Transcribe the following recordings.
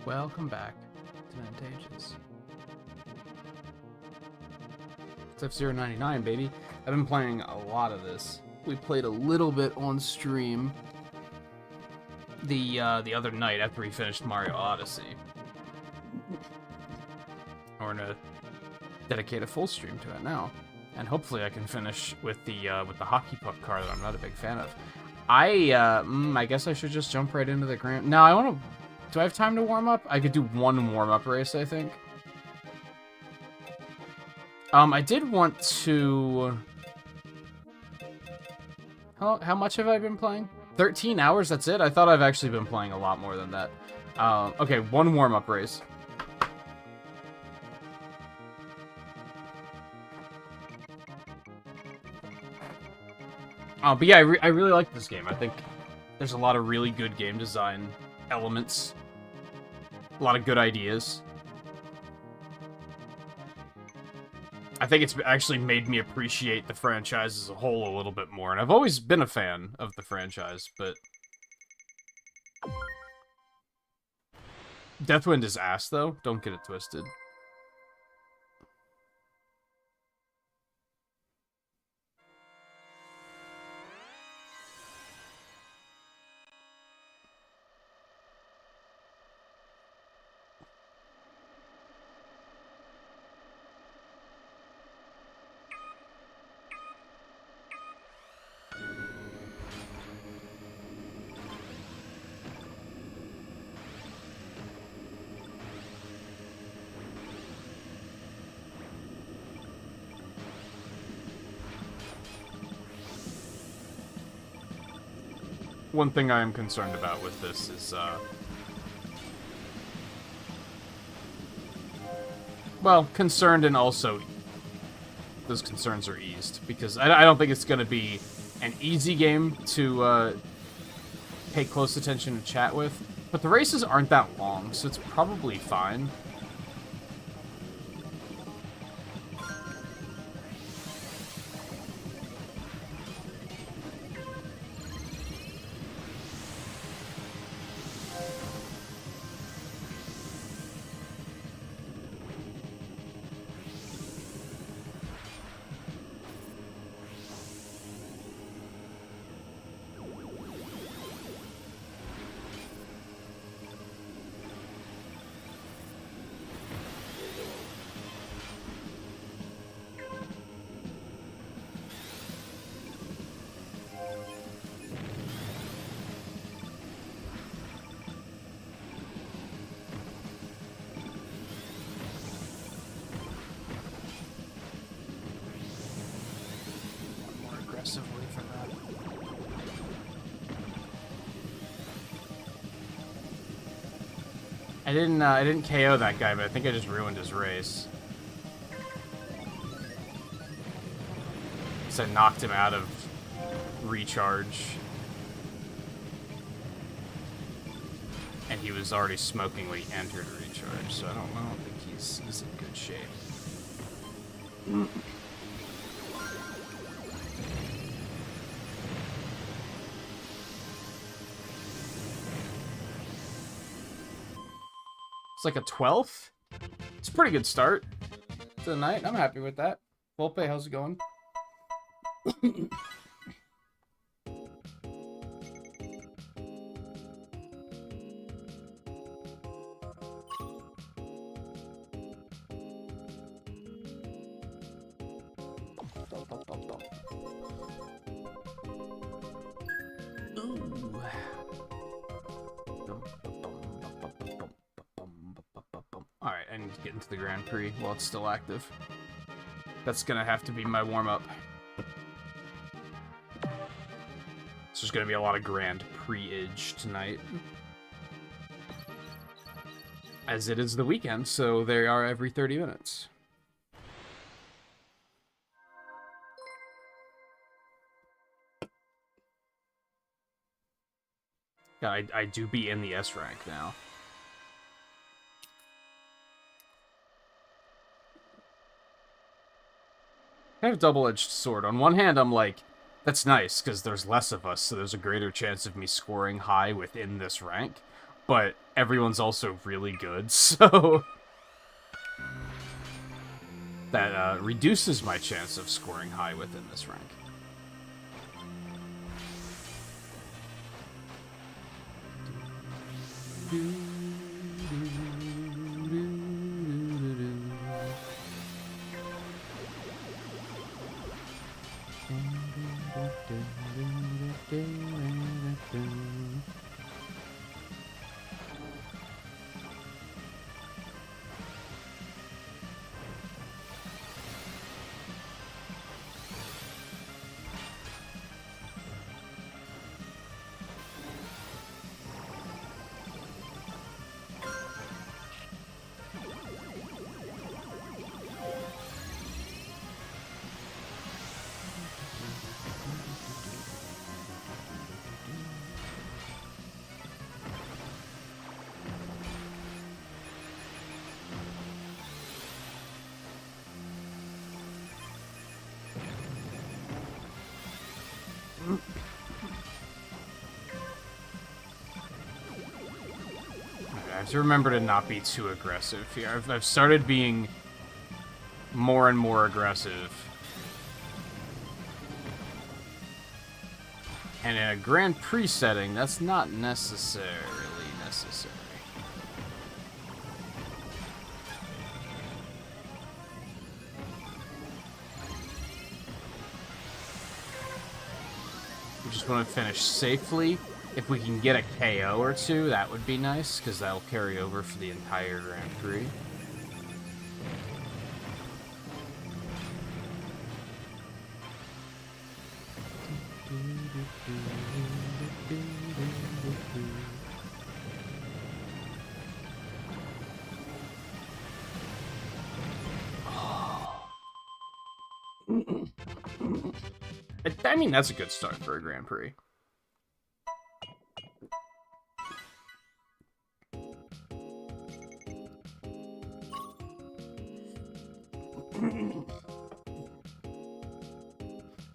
Welcome back to Nintagious. It's F-099, baby. I've been playing a lot of this. We played a little bit on stream the other night after we finished Mario Odyssey. We're gonna dedicate a full stream to it now, and hopefully I can finish with the hockey puck car that I'm not a big fan of. I guess I should just jump right into the grand. No, I want to. Do I have time to warm up? I could do one warm-up race, I think. I did want to... How much have I been playing? 13 hours, that's it? I thought I've actually been playing a lot more than that. Okay, one warm-up race. But yeah, I really like this game. I think there's a lot of really good game design elements. A lot of good ideas. I think it's actually made me appreciate the franchise as a whole a little bit more. And I've always been a fan of the franchise, but... Deathwind is ass, though. Don't get it twisted. One thing I am concerned about with this is, well, concerned and also those concerns are eased, because I don't think it's going to be an easy game to pay close attention to chat with, but the races aren't that long, so it's probably fine. I didn't KO that guy, but I think I just ruined his race. So I knocked him out of recharge. And he was already smoking when he entered recharge, so I don't think he's in good shape. It's like a 12th? It's a pretty good start to the night. I'm happy with that. Volpe, how's it going? Alright, I need to get into the Grand Prix while it's still active. That's gonna have to be my warm-up. So there's gonna be a lot of Grand Prix-age tonight. As it is the weekend, so they are every 30 minutes. Yeah, I do be in the S rank now. I have a double-edged sword. On one hand, I'm like, That's nice, because there's less of us, so there's a greater chance of me scoring high within this rank. But everyone's also really good, so... that reduces my chance of scoring high within this rank. I have to remember to not be too aggressive here. I've started being more and more aggressive. And in a Grand Prix setting, that's not necessarily necessary. We just want to finish safely. If we can get a KO or two, that would be nice, because that'll carry over for the entire Grand Prix. I mean, that's a good start for a Grand Prix.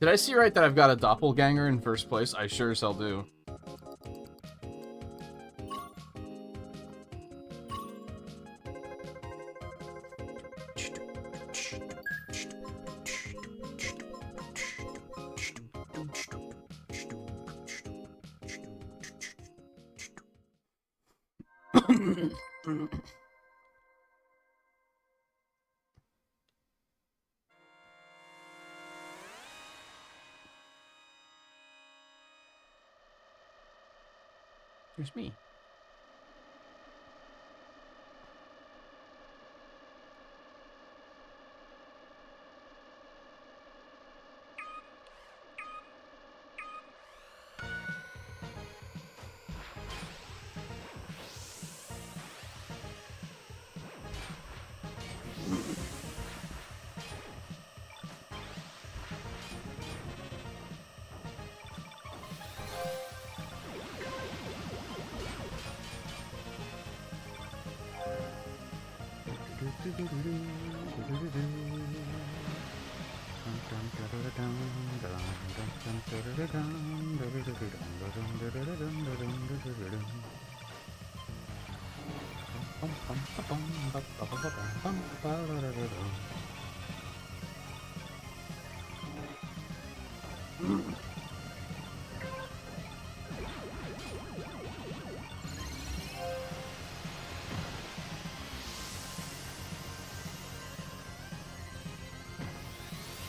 Did I see right that I've got a doppelganger in first place? I sure as hell do. There's me.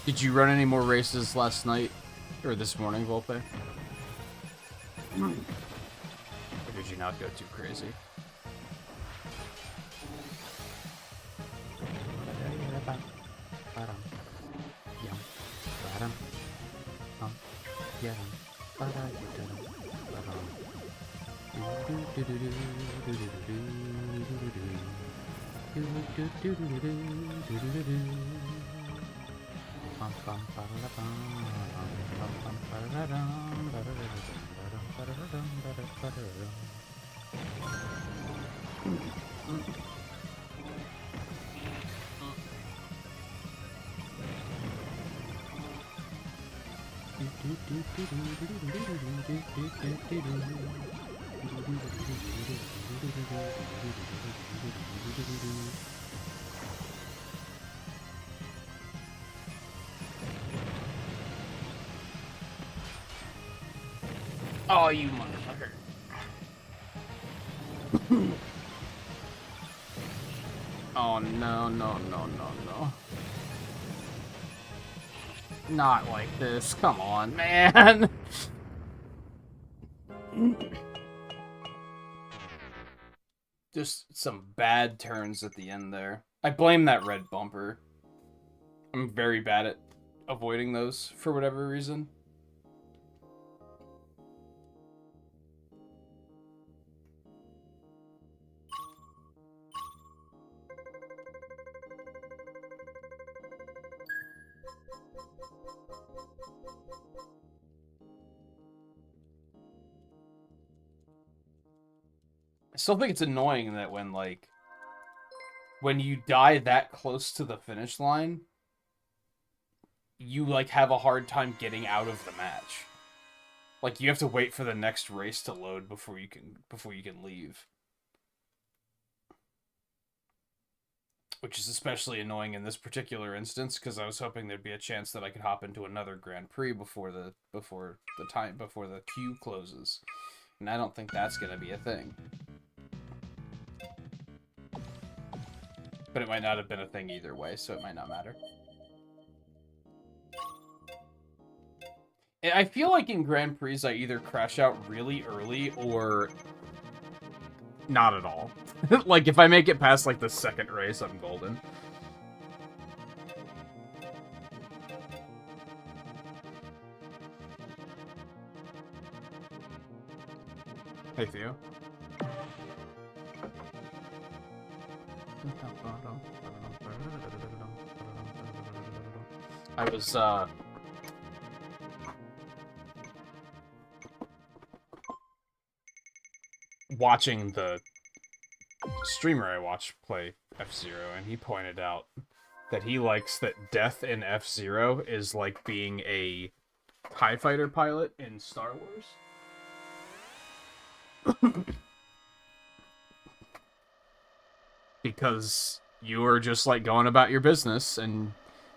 Did you run any more races last night? Or this morning, Volpe? Or did you not go too crazy? Oh, you motherfucker. Oh, no, no, no, no, no. Not like this. Come on, man. Just some bad turns at the end there. I blame that red bumper. I'm very bad at avoiding those for whatever reason. I still think it's annoying that when you die that close to the finish line, you, like, have a hard time getting out of the match. Like, you have to wait for the next race to load before you can leave. Which is especially annoying in this particular instance, because I was hoping there'd be a chance that I could hop into another Grand Prix before the queue closes. And I don't think that's gonna be a thing. But it might not have been a thing either way, so it might not matter. I feel like in Grand Prix, I either crash out really early or not at all. Like, if I make it past, like, the second race, I'm golden. Hey, Theo. I was, watching the streamer I watch play F-Zero, and he pointed out that he likes that death in F-Zero is like being a TIE fighter pilot in Star Wars. Because you are just, like, going about your business, and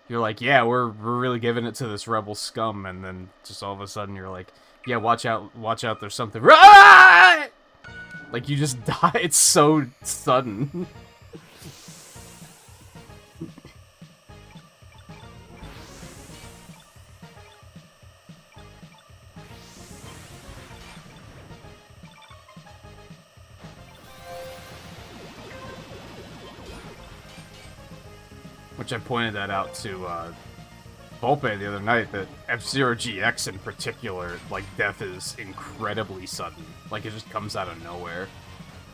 you're like, yeah, we're really giving it to this rebel scum, and then just all of a sudden you're like, yeah, watch out, there's something. Ah! Like, you just die. It's so sudden. Which I pointed that out to Volpe the other night, that F-Zero GX in particular, like, death is incredibly sudden. Like, it just comes out of nowhere.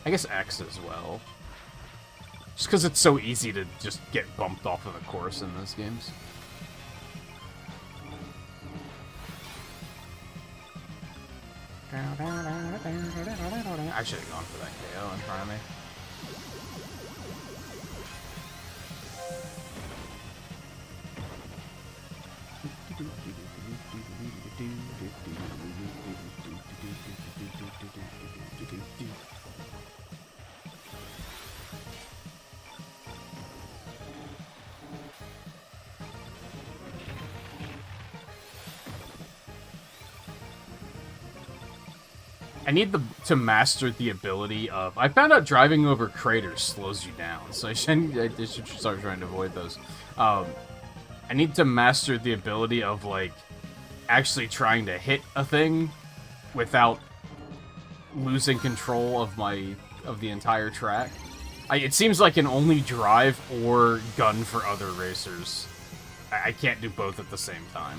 I guess X as well. Just because it's so easy to just get bumped off of the course in those games. I should have gone for that KO in front of me. I need to master the ability of... I found out driving over craters slows you down, so I should start trying to avoid those. I need to master the ability of, like, actually trying to hit a thing without losing control of the entire track. It seems like I can only drive or gun for other racers. I can't do both at the same time.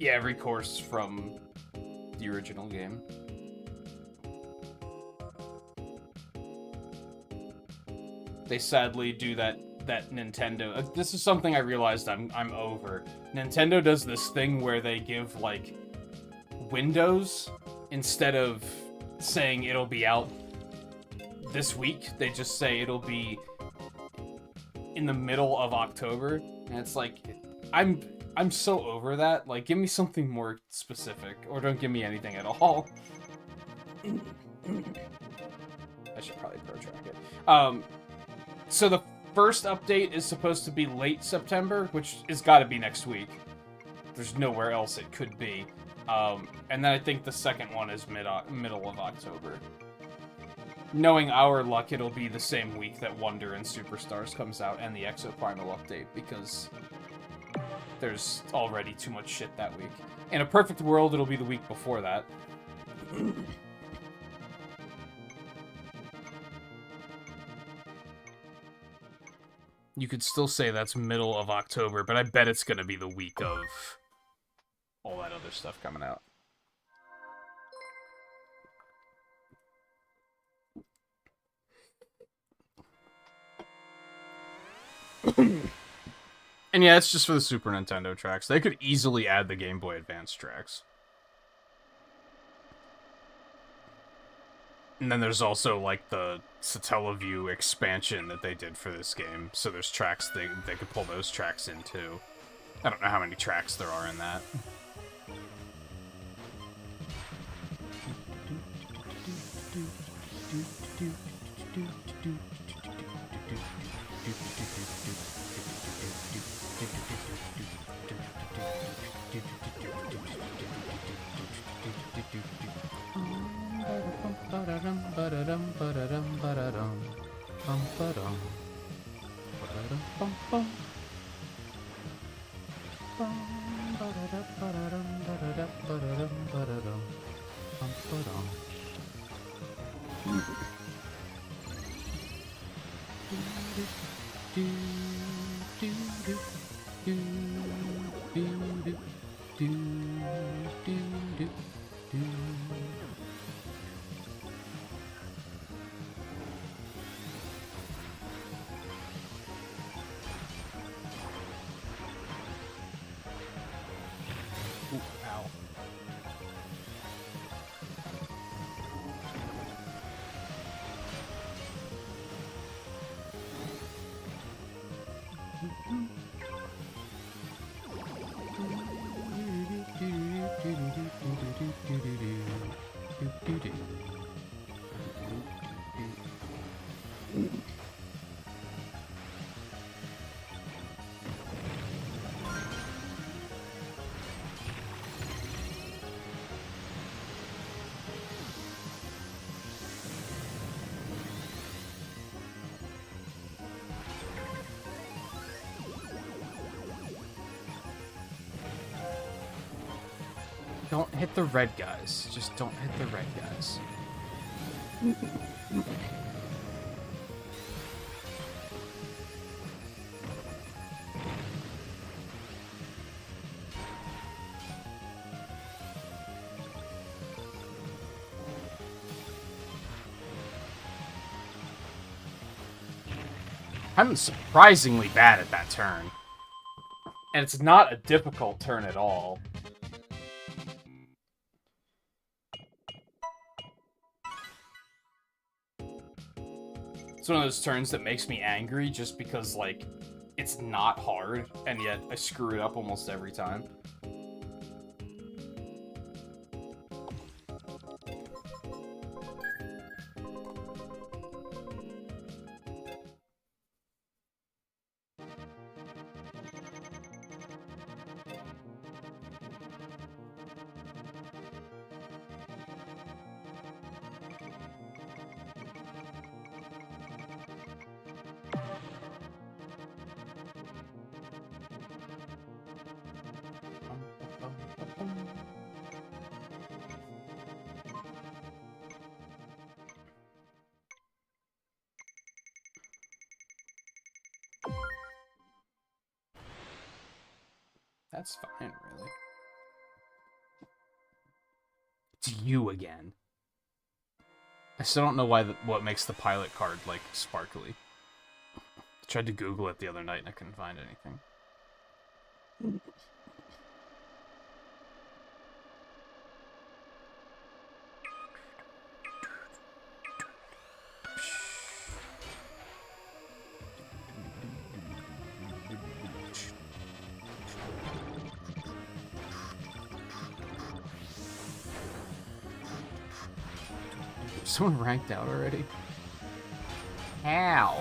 Yeah, every course from the original game. They sadly do that Nintendo. This is something I realized I'm over. Nintendo does this thing where they give like windows instead of saying it'll be out this week. They just say it'll be in the middle of October, and it's like I'm so over that. Like, give me something more specific, or don't give me anything at all. I should probably protract it. So the first update is supposed to be late September, which has got to be next week. There's nowhere else it could be. And then I think the second one is middle of October. Knowing our luck, it'll be the same week that Wonder and Superstars comes out and the Exoprimal update, because there's already too much shit that week. In a perfect world, it'll be the week before that. You could still say that's middle of October, but I bet it's gonna be the week of all that other stuff coming out. And yeah, it's just for the Super Nintendo tracks. They could easily add the Game Boy Advance tracks. And then there's also, like, the Satellaview expansion that they did for this game. So there's tracks, they could pull those tracks in, too. I don't know how many tracks there are in that. Don't hit the red guys. Just don't hit the red guys. I'm surprisingly bad at that turn. And it's not a difficult turn at all. It's one of those turns that makes me angry just because, like, it's not hard, and yet I screw it up almost every time. That's fine, really. you again. I still don't know why what makes the pilot card, like, sparkly. I tried to Google it the other night and I couldn't find anything. Someone ranked out already? How?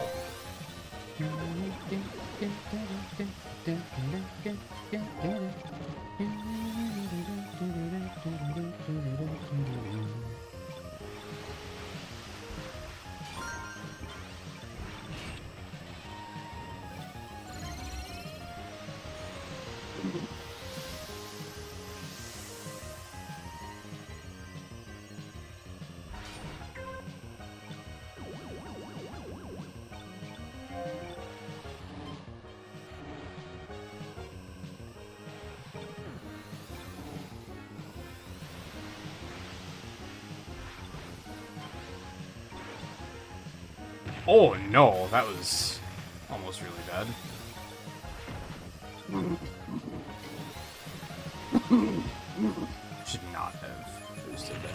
Oh no, that was almost really bad. Should not have boosted that.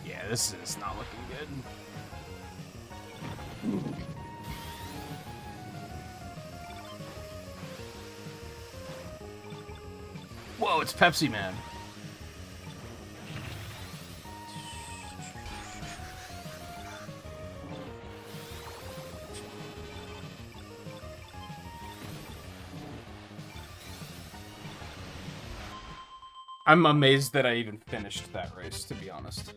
Yeah, this is not looking good. Whoa, it's Pepsi Man. I'm amazed that I even finished that race, to be honest.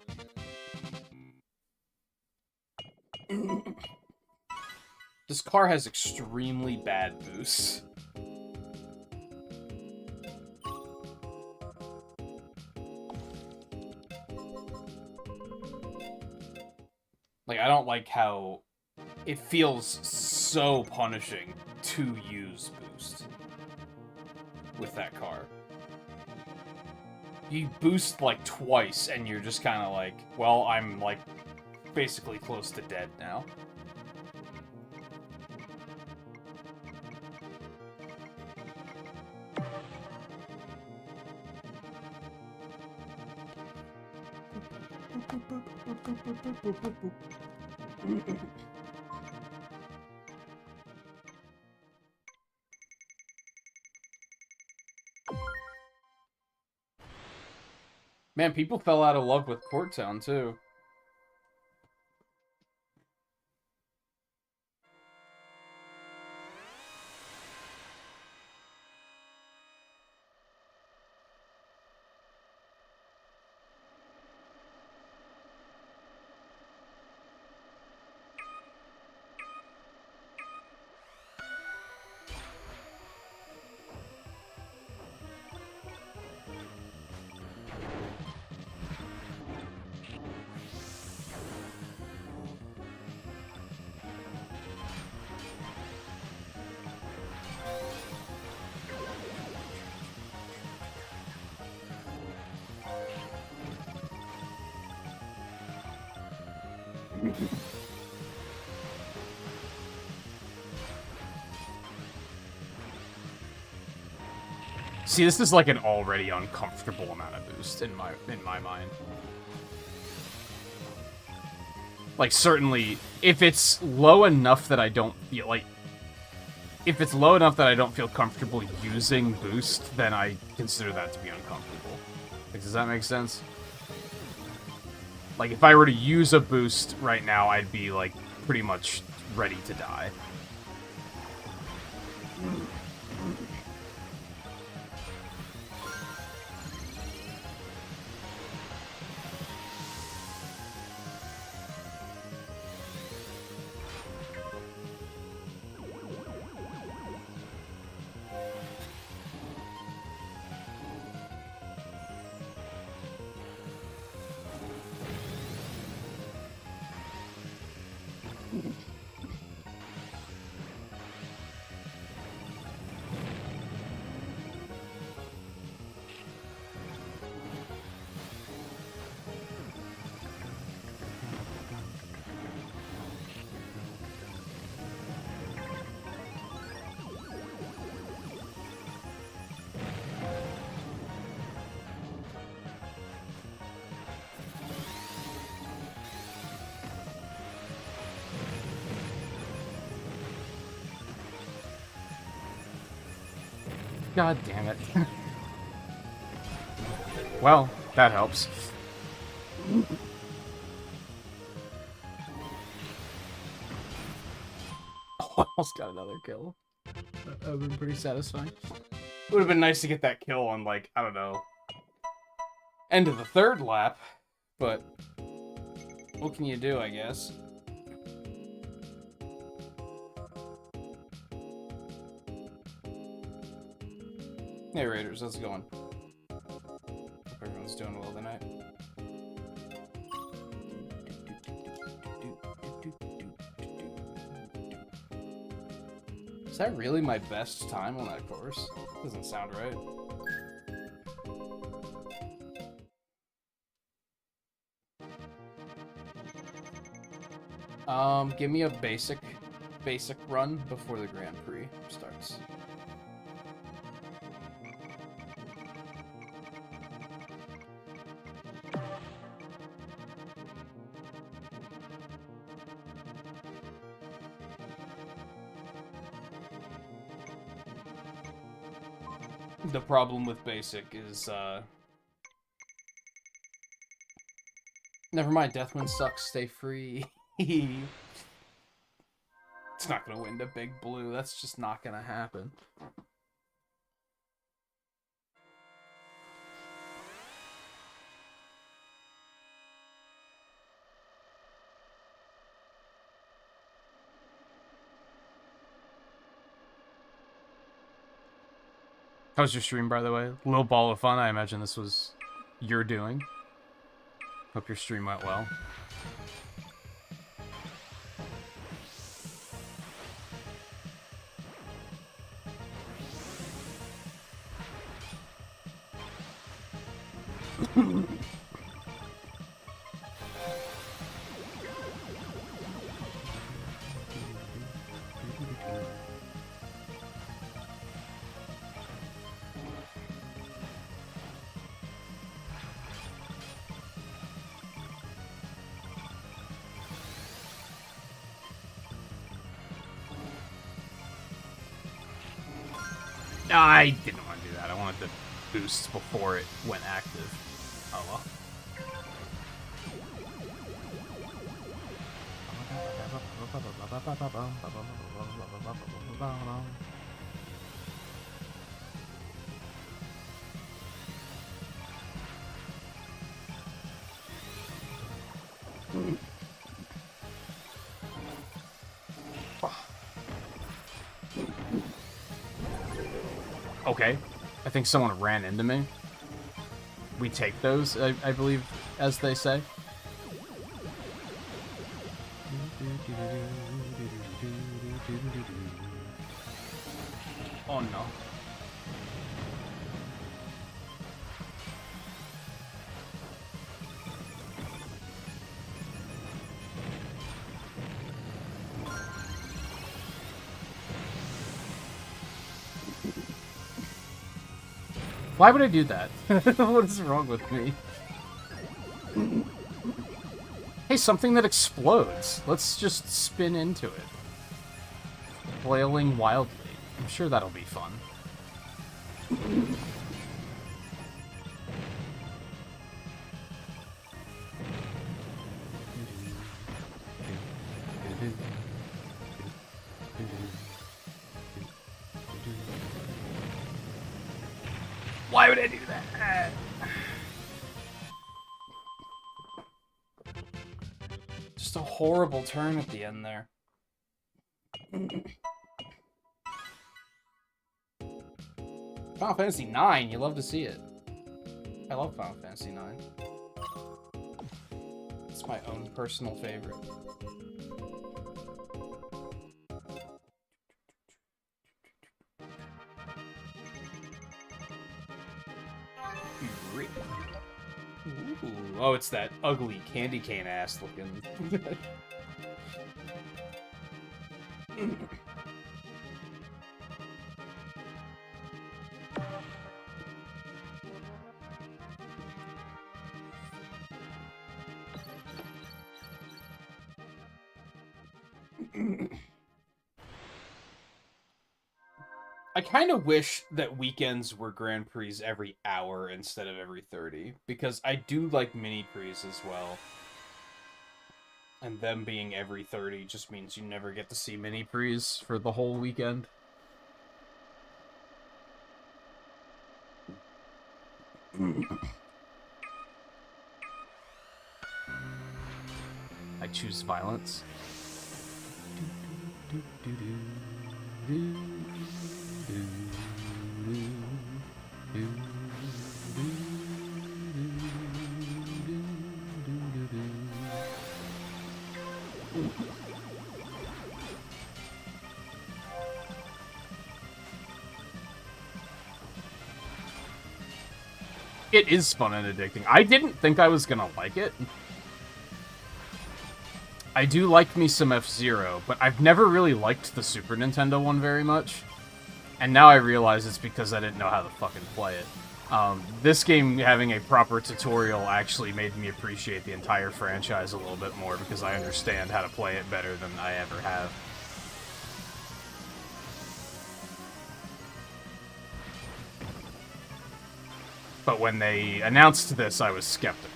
This car has extremely bad boosts. Like, I don't like how it feels so punishing to use boost with that car. You boost, like, twice, and you're just kind of like, well, I'm, like, basically close to dead now. Man, people fell out of love with Port Town, too. See, this is like an already uncomfortable amount of boost in my mind. Like, certainly, if it's low enough that I don't feel like... If it's low enough that I don't feel comfortable using boost, then I consider that to be uncomfortable. Like, does that make sense? Like, if I were to use a boost right now, I'd be, like, pretty much ready to die. God damn it. Well, that helps. Oh, almost got another kill. That would have been pretty satisfying. It would have been nice to get that kill on, like, I don't know, end of the third lap, but what can you do, I guess? Hey Raiders, how's it going? Hope everyone's doing well tonight. Is that really my best time on that course? Doesn't sound right. Give me a basic run before the Grand Prix starts. The problem with basic is, never mind, Deathwind sucks, stay free. It's not gonna win the big blue, that's just not gonna happen. How's your stream, by the way? Little ball of fun, I imagine this was your doing. Hope your stream went well. I didn't want to do that. I wanted the boost before it went active. Oh well. Okay, I think someone ran into me. We take those, I believe, as they say. Oh no. Why would I do that? What is wrong with me? Hey, something that explodes. Let's just spin into it. Flailing wildly. I'm sure that'll be fun. Why would I do that? Just a horrible turn at the end there. Final Fantasy IX, you love to see it. I love Final Fantasy IX. It's my own personal favorite. Ooh. Oh, it's that ugly candy cane ass looking. I kind of wish that weekends were Grand Prix every hour instead of every 30, because I do like mini Prix as well. And them being every 30 just means you never get to see mini Prix for the whole weekend. I choose violence. It is fun and addicting. I didn't think I was gonna like it. I do like me some F-Zero, but I've never really liked the Super Nintendo one very much. And now I realize it's because I didn't know how to fucking play it. This game having a proper tutorial actually made me appreciate the entire franchise a little bit more because I understand how to play it better than I ever have. But when they announced this, I was skeptical.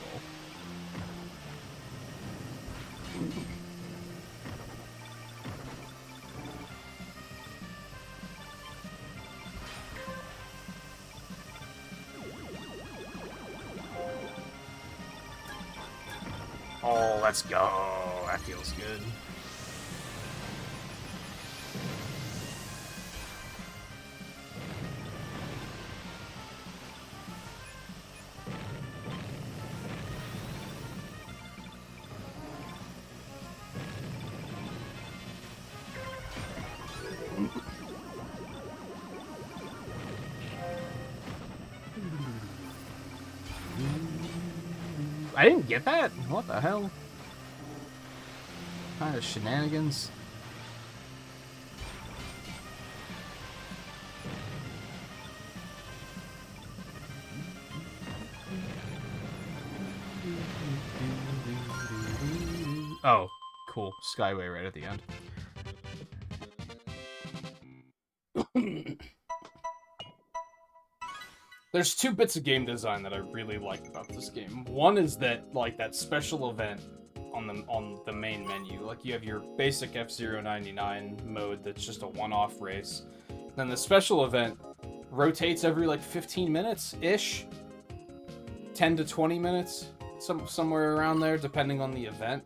Oh, let's go. That feels good. I didn't get that? What the hell? What kind of shenanigans? Oh, cool. Skyway right at the end. There's two bits of game design that I really like about this game. One is that, like, that special event on the main menu. Like, you have your basic F-Zero 99 mode that's just a one-off race. Then the special event rotates every, like, 15 minutes-ish. 10 to 20 minutes. Somewhere around there, depending on the event.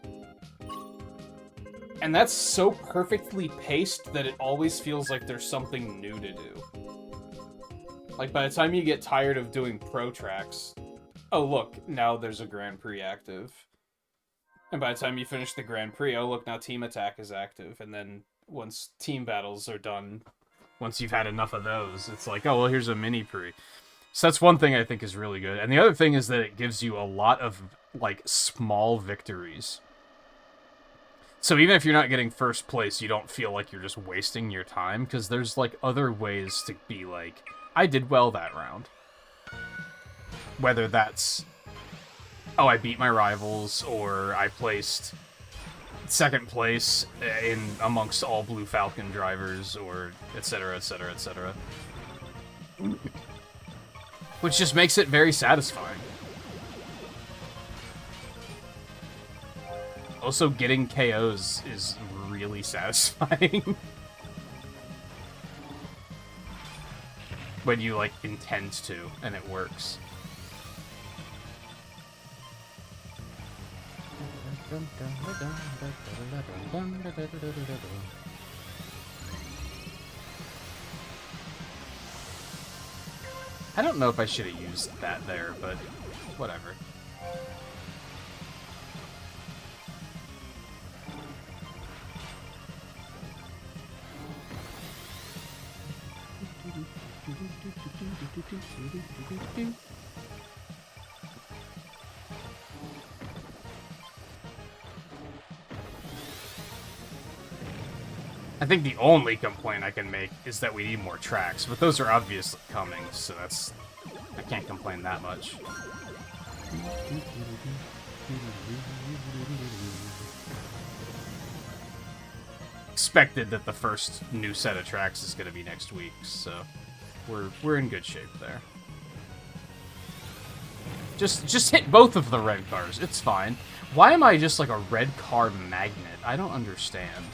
And that's so perfectly paced that it always feels like there's something new to do. Like, by the time you get tired of doing pro tracks, oh look, now there's a Grand Prix active. And by the time you finish the Grand Prix, oh look, now Team Attack is active. And then once team battles are done, once you've had enough of those, it's like, oh well, here's a mini Prix. So that's one thing I think is really good. And the other thing is that it gives you a lot of, like, small victories. So even if you're not getting first place, you don't feel like you're just wasting your time, because there's, like, other ways to be like, I did well that round. Whether that's, oh, I beat my rivals, or I placed second place in amongst all Blue Falcon drivers, or etc., etc., etc. Which just makes it very satisfying. Also, getting KOs is really satisfying. when you, like, intend to, and it works. I don't know if I should have used that there, but whatever. I think the only complaint I can make is that we need more tracks, but those are obviously coming, so that's... I can't complain that much. Expected that the first new set of tracks is going to be next week, so we're in good shape there. Just hit both of the red cars, it's fine. Why am I just like a red car magnet? I don't understand.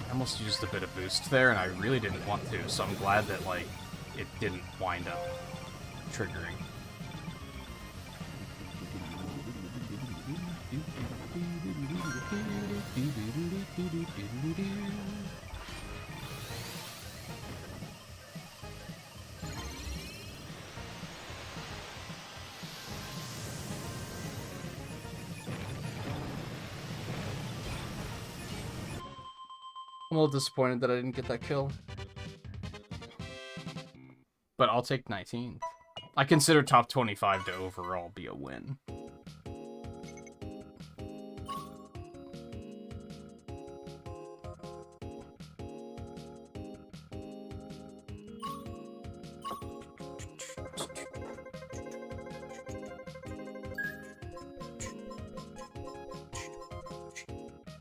I almost used a bit of boost there, and I really didn't want to, so I'm glad that, like, it didn't wind up triggering. I'm a little disappointed that I didn't get that kill. But I'll take 19th. I consider top 25 to overall be a win.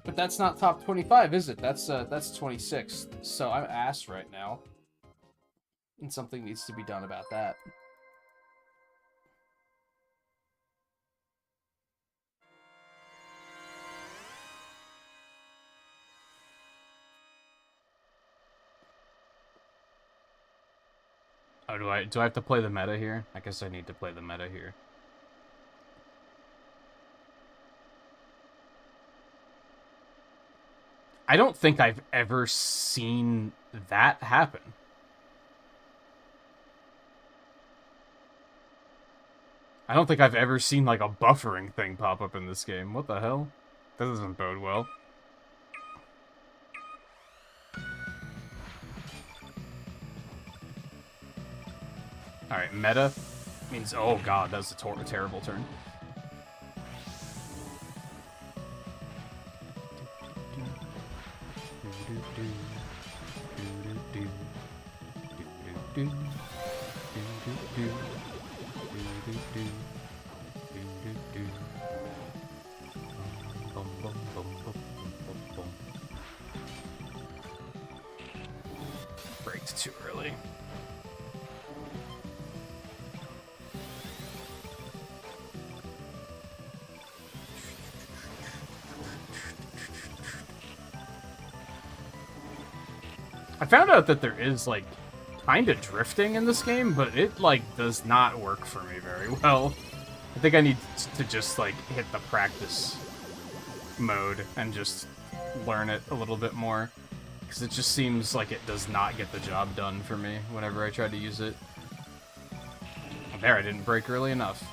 But that's not top 25, is it? That's 26th. So I'm ass right now. And something needs to be done about that. Oh, do I have to play the meta here? I guess I need to play the meta here. I don't think I've ever seen that happen. I don't think I've ever seen, like, a buffering thing pop up in this game. What the hell? That doesn't bode well. Alright, meta means... Oh god, that was a terrible turn. Braked too early. I found out that there is, like, kind of drifting in this game, but it, like, does not work for me very well. I think I need to just, like, hit the practice mode and just learn it a little bit more. Because it just seems like it does not get the job done for me whenever I try to use it. And there, I didn't brake early enough.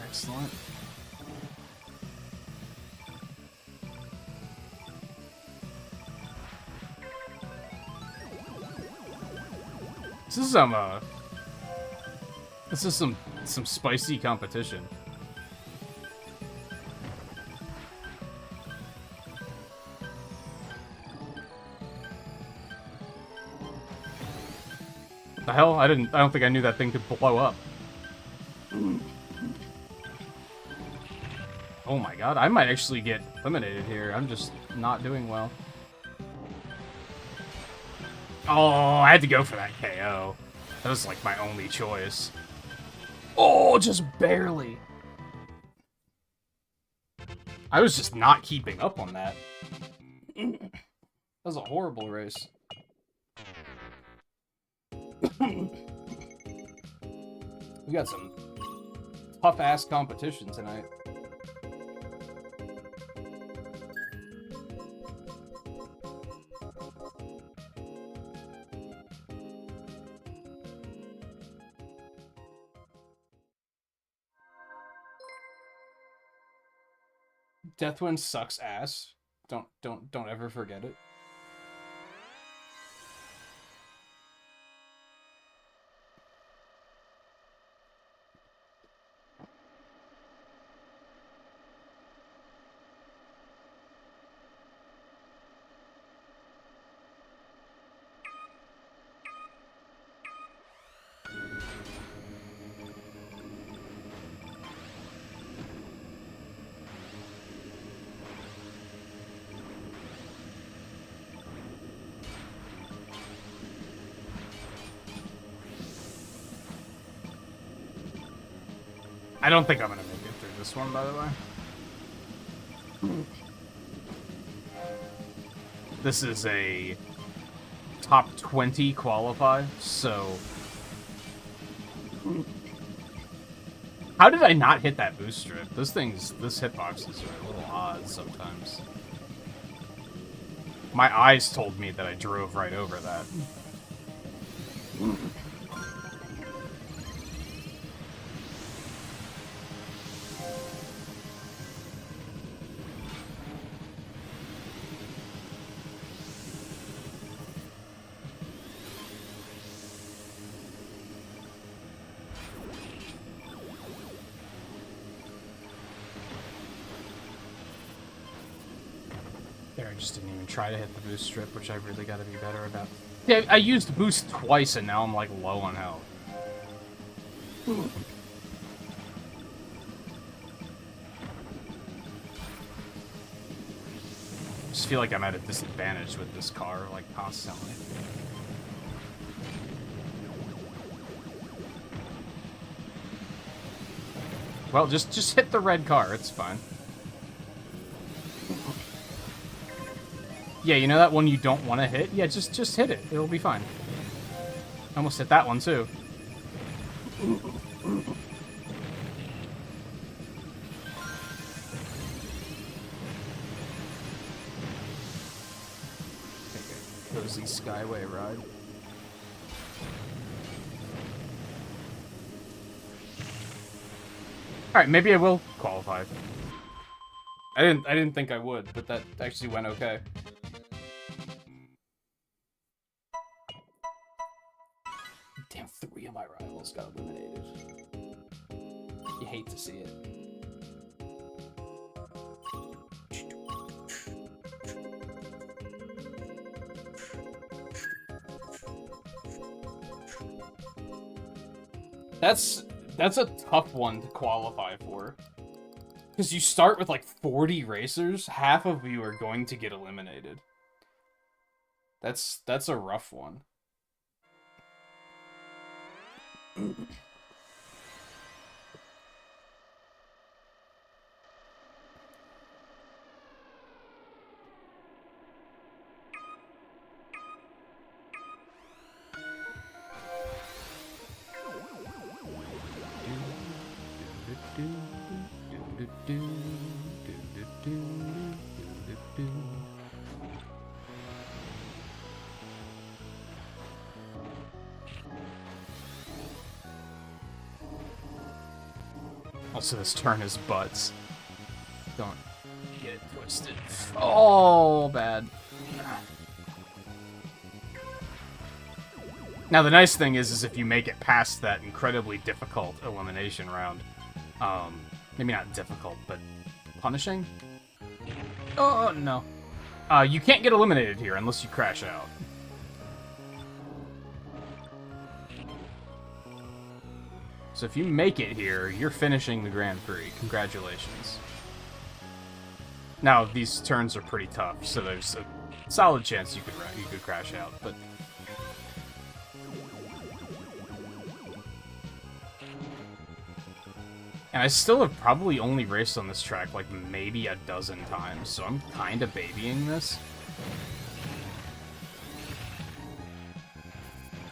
Excellent. This is some spicy competition. The hell? I don't think I knew that thing could blow up. Oh my god, I might actually get eliminated here. I'm just not doing well. Oh, I had to go for that KO. That was like my only choice. Oh, just barely. I was just not keeping up on that. That was a horrible race. We got some tough-ass competition tonight. Deathwind sucks ass. Don't ever forget it. I don't think I'm gonna make it through this one, by the way. This is a top 20 qualify, so... How did I not hit that boost strip? This hitboxes are a little odd sometimes. My eyes told me that I drove right over that. There, I just didn't even try to hit the boost strip, which I really gotta be better about. Yeah, I used boost twice and now I'm like low on health. I just feel like I'm at a disadvantage with this car, like, constantly. Well, just hit the red car, it's fine. Yeah, you know that one you don't want to hit? Yeah, just hit it. It'll be fine. I almost hit that one, too. Take a cozy Skyway ride. Alright, maybe I will qualify. I didn't think I would, but that actually went okay. Damn, 3 of my rivals got eliminated. You hate to see it. That's a tough one to qualify for. Because you start with like 40 racers, half of you are going to get eliminated. That's a rough one. Also, this turn is butts. Don't get it twisted. Oh, bad. Now, the nice thing is if you make it past that incredibly difficult elimination round, maybe not difficult, but punishing? Oh, no. You can't get eliminated here unless you crash out. So if you make it here, you're finishing the Grand Prix. Congratulations. Now, these turns are pretty tough, so there's a solid chance you could crash out, but... And I still have probably only raced on this track like maybe a dozen times, so I'm kind of babying this.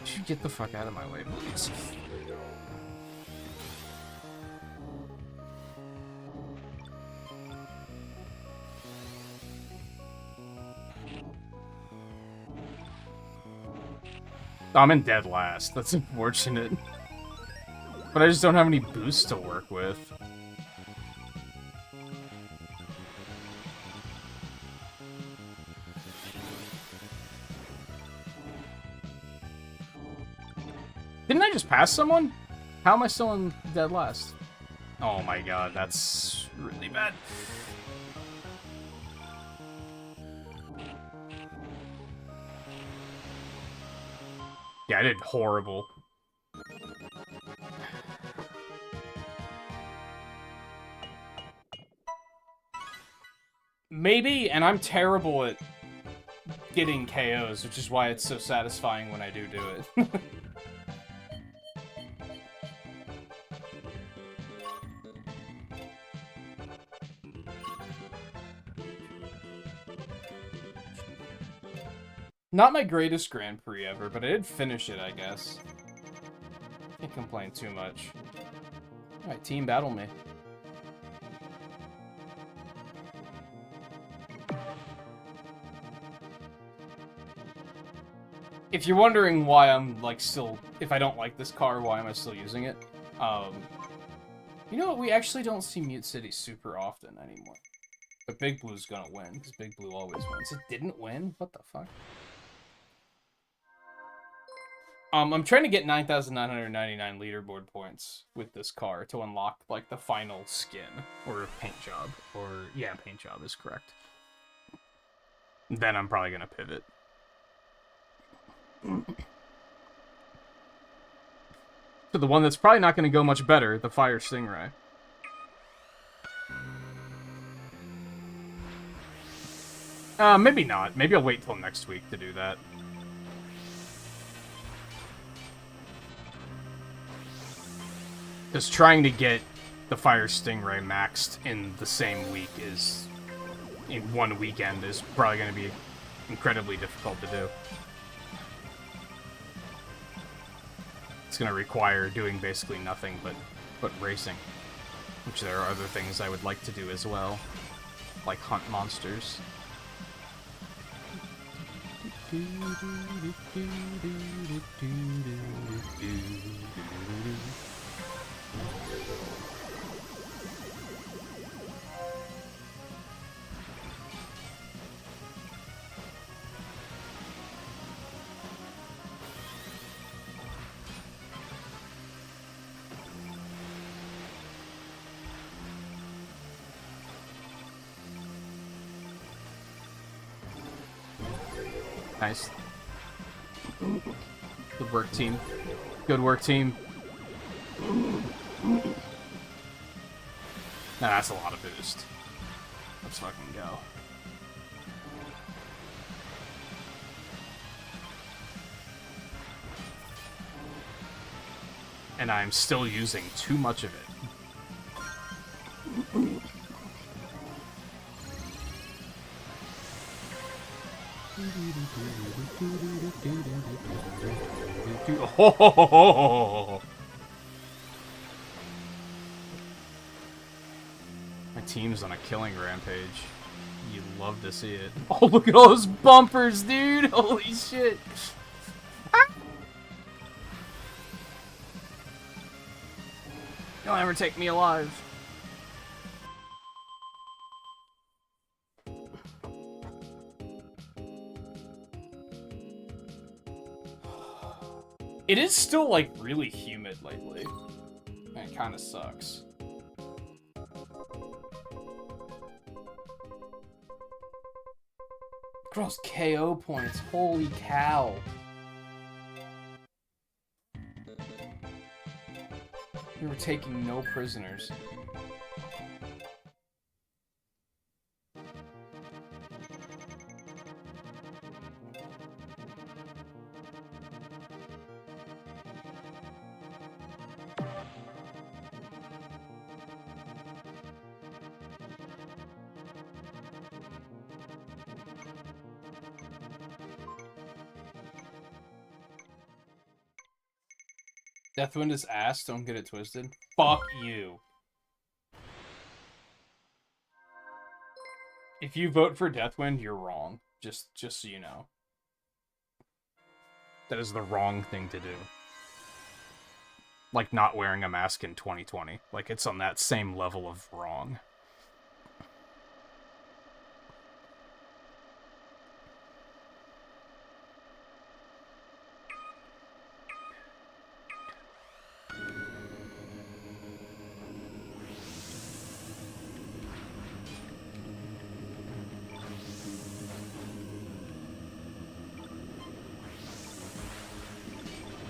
You should get the fuck out of my way, please. I'm in dead last. That's unfortunate. But I just don't have any boosts to work with. Didn't I just pass someone? How am I still in dead last? Oh my god, that's really bad. Yeah, I did horrible. Maybe, and I'm terrible at getting KOs, which is why it's so satisfying when I do it. Not my greatest Grand Prix ever, but I did finish it, I guess. Can't complain too much. Alright, team battle me. If you're wondering why I'm, like, still... If I don't like this car, why am I still using it? You know what? We actually don't see Mute City super often anymore. But Big Blue's gonna win, because Big Blue always wins. It didn't win? What the fuck? I'm trying to get 9,999 leaderboard points with this car to unlock, like, the final skin. Or paint job. Or, yeah, paint job is correct. Then I'm probably gonna pivot. So the one that's probably not gonna go much better, the Fire Stingray. Maybe not. Maybe I'll wait till next week to do that. Because trying to get the Fire Stingray maxed in the same week is... in one weekend is probably going to be incredibly difficult to do. It's going to require doing basically nothing but racing. Which there are other things I would like to do as well. Like hunt monsters. Nice. Good work, team. Good work, team. Nah, that's a lot of boost. Let's fucking go. And I'm still using too much of it. Oh, my team's on a killing rampage. You love to see it. Oh, look at all those bumpers, dude! Holy shit! You'll never take me alive. It is still, like, really humid lately. And it kind of sucks. Gross KO points. Holy cow. We were taking no prisoners. Deathwind is ass, don't get it twisted. Fuck you. If you vote for Deathwind, you're wrong. Just so you know. That is the wrong thing to do. Like not wearing a mask in 2020. Like it's on that same level of wrong.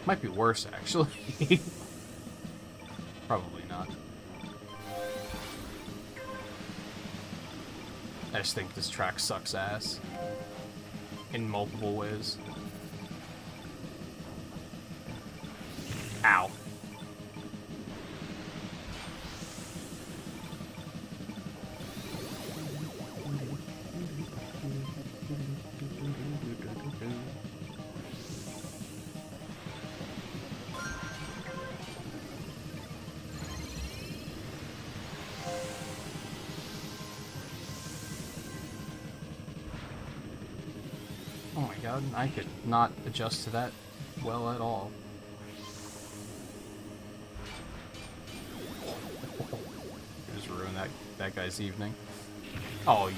Might be worse, actually. Probably not. I just think this track sucks ass. In multiple ways. Ow. I could not adjust to that well at all. Just ruin that guy's evening. Oh, you...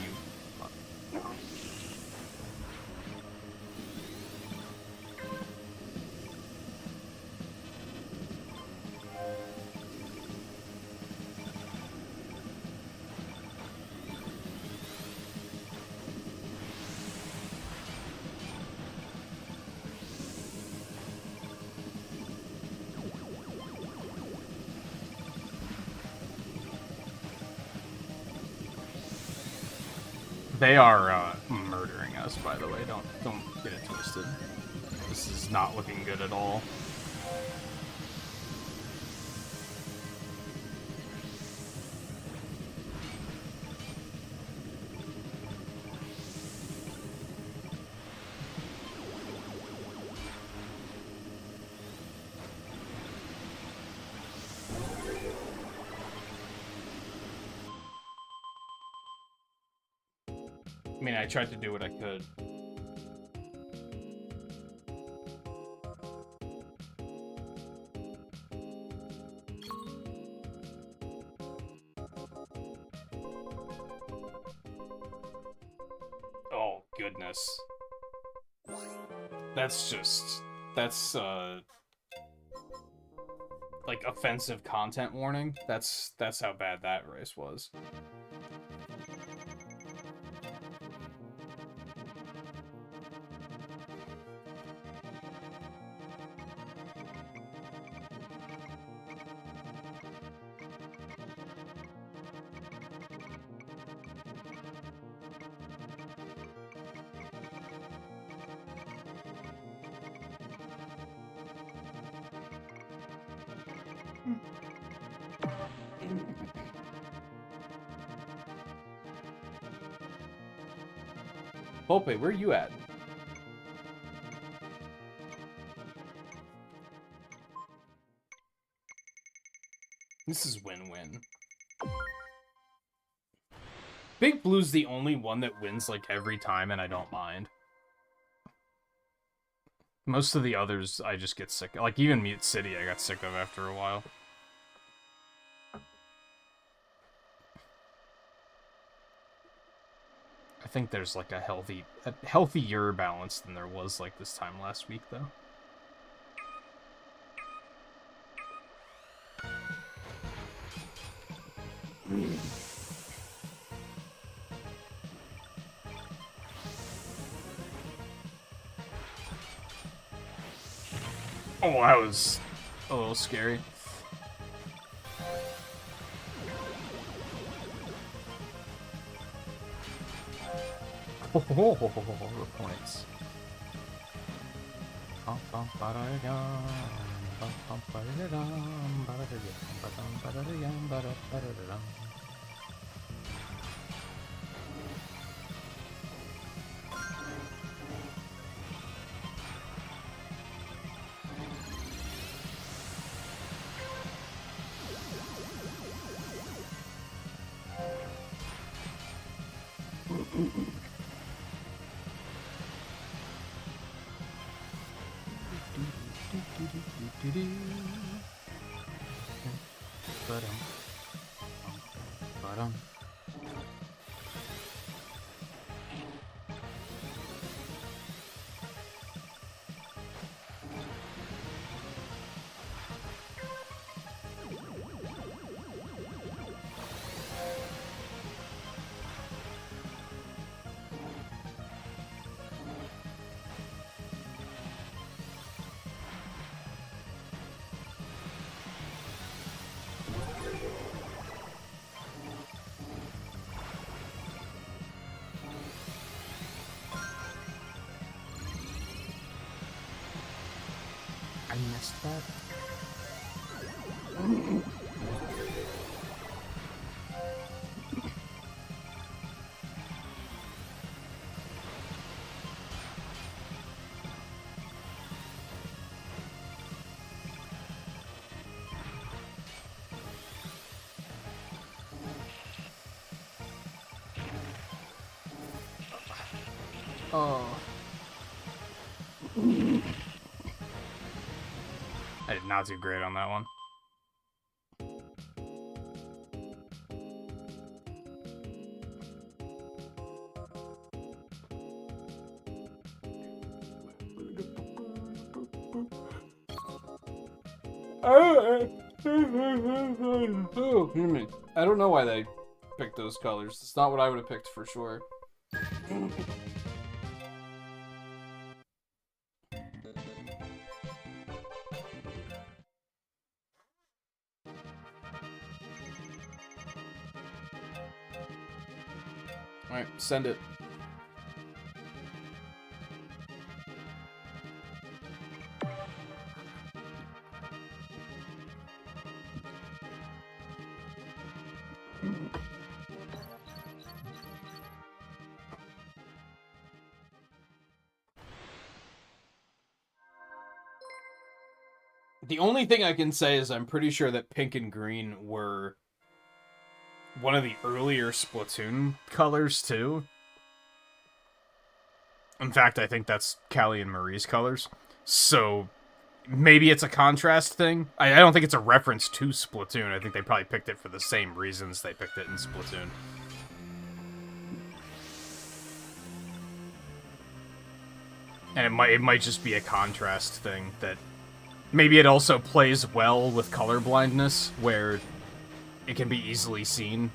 They are murdering us, by the way. Don't get it twisted. This is not looking good at all. I mean, I tried to do what I could. Oh, goodness. That's like, offensive content warning. That's how bad that race was. Pope, where are you at? This is win-win. Big Blue's the only one that wins, like, every time, and I don't mind. Most of the others, I just get sick of. Like, even Mute City, I got sick of after a while. I think there's, like, a healthier balance than there was, like, this time last week, though. Oh, that was a little scary. Points. I missed that. Oh. I did not do great on that one. I don't know why they picked those colors. It's not what I would have picked for sure. Alright, send it. The only thing I can say is I'm pretty sure that pink and green were one of the earlier Splatoon colors, too. In fact, I think that's Callie and Marie's colors. So, maybe it's a contrast thing. I don't think it's a reference to Splatoon. I think they probably picked it for the same reasons they picked it in Splatoon. And it might just be a contrast thing that... Maybe it also plays well with colorblindness, where it can be easily seen.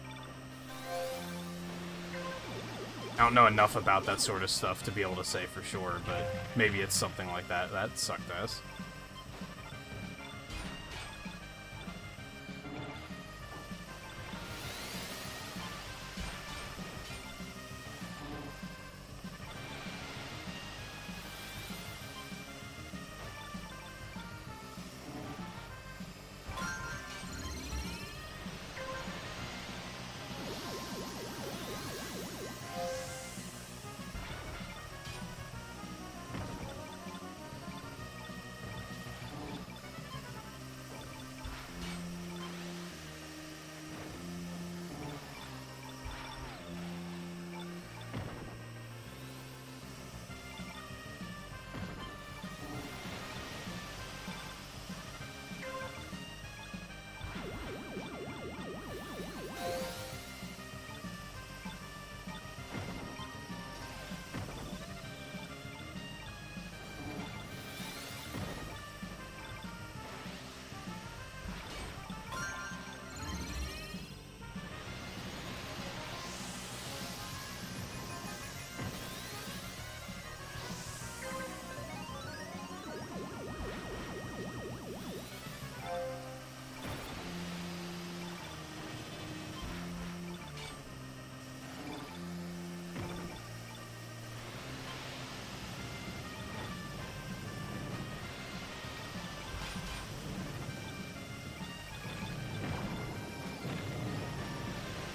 I don't know enough about that sort of stuff to be able to say for sure, but maybe it's something like that. That sucked ass.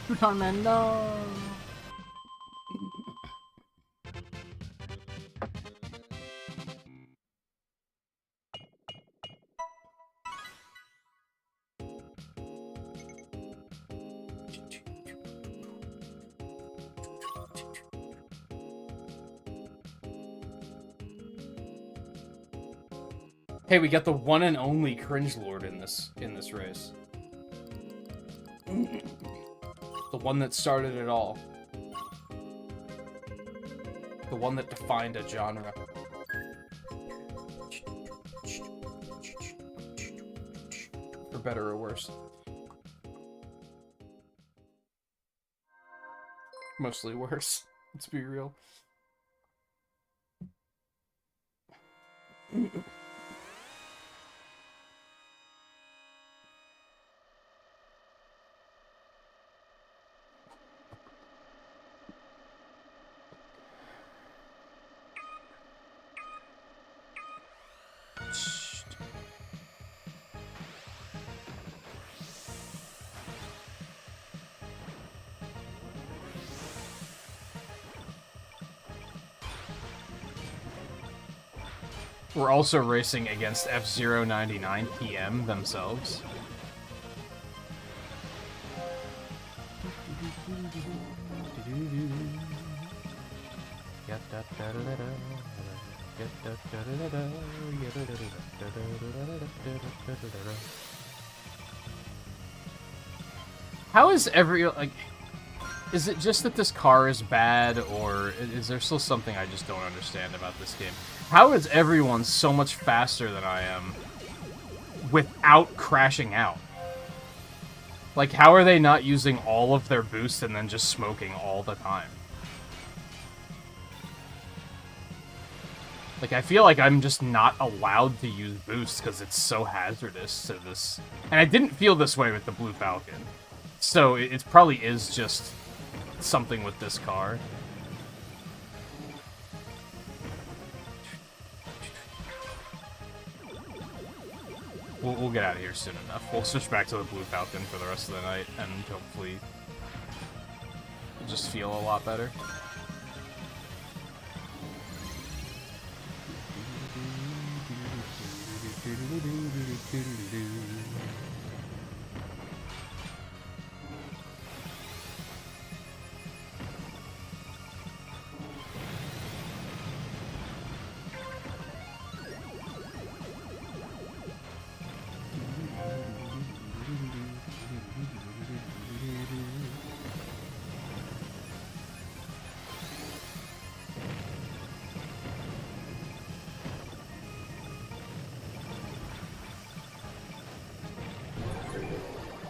Pluton Man, no! Hey, we got the one and only Cringe Lord in this race. The one that started it all. The one that defined a genre. For better or worse. Mostly worse, let's be real. We're also racing against F-099 PM themselves. How is is it just that this car is bad, or is there still something I just don't understand about this game? How is everyone so much faster than I am without crashing out? Like, how are they not using all of their boost and then just smoking all the time? Like, I feel like I'm just not allowed to use boost because it's so hazardous to this. And I didn't feel this way with the Blue Falcon. So it probably is just something with this car. We'll get out of here soon enough. We'll switch back to the Blue Falcon for the rest of the night, and hopefully we'll just feel a lot better.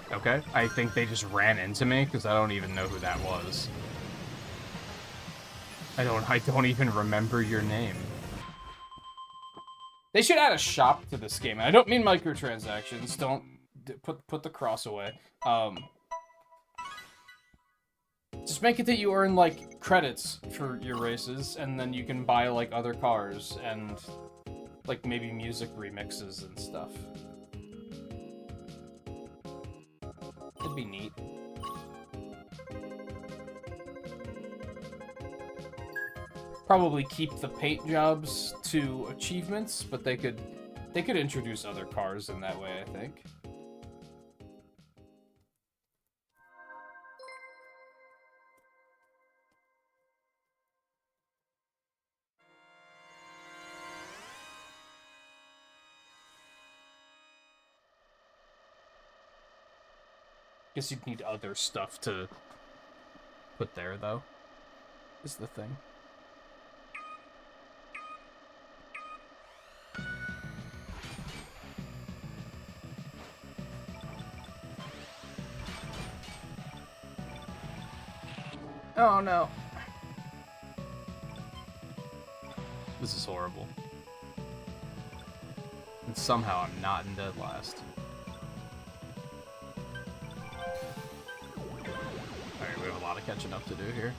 Okay, I think they just ran into me because I don't even know who that was. I don't even remember your name. They should add a shop to this game. I don't mean microtransactions. Don't put the cross away. Just make it that you earn like credits for your races, and then you can buy like other cars and like maybe music remixes and stuff. It'd be neat. Probably keep the paint jobs to achievements, but they could introduce other cars in that way, I think. Guess you'd need other stuff to put there, though, is the thing. Oh no. This is horrible. And somehow I'm not in dead last. Alright, we have a lot of catching up to do here.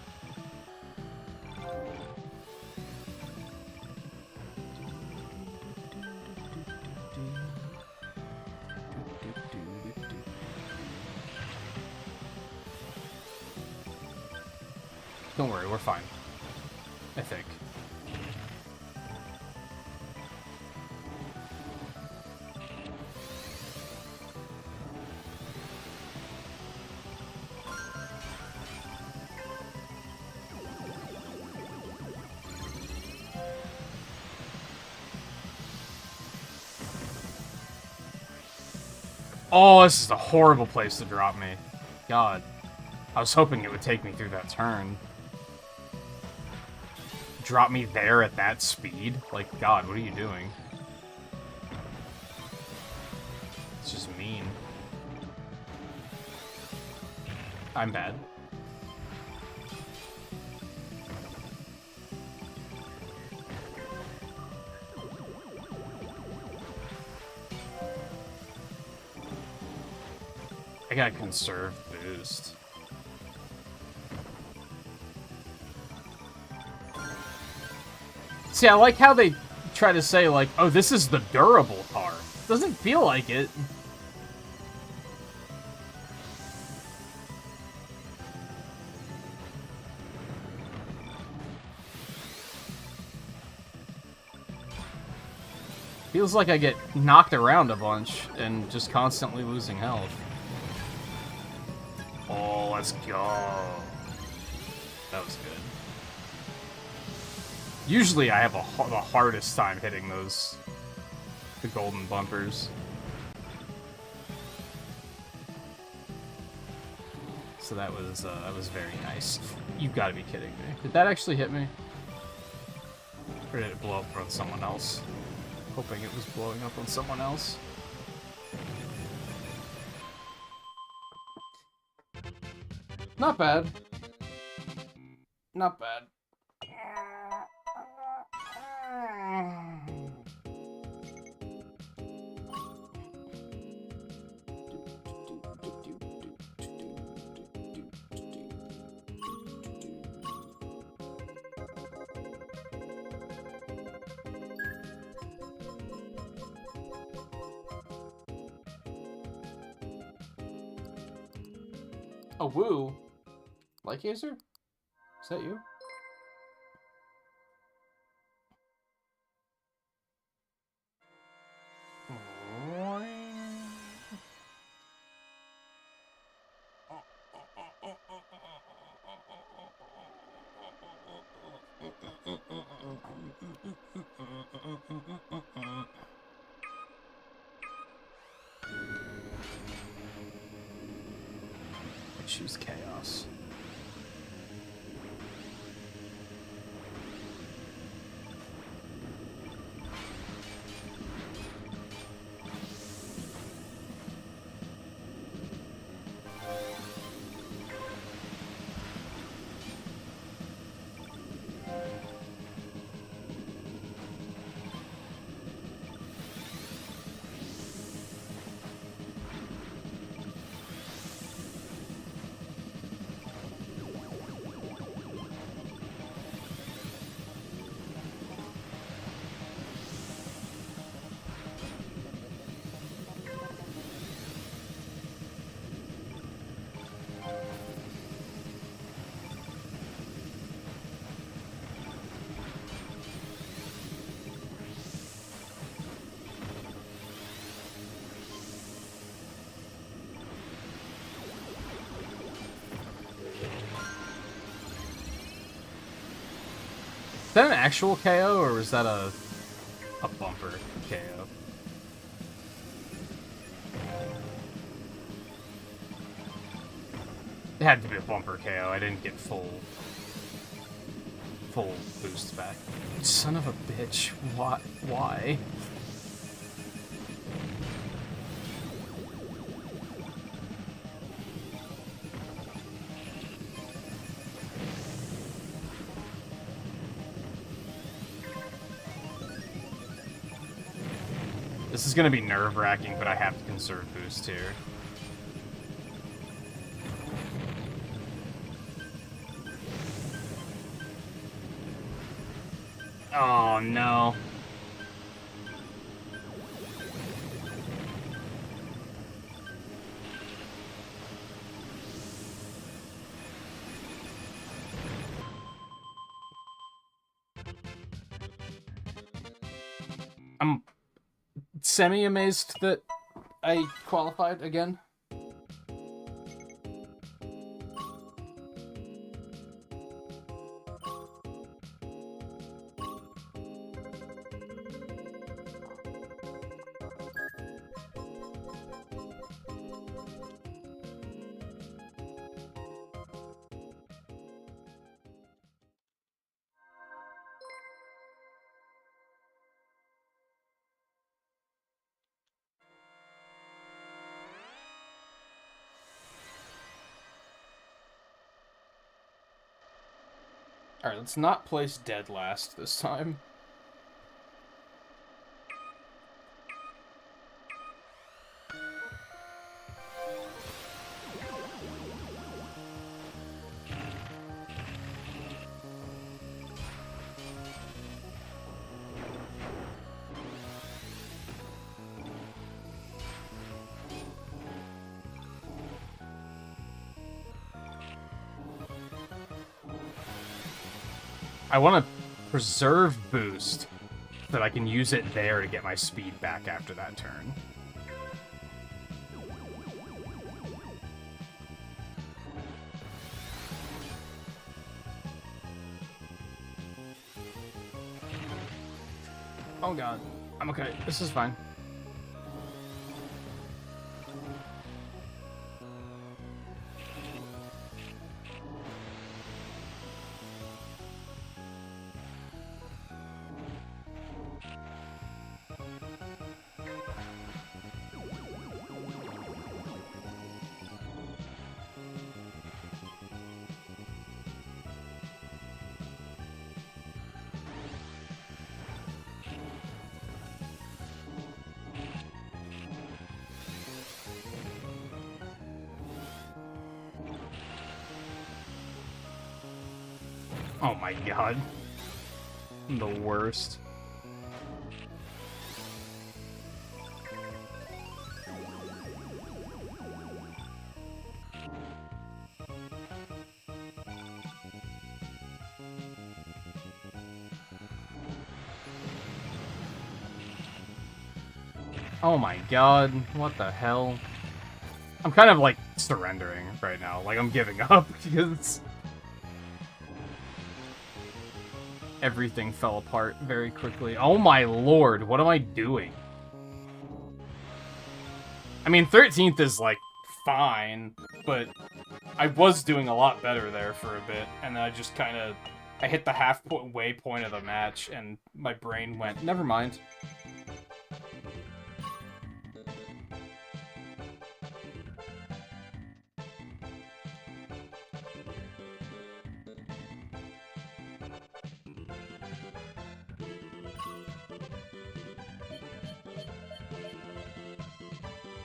Don't worry, we're fine. I think. Oh, this is a horrible place to drop me. God. I was hoping it would take me through that turn. Drop me there at that speed? Like, God, what are you doing? It's just mean. I'm bad. I gotta conserve boost. See, I like how they try to say, like, oh, this is the durable car. Doesn't feel like it. Feels like I get knocked around a bunch and just constantly losing health. Oh, let's go. That was good. Usually I have the hardest time hitting the golden bumpers. So that was very nice. You've got to be kidding me. Did that actually hit me? Or did it blow up on someone else? Hoping it was blowing up on someone else. Not bad. Not bad. A woo? Like Acer? Is that you? Choose chaos. Is that an actual KO, or was that a bumper KO? It had to be a bumper KO. I didn't get full boost back. Son of a bitch. Why? This is gonna be nerve-wracking, but I have to conserve boost here. Oh no. semi-amazed that I qualified again. Alright, let's not place dead last this time. I want to preserve boost so that I can use it there to get my speed back after that turn. Oh god. I'm okay. This is fine. Oh my god. I'm the worst. Oh my god, what the hell? I'm kind of like surrendering right now, like I'm giving up because everything fell apart very quickly. Oh my lord, what am I doing? I mean, 13th is, like, fine, but I was doing a lot better there for a bit, and then I just kind of... I hit the halfway point of the match, and my brain went, never mind.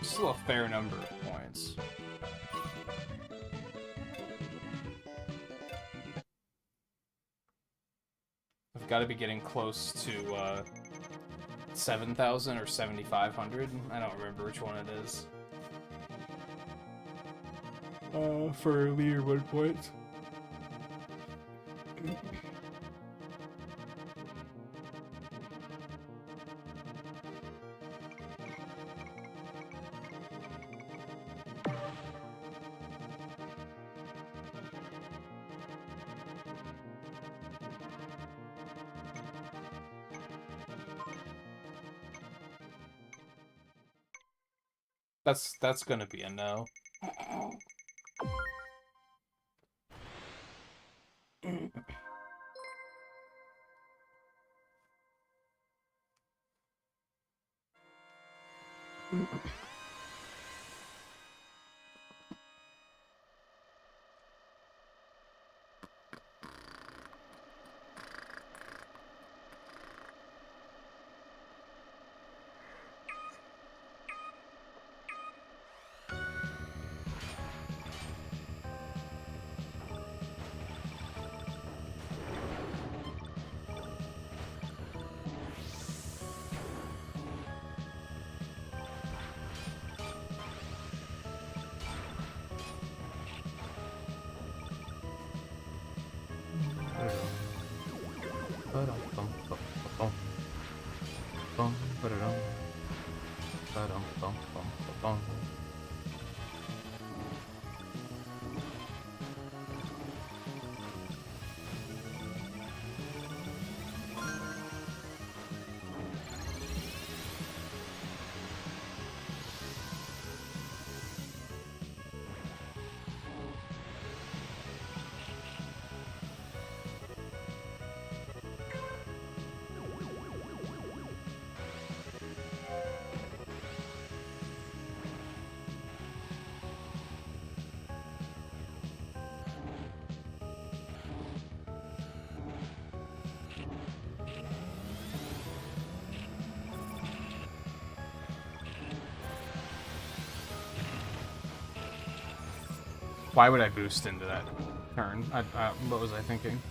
Still a fair number of points. I've got to be getting close to 7,000 or 7,500. I don't remember which one it is. For leaderboard points. That's gonna be a no. bum, bum, bum. Why would I boost into that turn? What was I thinking?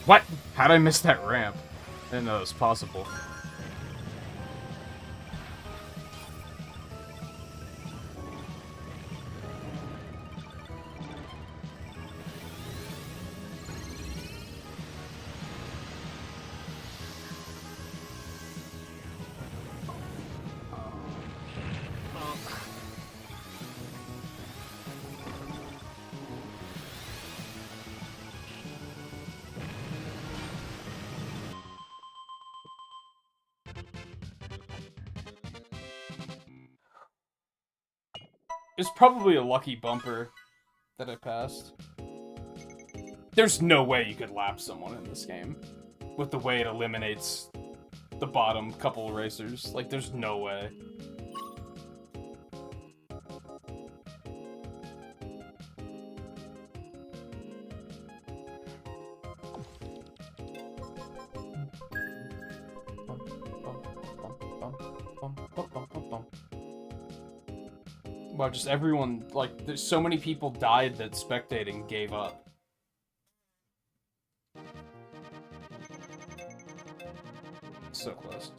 What? How'd I miss that ramp? I didn't know it was possible. It's probably a lucky bumper that I passed. There's no way you could lap someone in this game with the way it eliminates the bottom couple racers. Like, there's no way. Wow, just everyone, like, there's so many people died that spectating gave up. So close.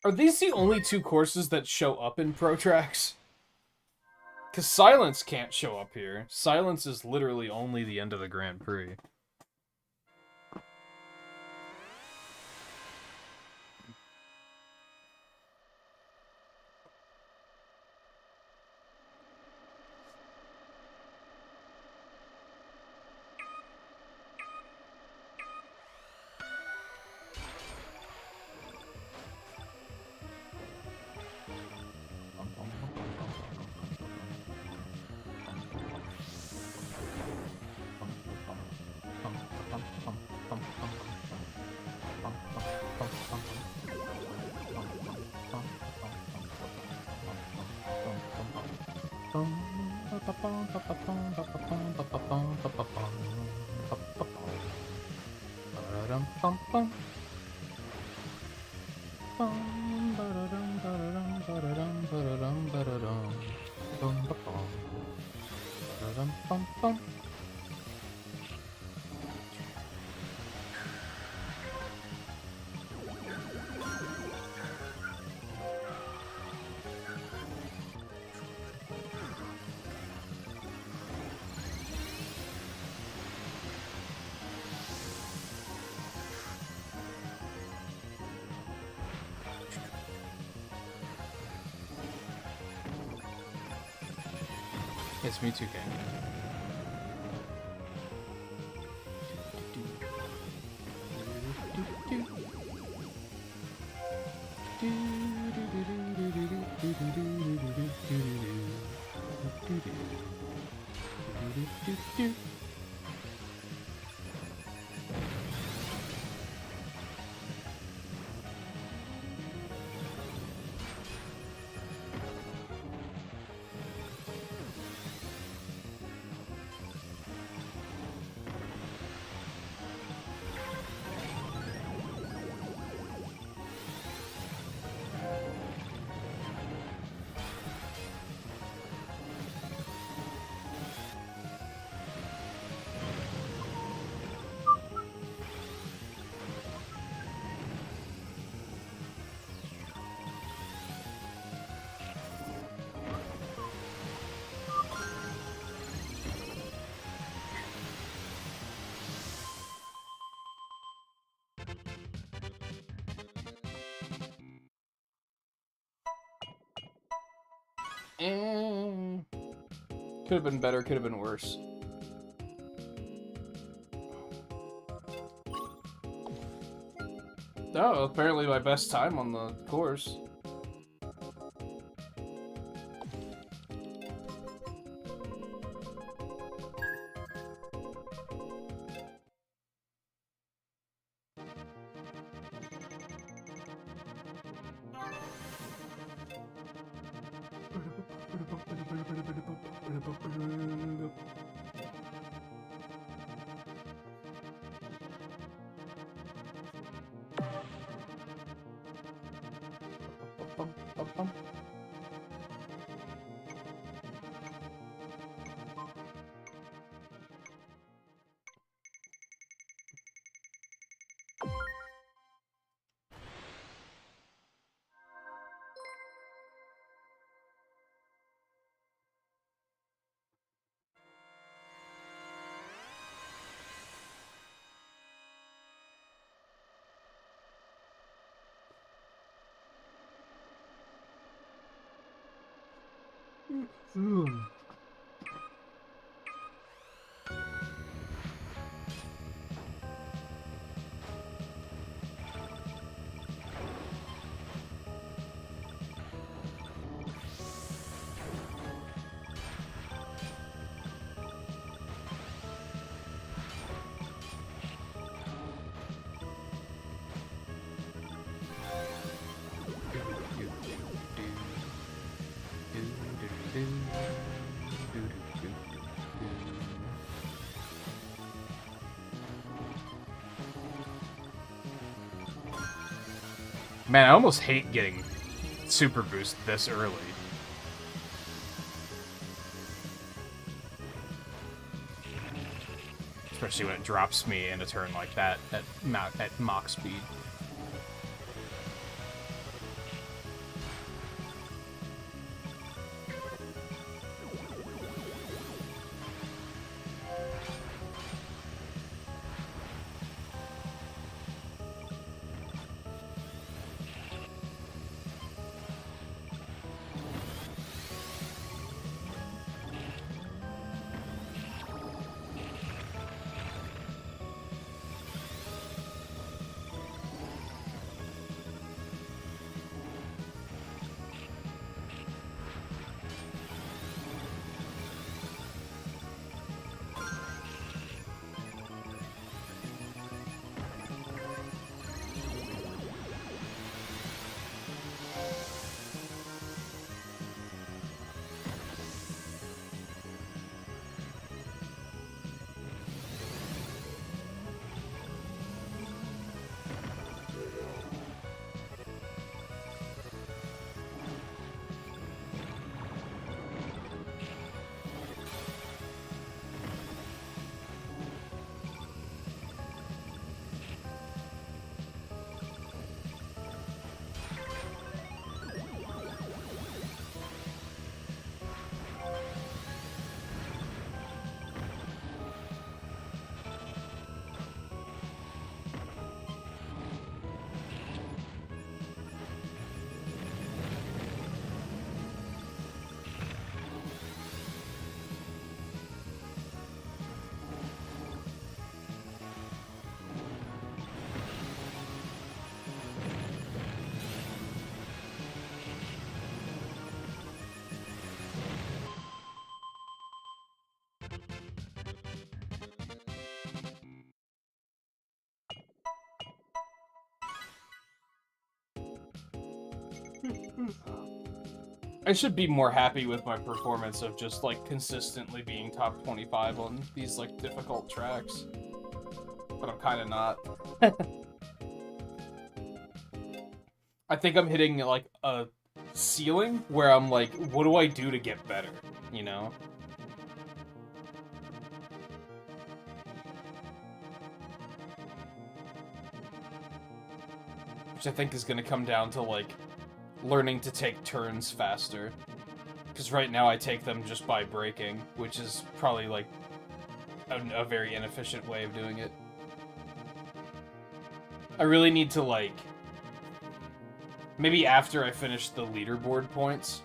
Are these the only two courses that show up in Pro Tracks? Because Silence can't show up here. Silence is literally only the end of the Grand Prix. It's me too, gang. do. Could have been better, could have been worse. Oh, apparently my best time on the course. Man, I almost hate getting super boost this early. Especially when it drops me in a turn like that at Mach speed. I should be more happy with my performance of just, like, consistently being top 25 on these, like, difficult tracks. But I'm kinda not. I think I'm hitting, like, a ceiling where I'm like, what do I do to get better, you know? Which I think is gonna come down to, like, learning to take turns faster. Because right now I take them just by braking, which is probably, like, a very inefficient way of doing it. I really need to, like... Maybe after I finish the leaderboard points,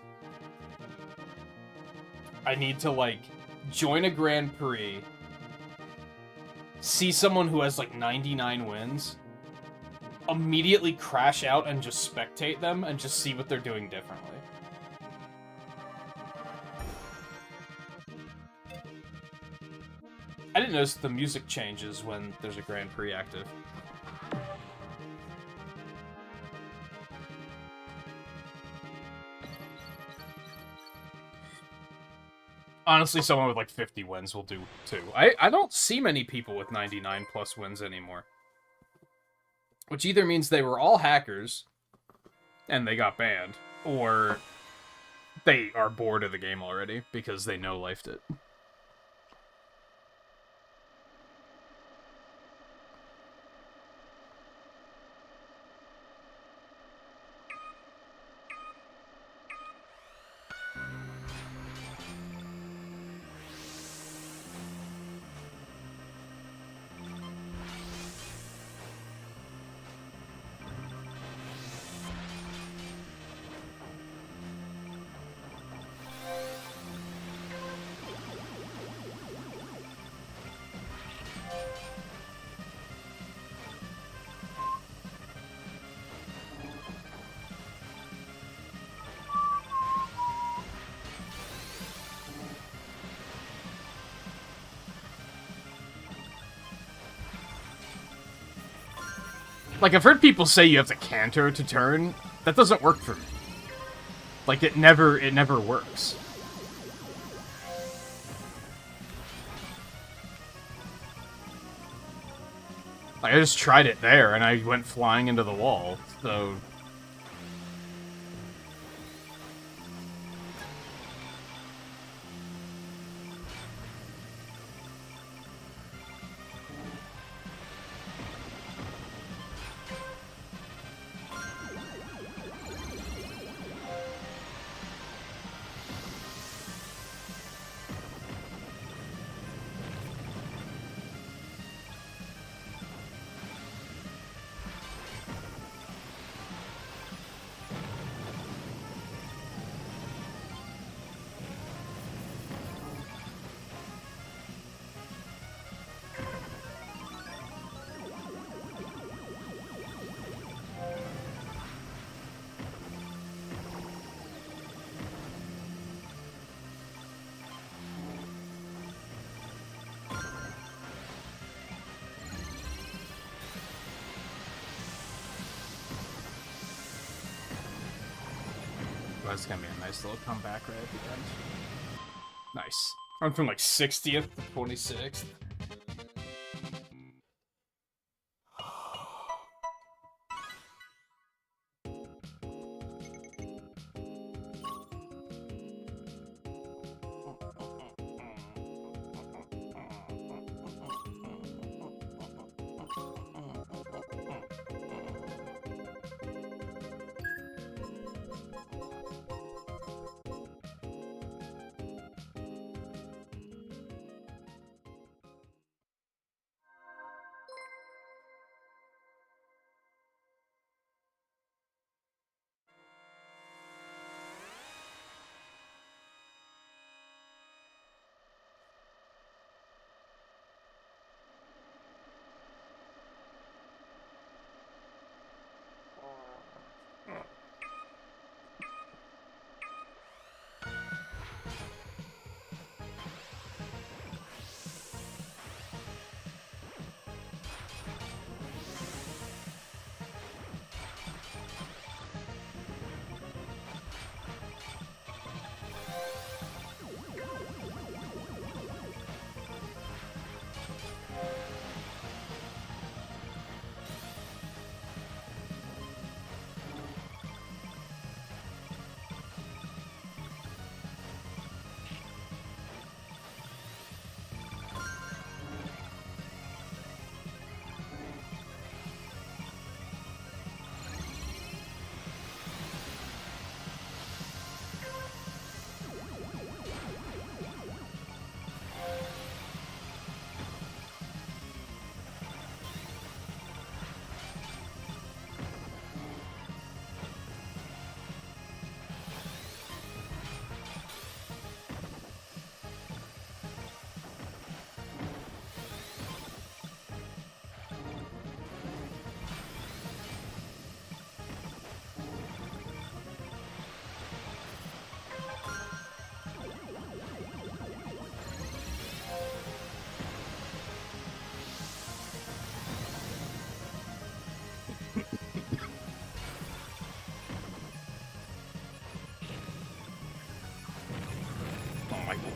I need to, like, join a Grand Prix, see someone who has, like, 99 wins, immediately crash out and just spectate them and just see what they're doing differently. I didn't notice the music changes when there's a Grand Prix active. Honestly, someone with like 50 wins will do too. I don't see many people with 99 plus wins anymore. Which either means they were all hackers and they got banned, or they are bored of the game already because they no-lifed it. Like, I've heard people say you have to canter to turn. That doesn't work for me. Like, it never works. Like, I just tried it there, and I went flying into the wall, so... That's gonna be a nice little comeback right at the end. Nice. I'm from like 60th to 26th.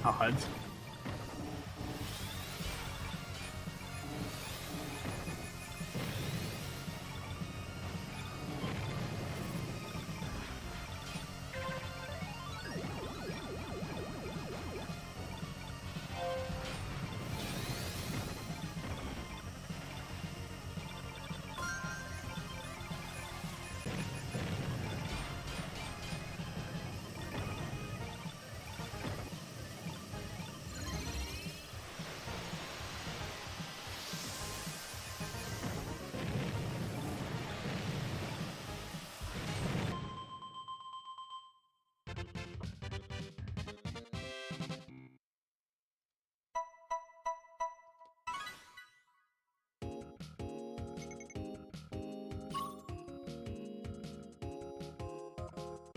God.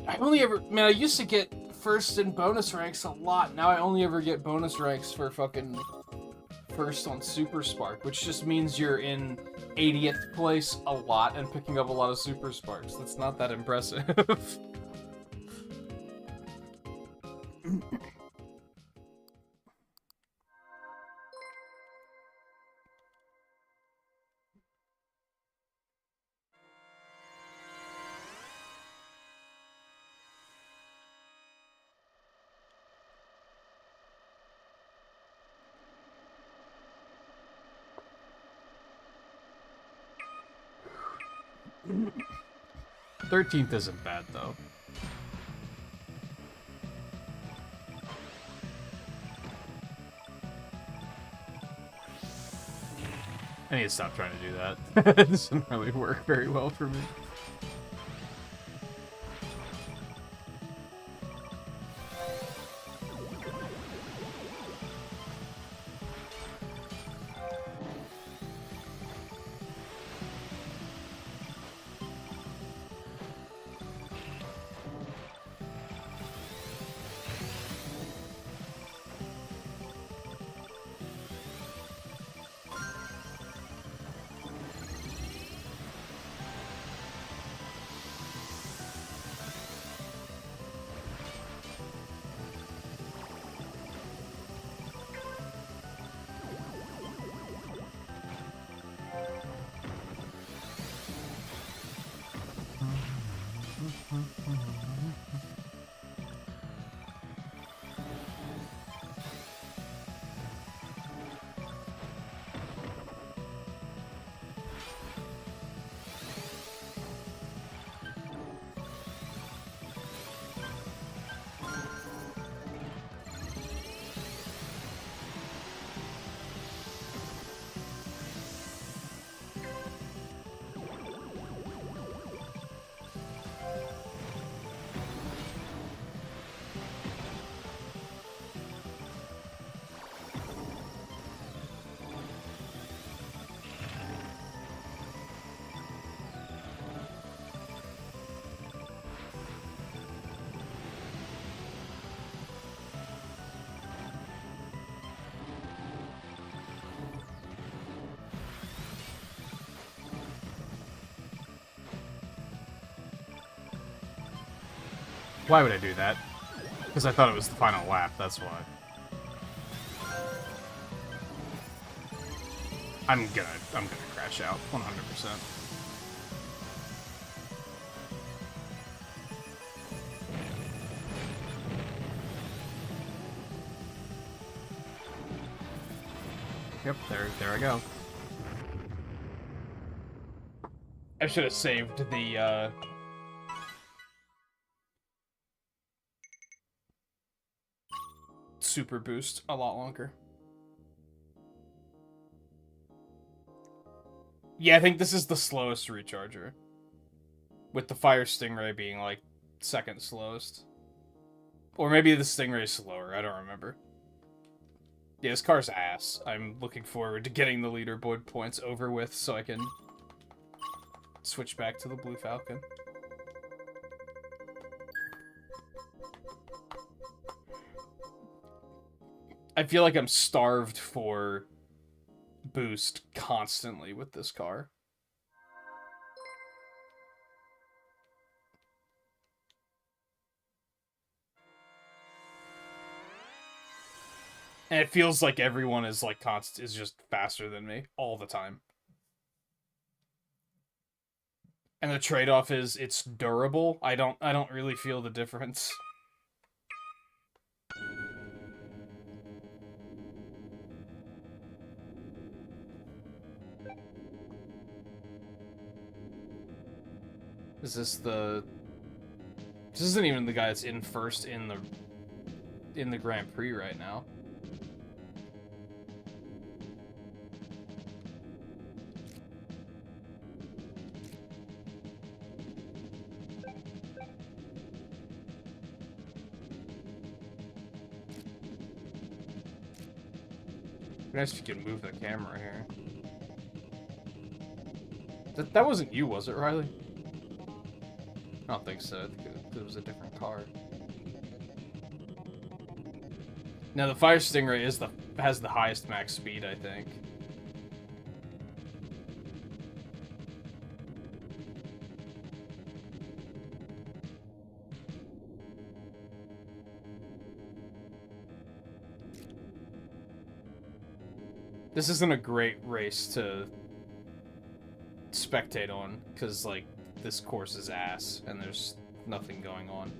I only ever... Man, I used to get first in bonus ranks a lot. Now I only ever get bonus ranks for fucking first on Super Spark, which just means you're in 80th place a lot and picking up a lot of Super Sparks. That's not that impressive. 13th isn't bad, though. I need to stop trying to do that. It doesn't really work very well for me. Why would I do that? Because I thought it was the final lap, that's why. I'm gonna crash out, 100%. Yep, there I go. I should have saved the, super boost a lot longer. Yeah, I think this is the slowest recharger. With the Fire Stingray being, like, second slowest. Or maybe the Stingray's slower, I don't remember. Yeah, this car's ass. I'm looking forward to getting the leaderboard points over with so I can switch back to the Blue Falcon. I feel like I'm starved for boost constantly with this car. And it feels like everyone is like is just faster than me all the time. And the trade-off is it's durable. I don't really feel the difference. Is this the... This isn't even the guy that's in first in the Grand Prix right now. Nice if you could move the camera here. That wasn't you, was it, Riley? I don't think so. I think it was a different car. Now the Fire Stingray has the highest max speed, I think. This isn't a great race to spectate on, because, like, this course is ass, and there's nothing going on.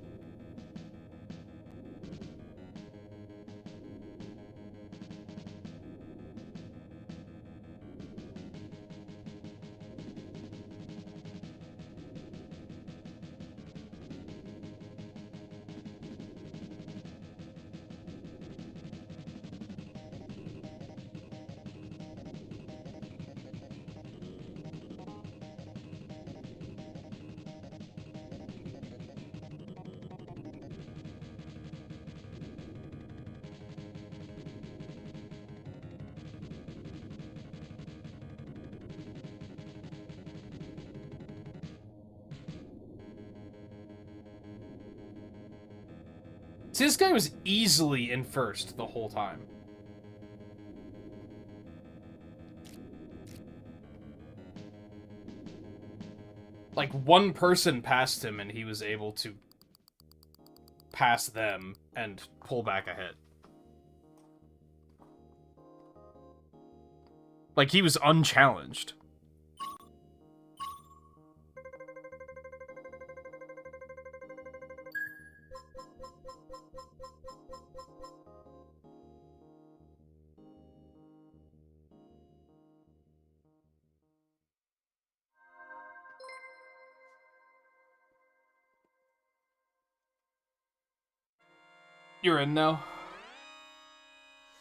See, this guy was easily in first the whole time. Like, one person passed him and he was able to pass them and pull back ahead. Like, he was unchallenged. You're in now.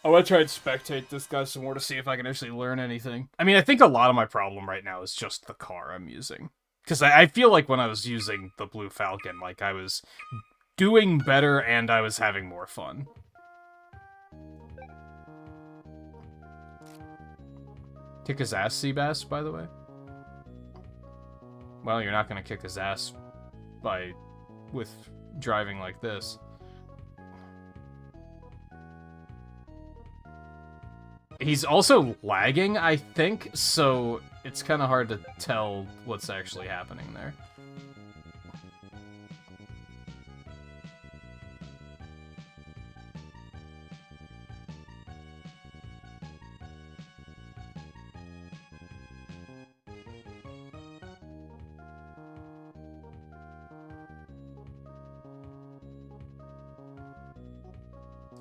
I want to try and spectate this guy some more to see if I can actually learn anything. I mean, I think a lot of my problem right now is just the car I'm using. Because I feel like when I was using the Blue Falcon, like, I was doing better and I was having more fun. Kick his ass, Seabass, by the way. Well, you're not going to kick his ass with driving like this. He's also lagging, I think, so it's kind of hard to tell what's actually happening there.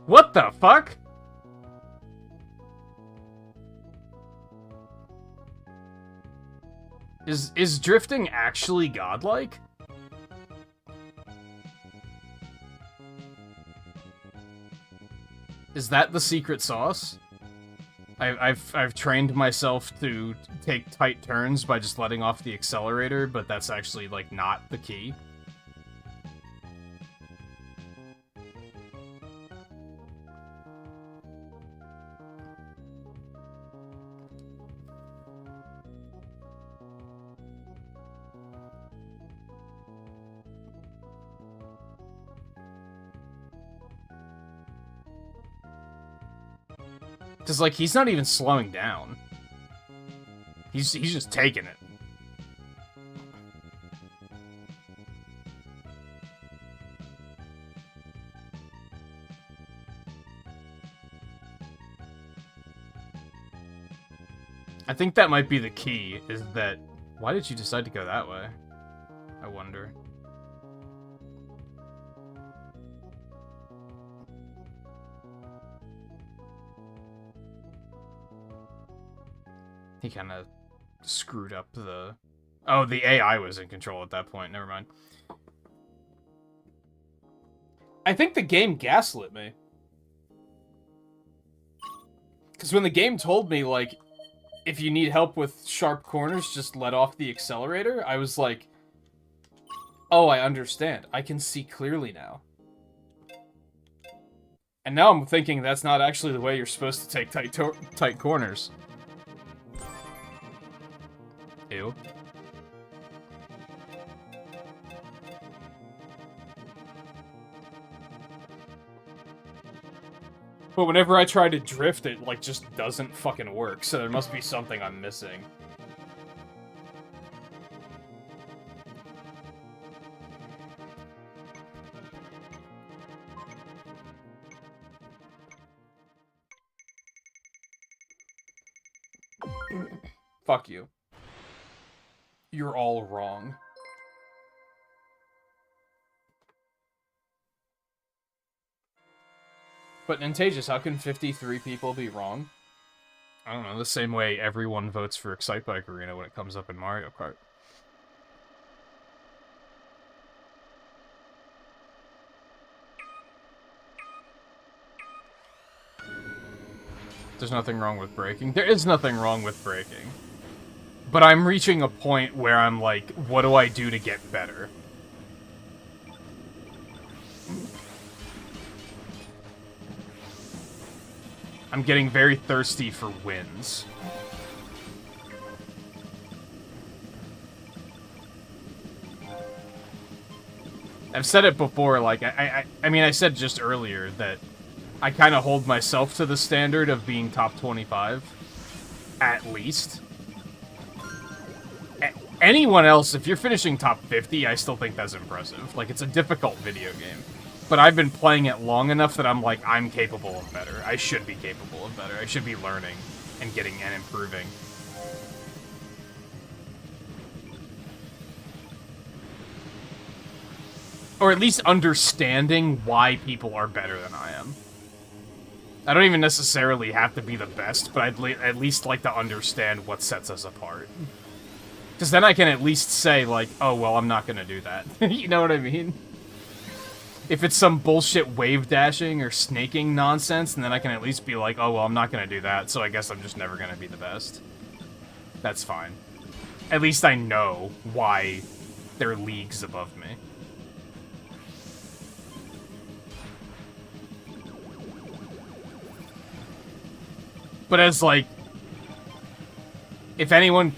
What the fuck? Is drifting actually godlike? Is that the secret sauce? I've trained myself to take tight turns by just letting off the accelerator, but that's actually, like, not the key. Because, like, he's not even slowing down. He's just taking it. I think that might be the key, is that... Why did you decide to go that way? I wonder. He kind of screwed up the... Oh, the AI was in control at that point. Never mind. I think the game gaslit me. Because when the game told me, like, if you need help with sharp corners, just let off the accelerator, I was like, oh, I understand. I can see clearly now. And now I'm thinking that's not actually the way you're supposed to take tight corners. Ew. But whenever I try to drift, it, like, just doesn't fucking work, so there must be something I'm missing. Fuck you. You're all wrong. But Nintagious, how can 53 people be wrong? I don't know, the same way everyone votes for Excitebike Arena when it comes up in Mario Kart. There's nothing wrong with braking. There is nothing wrong with braking. But I'm reaching a point where I'm like, what do I do to get better? I'm getting very thirsty for wins. I've said it before, like, I mean, I said just earlier that I kind of hold myself to the standard of being top 25, at least. Anyone else, if you're finishing top 50, I still think that's impressive. Like, it's a difficult video game. But I've been playing it long enough that I'm like, I'm capable of better. I should be capable of better. I should be learning and getting and improving. Or at least understanding why people are better than I am. I don't even necessarily have to be the best, but I'd at least like to understand what sets us apart. Because then I can at least say, like, oh, well, I'm not gonna do that. You know what I mean? If it's some bullshit wave dashing or snaking nonsense, and then I can at least be like, oh, well, I'm not gonna do that, so I guess I'm just never gonna be the best. That's fine. At least I know why they're leagues above me. But as, like, if anyone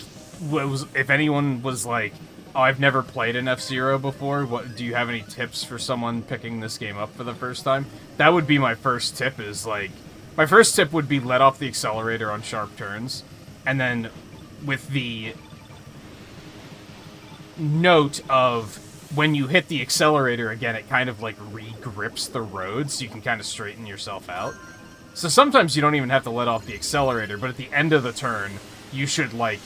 was like, oh, I've never played an F-Zero before, do you have any tips for someone picking this game up for the first time? That would be my first tip, is, like... My first tip would be let off the accelerator on sharp turns, and then with the note of when you hit the accelerator again, it kind of, like, re-grips the road, so you can kind of straighten yourself out. So sometimes you don't even have to let off the accelerator, but at the end of the turn, you should, like,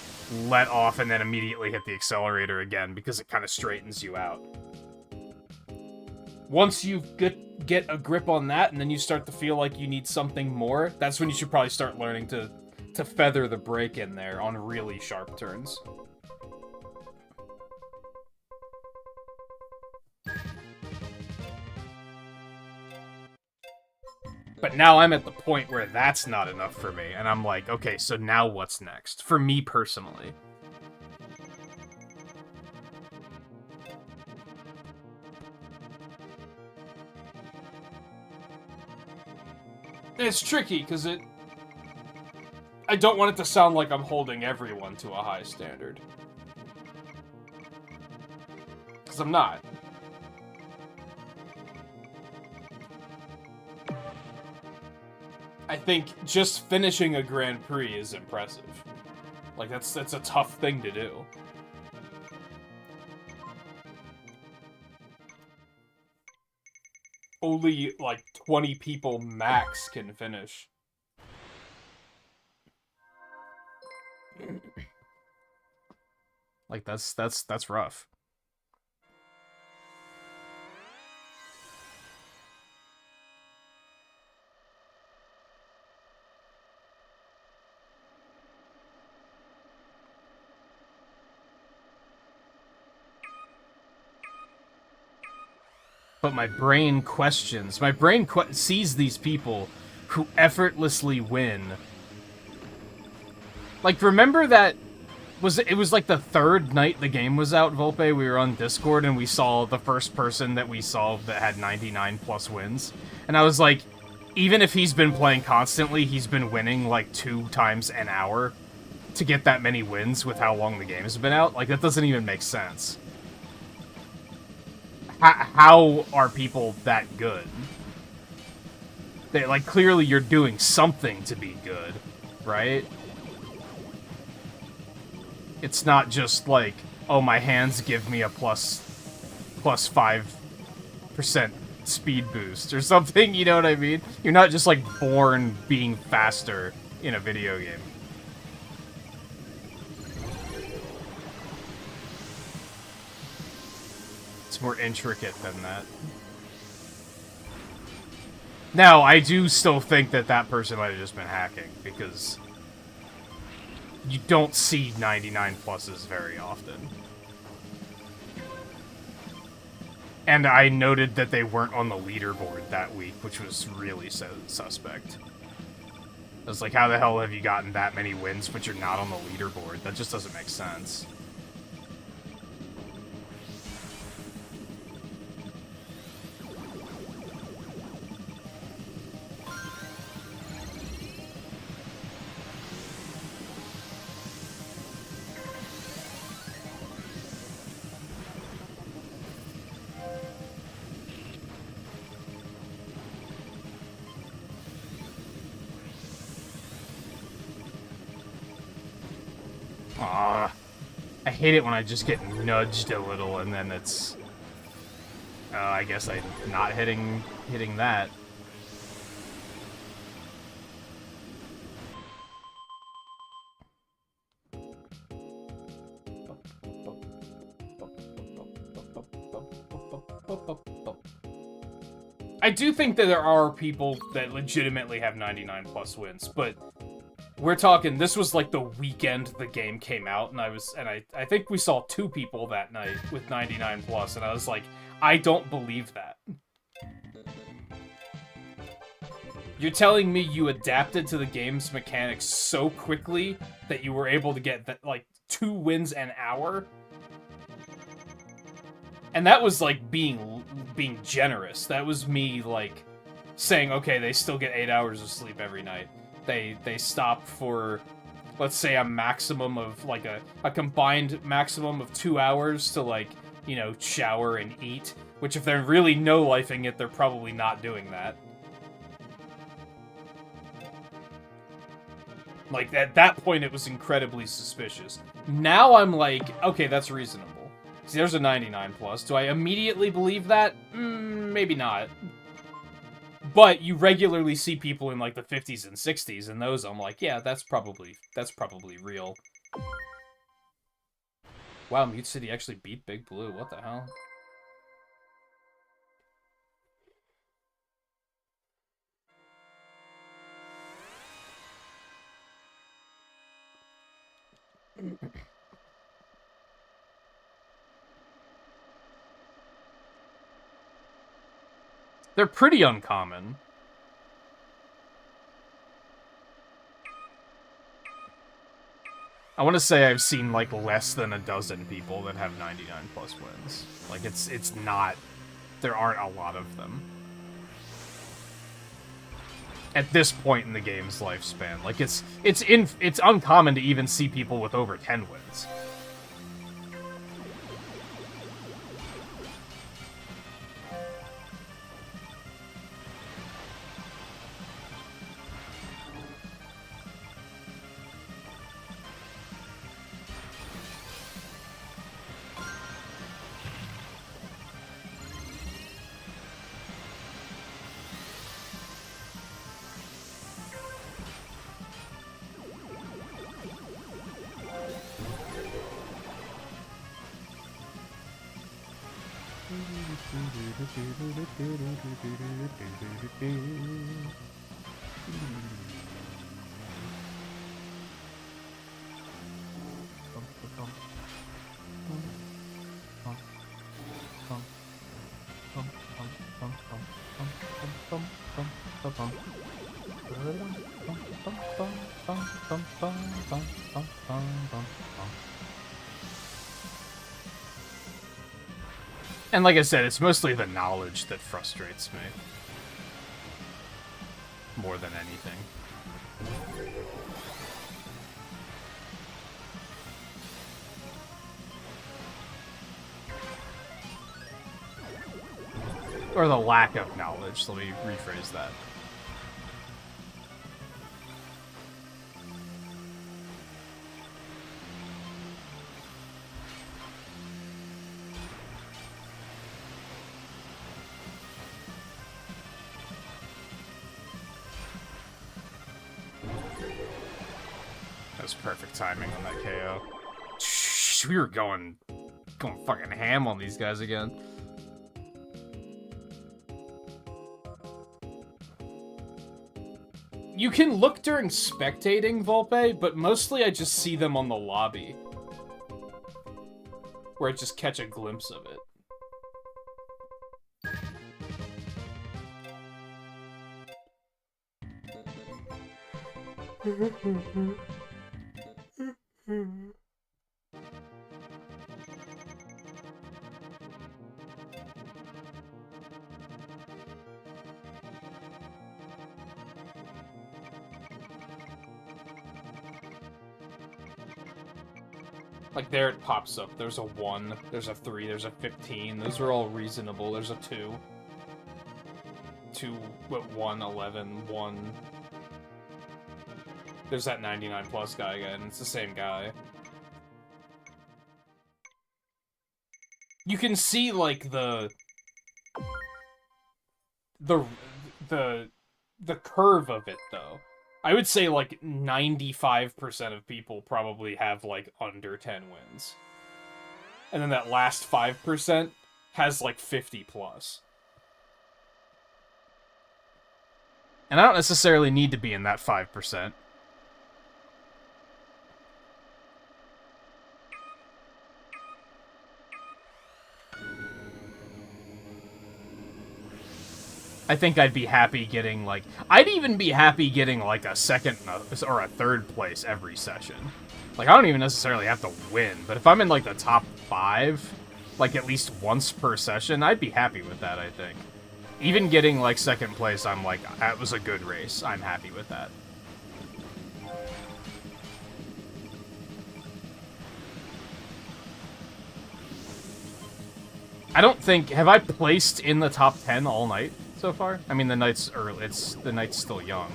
let off and then immediately hit the accelerator again, because it kind of straightens you out. Once you get a grip on that, and then you start to feel like you need something more, that's when you should probably start learning to feather the brake in there on really sharp turns. But now I'm at the point where that's not enough for me, and I'm like, okay, so now what's next? For me personally. It's tricky, because I don't want it to sound like I'm holding everyone to a high standard. Because I'm not. I think just finishing a Grand Prix is impressive. Like, that's a tough thing to do. Only, like, 20 people max can finish. Like, that's rough. But my brain questions. My brain sees these people who effortlessly win. Like, remember that... It was like the third night the game was out, Volpe. We were on Discord and we saw the first person that we saw that had 99 plus wins. And I was like, even if he's been playing constantly, he's been winning like 2 times an hour to get that many wins with how long the game has been out. Like, that doesn't even make sense. How are people that good? Like, clearly you're doing something to be good, right? It's not just like, oh, my hands give me a plus 5% speed boost or something, you know what I mean? You're not just, like, born being faster in a video game. It's more intricate than that. Now, I do still think that that person might have just been hacking, because you don't see 99 pluses very often. And I noted that they weren't on the leaderboard that week, which was really suspect. I was like, how the hell have you gotten that many wins, but you're not on the leaderboard? That just doesn't make sense. I hate it when I just get nudged a little and then it's... I guess I'm not hitting that. I do think that there are people that legitimately have 99 plus wins, but we're talking, this was like the weekend the game came out, and I think we saw 2 people that night with 99 plus, and I was like, I don't believe that. You're telling me you adapted to the game's mechanics so quickly that you were able to get, like, 2 wins an hour? And that was, like, being generous. That was me, like, saying, okay, they still get 8 hours of sleep every night. They stop for, let's say, a maximum of, like, a combined maximum of 2 hours to, like, you know, shower and eat. Which, if they're really no-lifing it, they're probably not doing that. Like, at that point, it was incredibly suspicious. Now I'm like, okay, that's reasonable. See, there's a 99 plus. Do I immediately believe that? Maybe not. But you regularly see people in, like, the 50s and 60s, and those I'm like, yeah, that's probably real. Wow, Mute City actually beat Big Blue. What the hell? They're pretty uncommon. I want to say I've seen, like, less than a dozen people that have 99 plus wins. Like, it's not... There aren't a lot of them. At this point in the game's lifespan. Like, it's uncommon to even see people with over 10 wins. And like I said, it's mostly the knowledge that frustrates me. More than anything. Or the lack of knowledge, let me rephrase that. That was perfect timing on that KO. Shh, we were going fucking ham on these guys again. You can look during spectating, Volpe, but mostly I just see them on the lobby. Where I just catch a glimpse of it. Like, there it pops up. There's a 1, there's a 3, there's a 15. Those are all reasonable. There's a 2. 2, 1, 11, 1. There's that 99 plus guy again. It's the same guy. You can see, like, the curve of it, though. I would say, like, 95% of people probably have, like, under 10 wins. And then that last 5% has, like, 50 plus. And I don't necessarily need to be in that 5%. I think I'd be happy getting, like... I'd even be happy getting, like, a second or a third place every session. Like, I don't even necessarily have to win, but if I'm in, like, the top 5, like, at least once per session, I'd be happy with that, I think. Even getting, like, second place, I'm like, that was a good race. I'm happy with that. I don't think... Have I placed in the top 10 all night so far? I mean, the night's early. The night's still young.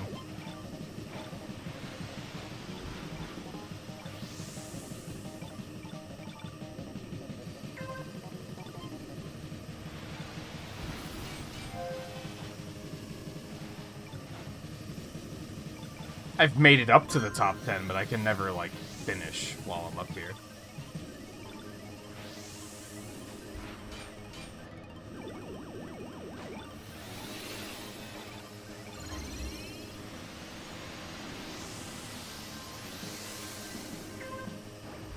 I've made it up to the top 10, but I can never, like, finish while I'm up here.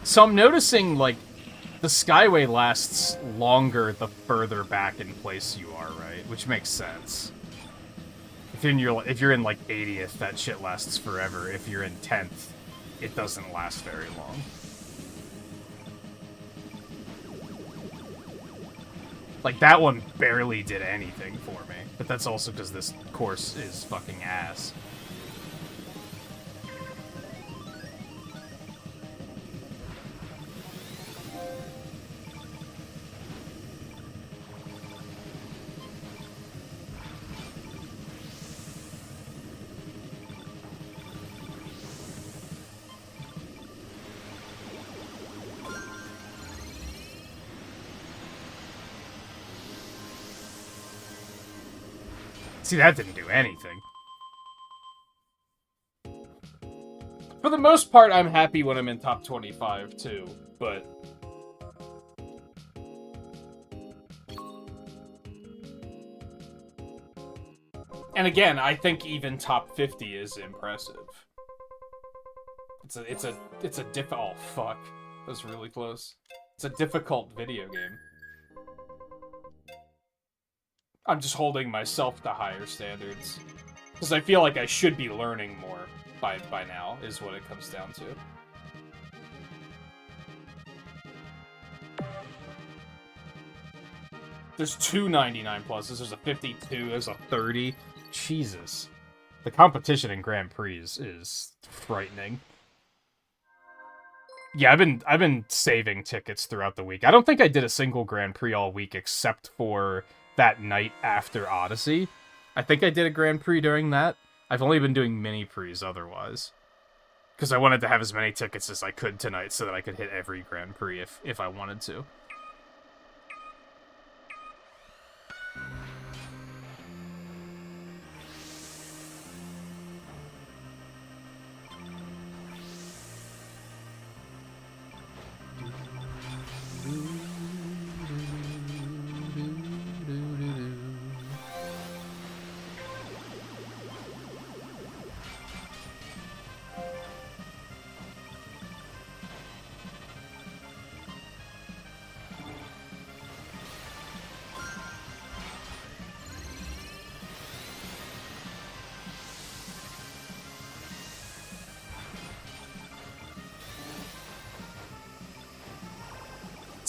So I'm noticing, like, the Skyway lasts longer the further back in place you are, right? Which makes sense. If you're in, like, 80th, that shit lasts forever. If you're in 10th, it doesn't last very long. Like, that one barely did anything for me. But that's also because this course is fucking ass. See, that didn't do anything. For the most part, I'm happy when I'm in top 25, too, but... And again, I think even top 50 is impressive. It's a oh fuck. That was really close. It's a difficult video game. I'm just holding myself to higher standards. Because I feel like I should be learning more by now, is what it comes down to. There's two 99 pluses, there's a 52, there's a 30. Jesus. The competition in Grand Prix is frightening. Yeah, I've been saving tickets throughout the week. I don't think I did a single Grand Prix all week except for that night after Odyssey. I think I did a Grand Prix during that. I've only been doing mini Prix otherwise. Because I wanted to have as many tickets as I could tonight so that I could hit every Grand Prix if I wanted to.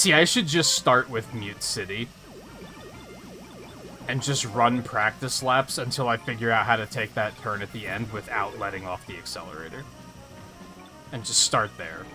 See, I should just start with Mute City. And just run practice laps until I figure out how to take that turn at the end without letting off the accelerator. And just start there.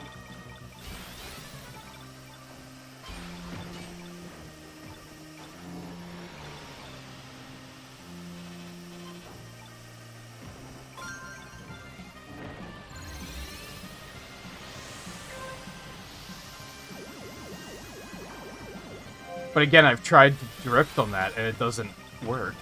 But again, I've tried to drift on that, and it doesn't work.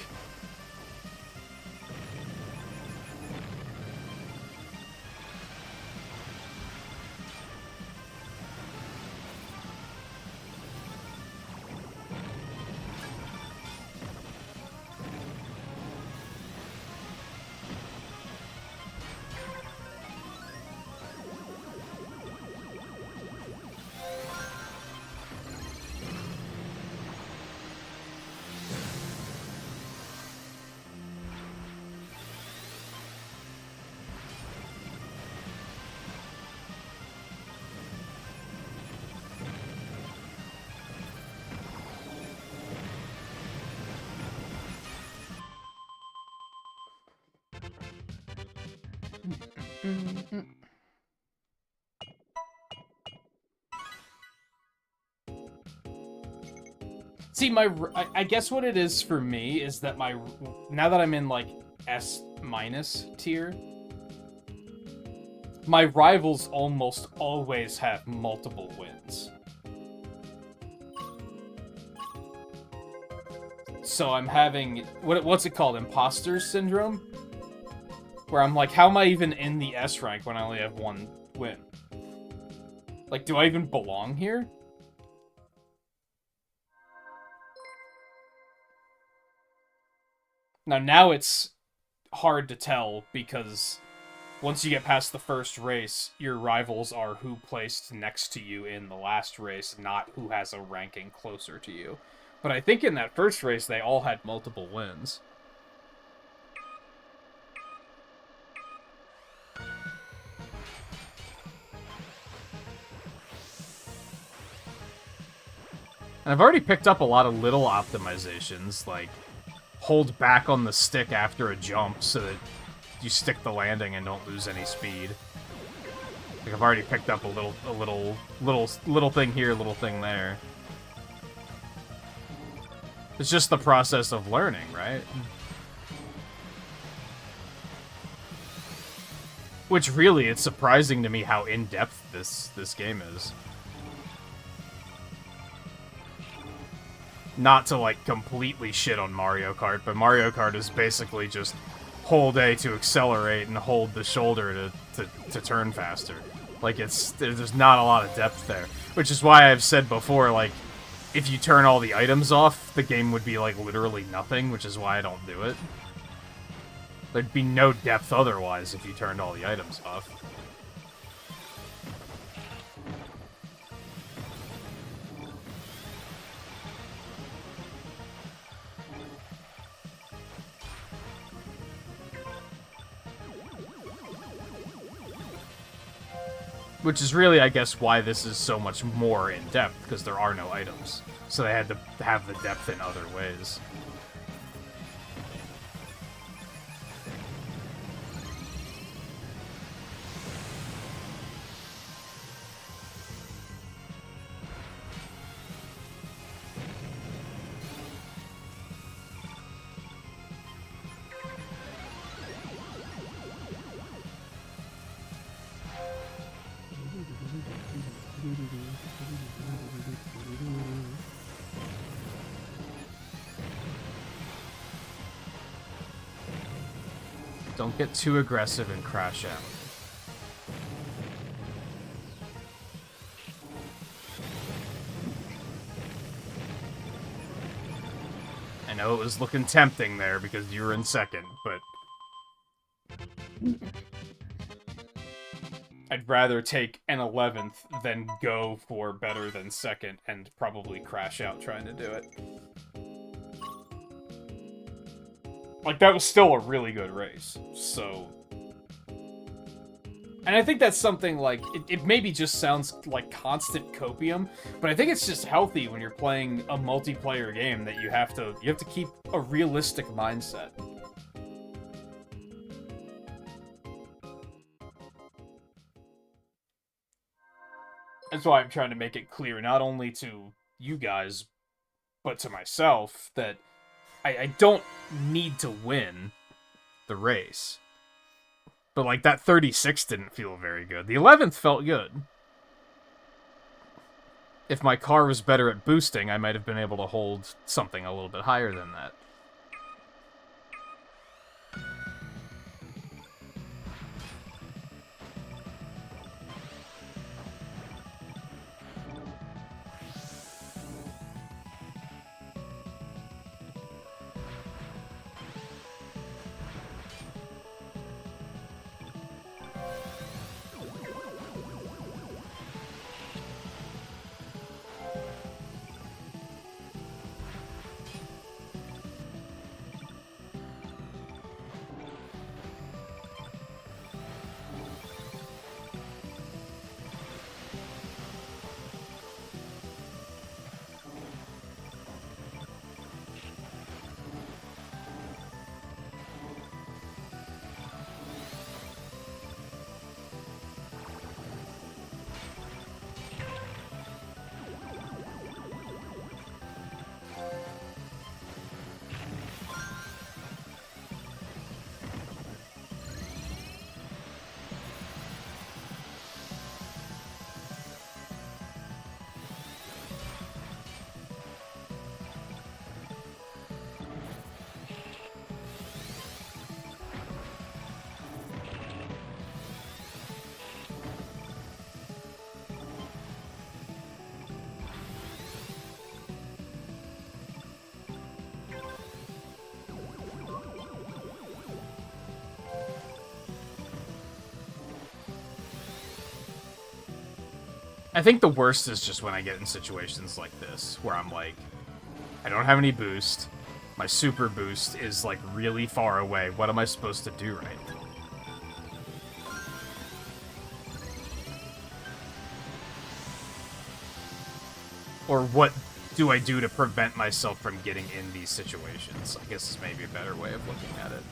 See, I guess what it is for me is that now that I'm in, like, S- tier, my rivals almost always have multiple wins. So I'm having, what's it called, imposter syndrome? Where I'm like, how am I even in the S rank when I only have one win? Like, do I even belong here? Now it's hard to tell because once you get past the first race, your rivals are who placed next to you in the last race, not who has a ranking closer to you. But I think in that first race, they all had multiple wins. And I've already picked up a lot of little optimizations, like hold back on the stick after a jump so that you stick the landing and don't lose any speed. Like I've already picked up a little thing here, little thing there. It's just the process of learning, right? Which really, it's surprising to me how in-depth this game is. Not to, like, completely shit on Mario Kart, but Mario Kart is basically just hold A to accelerate and hold the shoulder to turn faster. Like, there's not a lot of depth there. Which is why I've said before, like, if you turn all the items off, the game would be, like, literally nothing, which is why I don't do it. There'd be no depth otherwise if you turned all the items off. Which is really, I guess, why this is so much more in-depth, because there are no items. So they had to have the depth in other ways. Don't get too aggressive and crash out. I know it was looking tempting there because you were in second, but I'd rather take an 11th than go for better than second and probably crash out trying to do it. Like, that was still a really good race, so... And I think that's something, like, it maybe just sounds like constant copium, but I think it's just healthy when you're playing a multiplayer game that you have to keep a realistic mindset. That's why I'm trying to make it clear, not only to you guys, but to myself, that I don't need to win the race. But, like, that 36 didn't feel very good. The 11th felt good. If my car was better at boosting, I might have been able to hold something a little bit higher than that. I think the worst is just when I get in situations like this, where I'm like, I don't have any boost, my super boost is like really far away, what am I supposed to do right? Or what do I do to prevent myself from getting in these situations? I guess is maybe a better way of looking at it.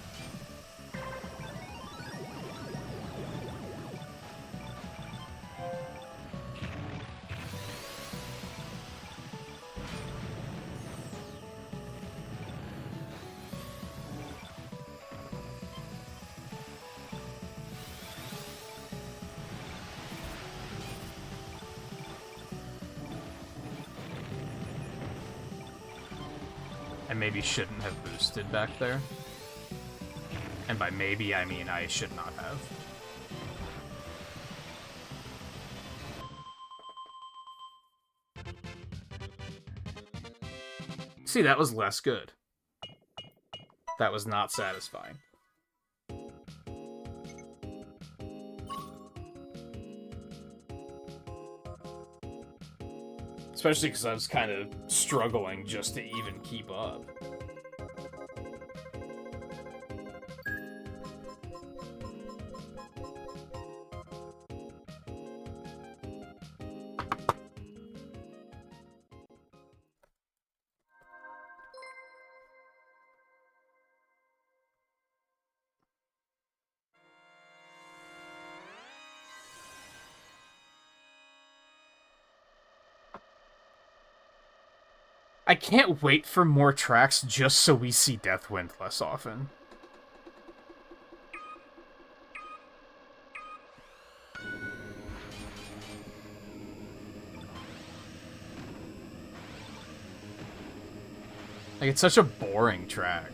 I maybe shouldn't have boosted back there. And by maybe, I mean I should not have. See, that was less good. That was not satisfying. Especially because I was kind of struggling just to even keep up. I can't wait for more tracks just so we see Deathwind less often. Like, it's such a boring track.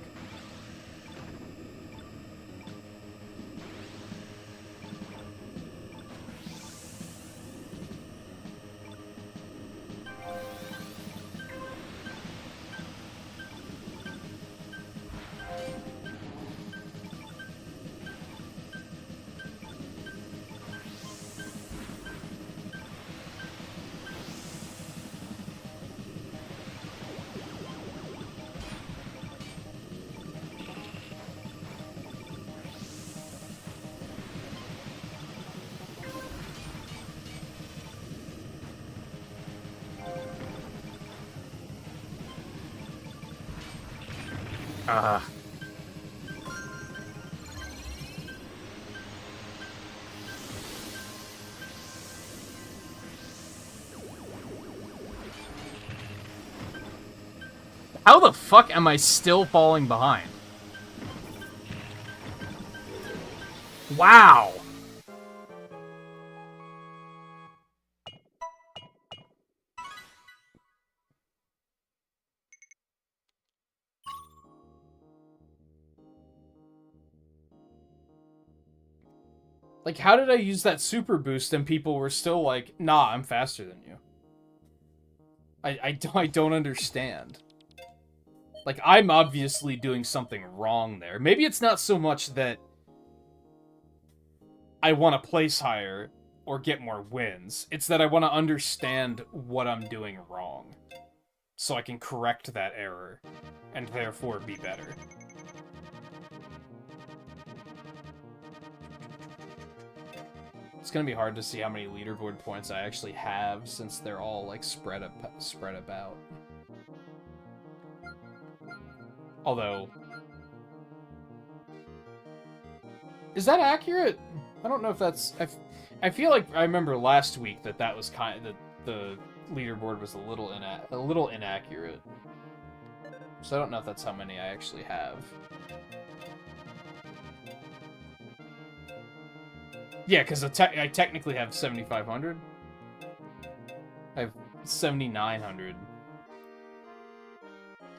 How the fuck am I still falling behind? Wow! Like, how did I use that super boost and people were still like, nah, I'm faster than you? I don't understand. Like, I'm obviously doing something wrong there. Maybe it's not so much that I want to place higher or get more wins. It's that I want to understand what I'm doing wrong, so I can correct that error, and therefore be better. It's gonna be hard to see how many leaderboard points I actually have, since they're all, like, spread about. Although... Is that accurate? I don't know if that's... I feel like I remember last week that was kind of... The leaderboard was a little inaccurate. So I don't know if that's how many I actually have. Yeah, because I technically have 7,500. I have 7,900.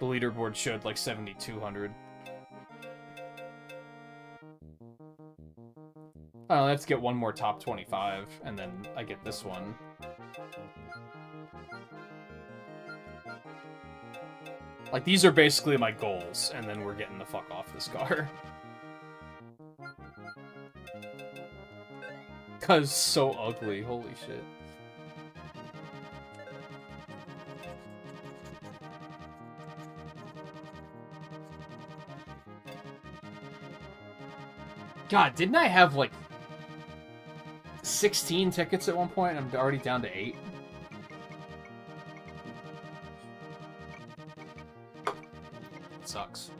The leaderboard showed like 7,200. I don't know, I have to get one more top 25, and then I get this one. Like, these are basically my goals, and then we're getting the fuck off this car. Cause so ugly, holy shit. God, didn't I have like 16 tickets at one point? I'm already down to 8. It sucks.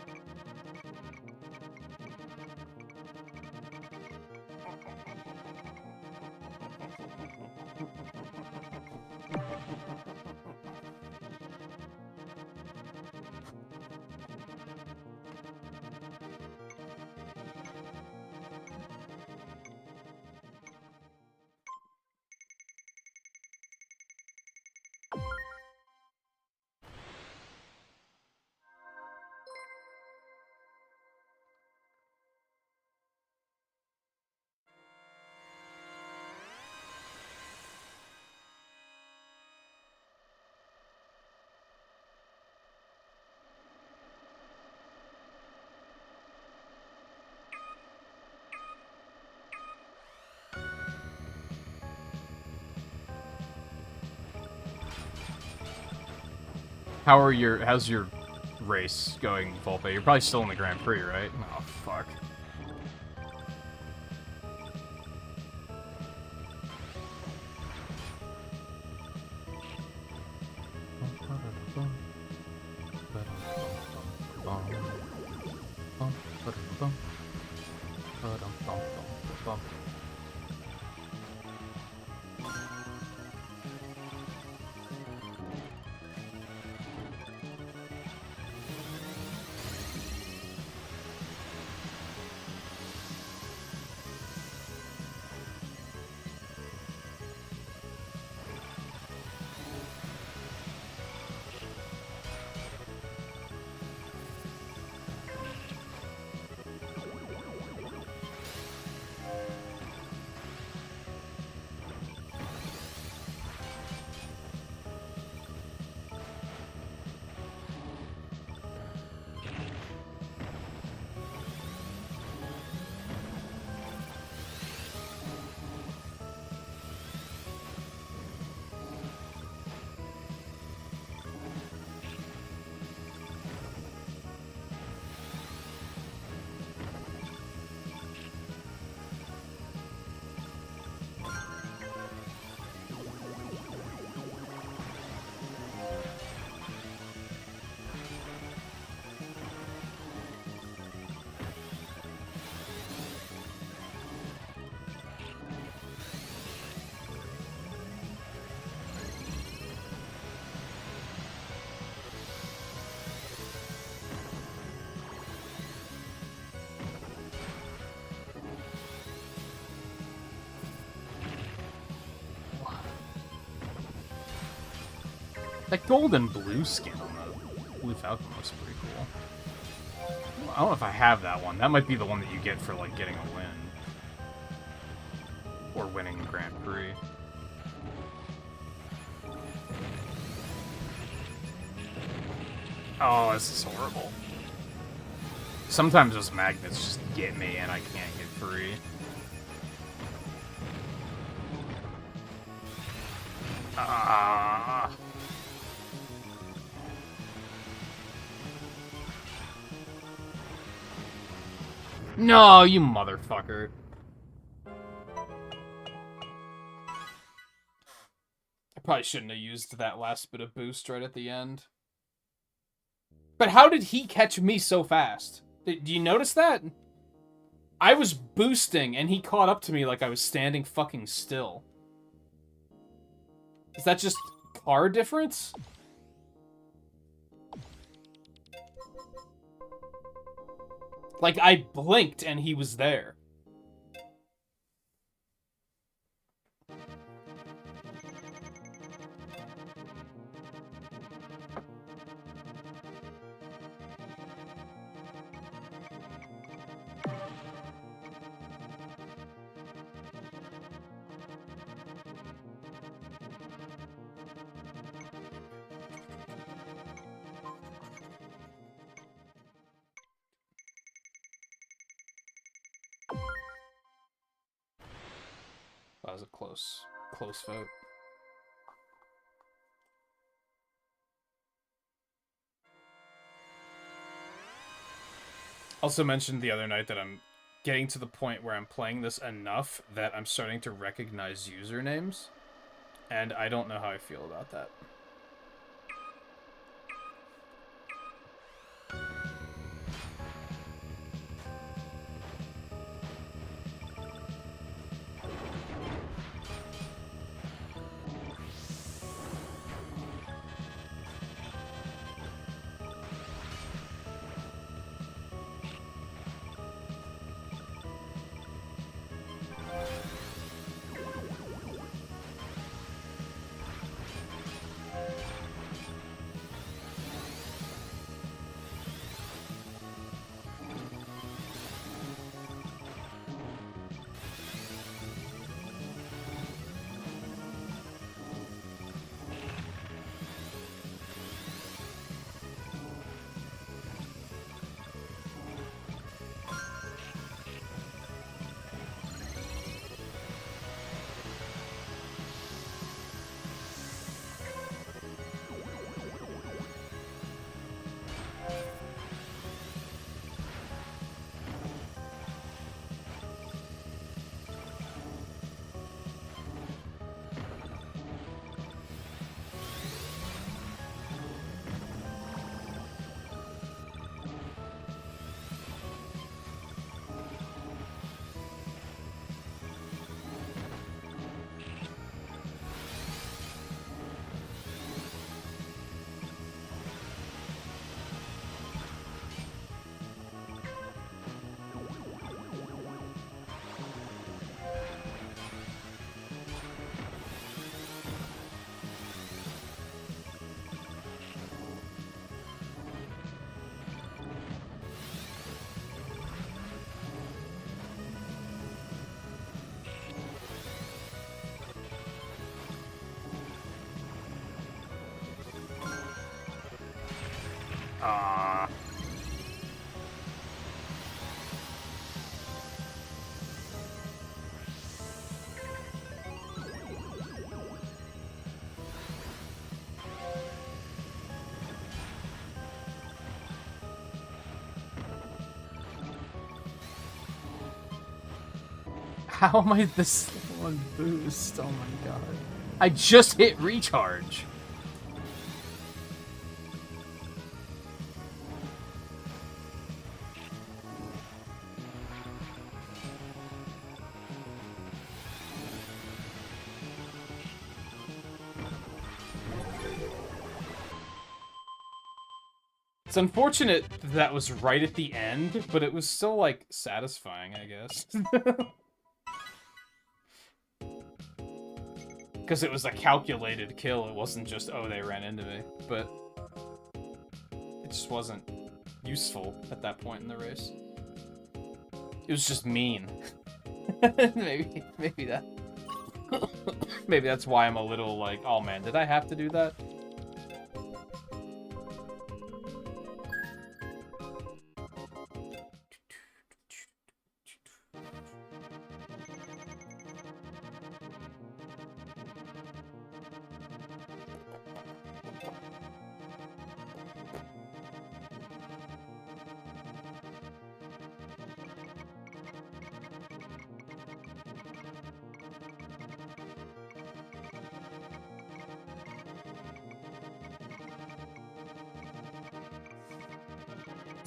How's your race going, Volpe? You're probably still in the Grand Prix, right? Oh, fuck. That gold and blue skin on the Blue Falcon looks pretty cool. I don't know if I have that one. That might be the one that you get for, like, getting a win. Or winning a Grand Prix. Oh, this is horrible. Sometimes those magnets just get me and I can't get free. Ah. No, you motherfucker. I probably shouldn't have used that last bit of boost right at the end. But how did he catch me so fast? Do you notice that? I was boosting and he caught up to me like I was standing fucking still. Is that just car difference? Like, I blinked and he was there. That was a close vote. Also mentioned the other night that I'm getting to the point where I'm playing this enough that I'm starting to recognize usernames, and I don't know how I feel about that. Ah. How am I this one boost? Oh my god. I just hit recharge. It's unfortunate that was right at the end, but it was still, like, satisfying, I guess. Because it was a calculated kill, it wasn't just, oh, they ran into me. But it just wasn't useful at that point in the race. It was just mean. maybe that... maybe that's why I'm a little like, oh man, did I have to do that?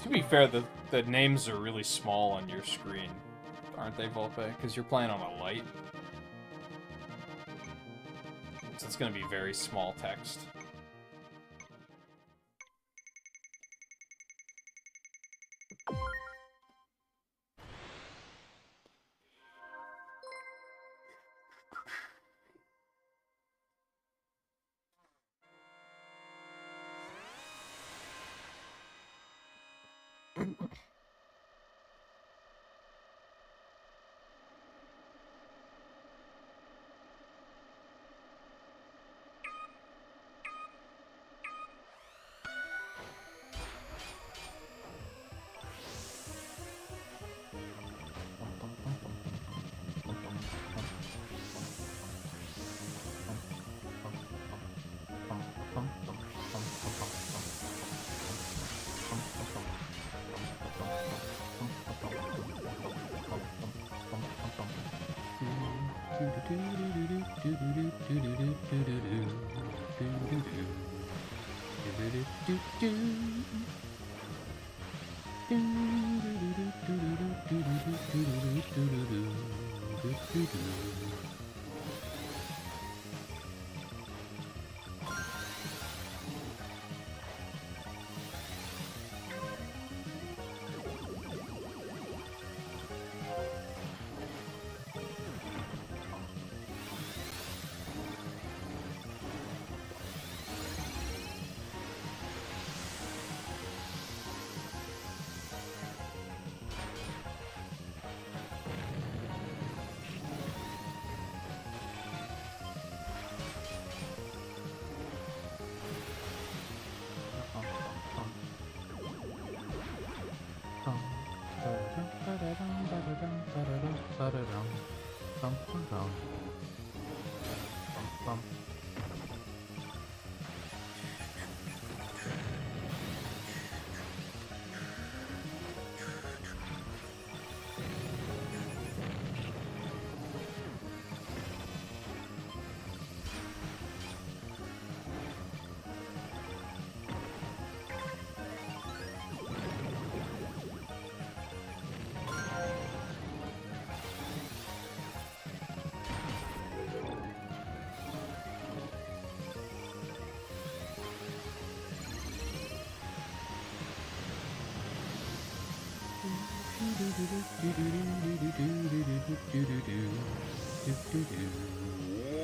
To be fair, the names are really small on your screen, aren't they, Volpe? Because you're playing on a light. So it's going to be very small text.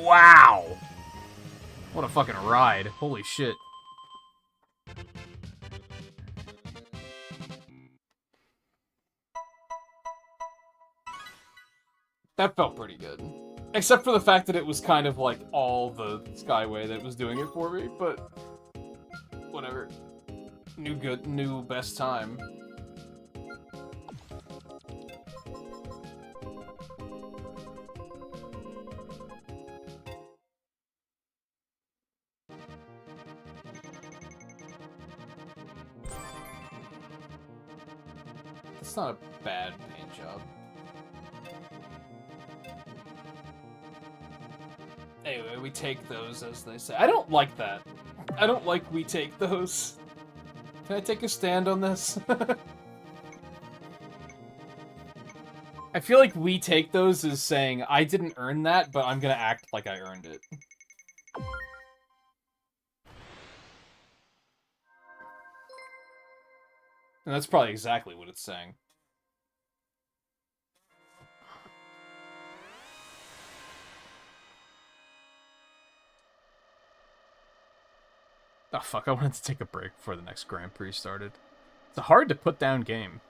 Wow! What a fucking ride. Holy shit. That felt pretty good. Except for the fact that it was kind of like all the Skyway that was doing it for me, but whatever. New best time. It's not a bad paint job. Anyway, we take those, as they say. I don't like that. I don't like we take those. Can I take a stand on this? I feel like we take those as saying, I didn't earn that, but I'm gonna act like I earned it. And that's probably exactly what it's saying. Oh fuck, I wanted to take a break before the next Grand Prix started. It's a hard to put down game.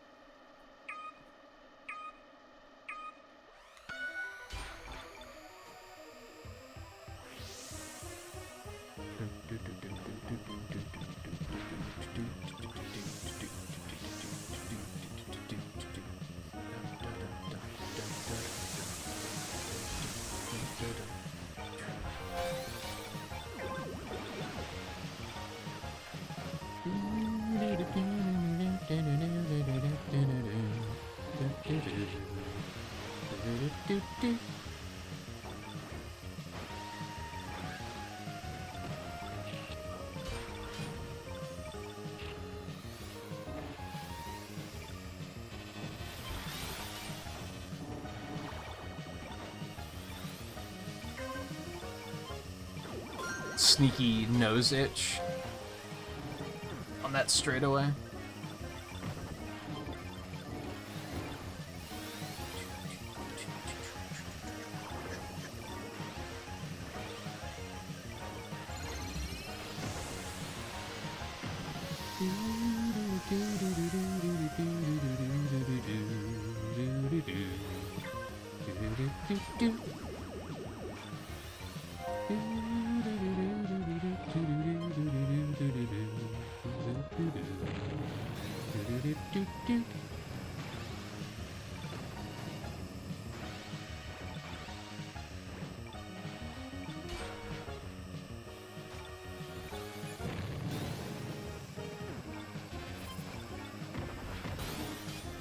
Sneaky nose itch on that straightaway.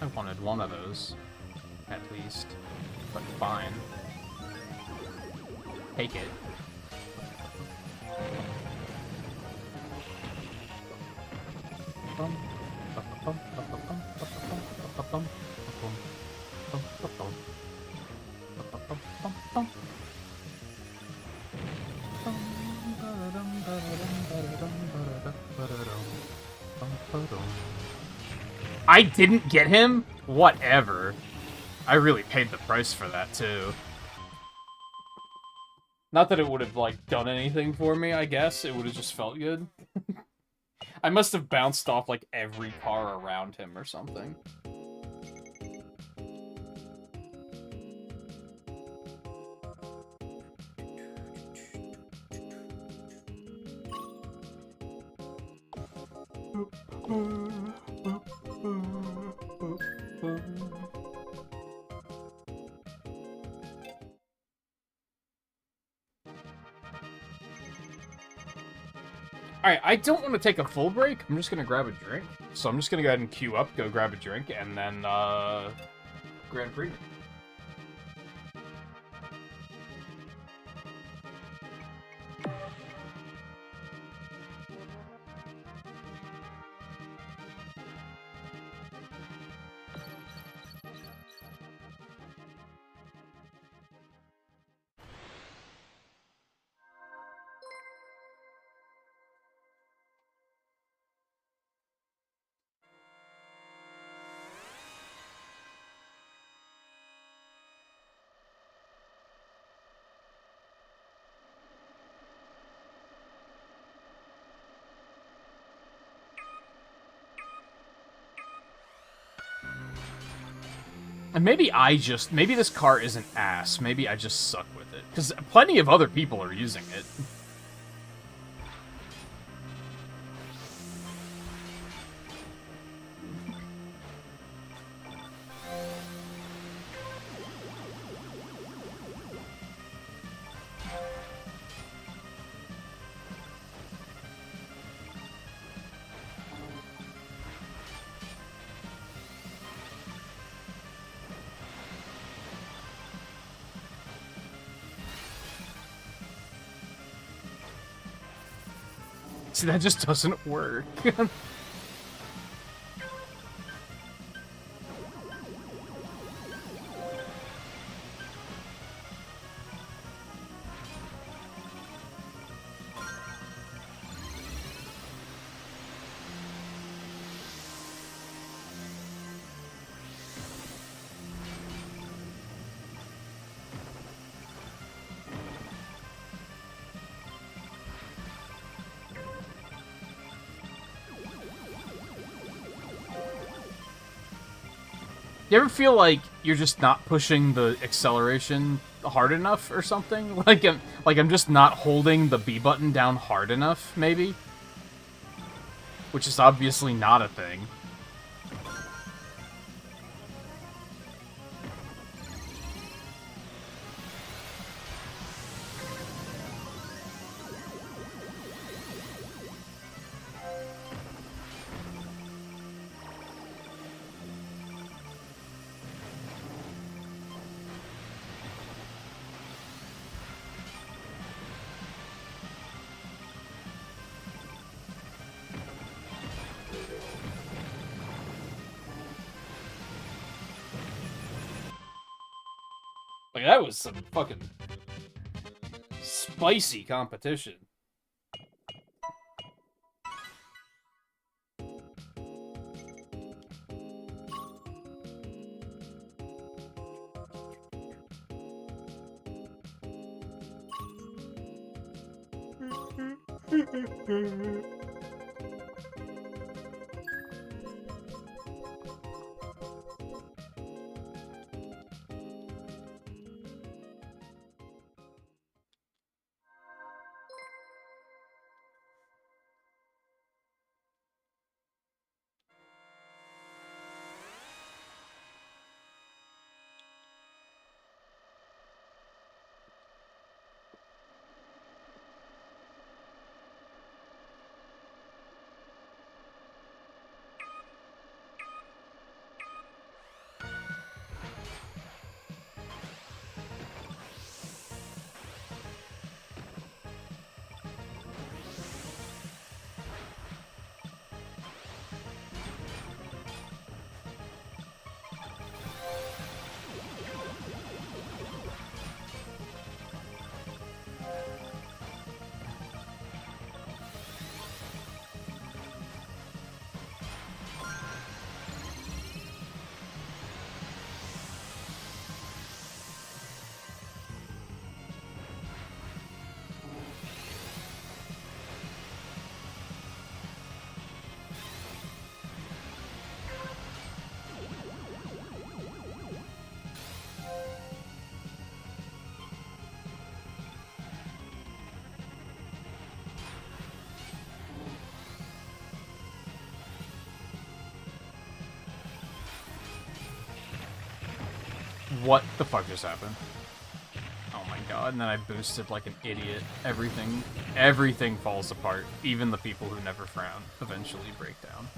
I wanted one of those, at least. But fine. Take it. I didn't get him? Whatever. I really paid the price for that, too. Not that it would have, like, done anything for me, I guess. It would have just felt good. I must have bounced off, like, every car around him or something. Alright, I don't want to take a full break. I'm just going to grab a drink. So I'm just going to go ahead and queue up, go grab a drink, and then, Grand Prix. And maybe this car isn't ass. Maybe I just suck with it. Because plenty of other people are using it. See, that just doesn't work. You ever feel like you're just not pushing the acceleration hard enough or something? Like I'm just not holding the B button down hard enough, maybe? Which is obviously not a thing. Like, that was some fucking spicy competition. What the fuck just happened? Oh my god, and then I boosted like an idiot. Everything falls apart. Even the people who never frown eventually break down.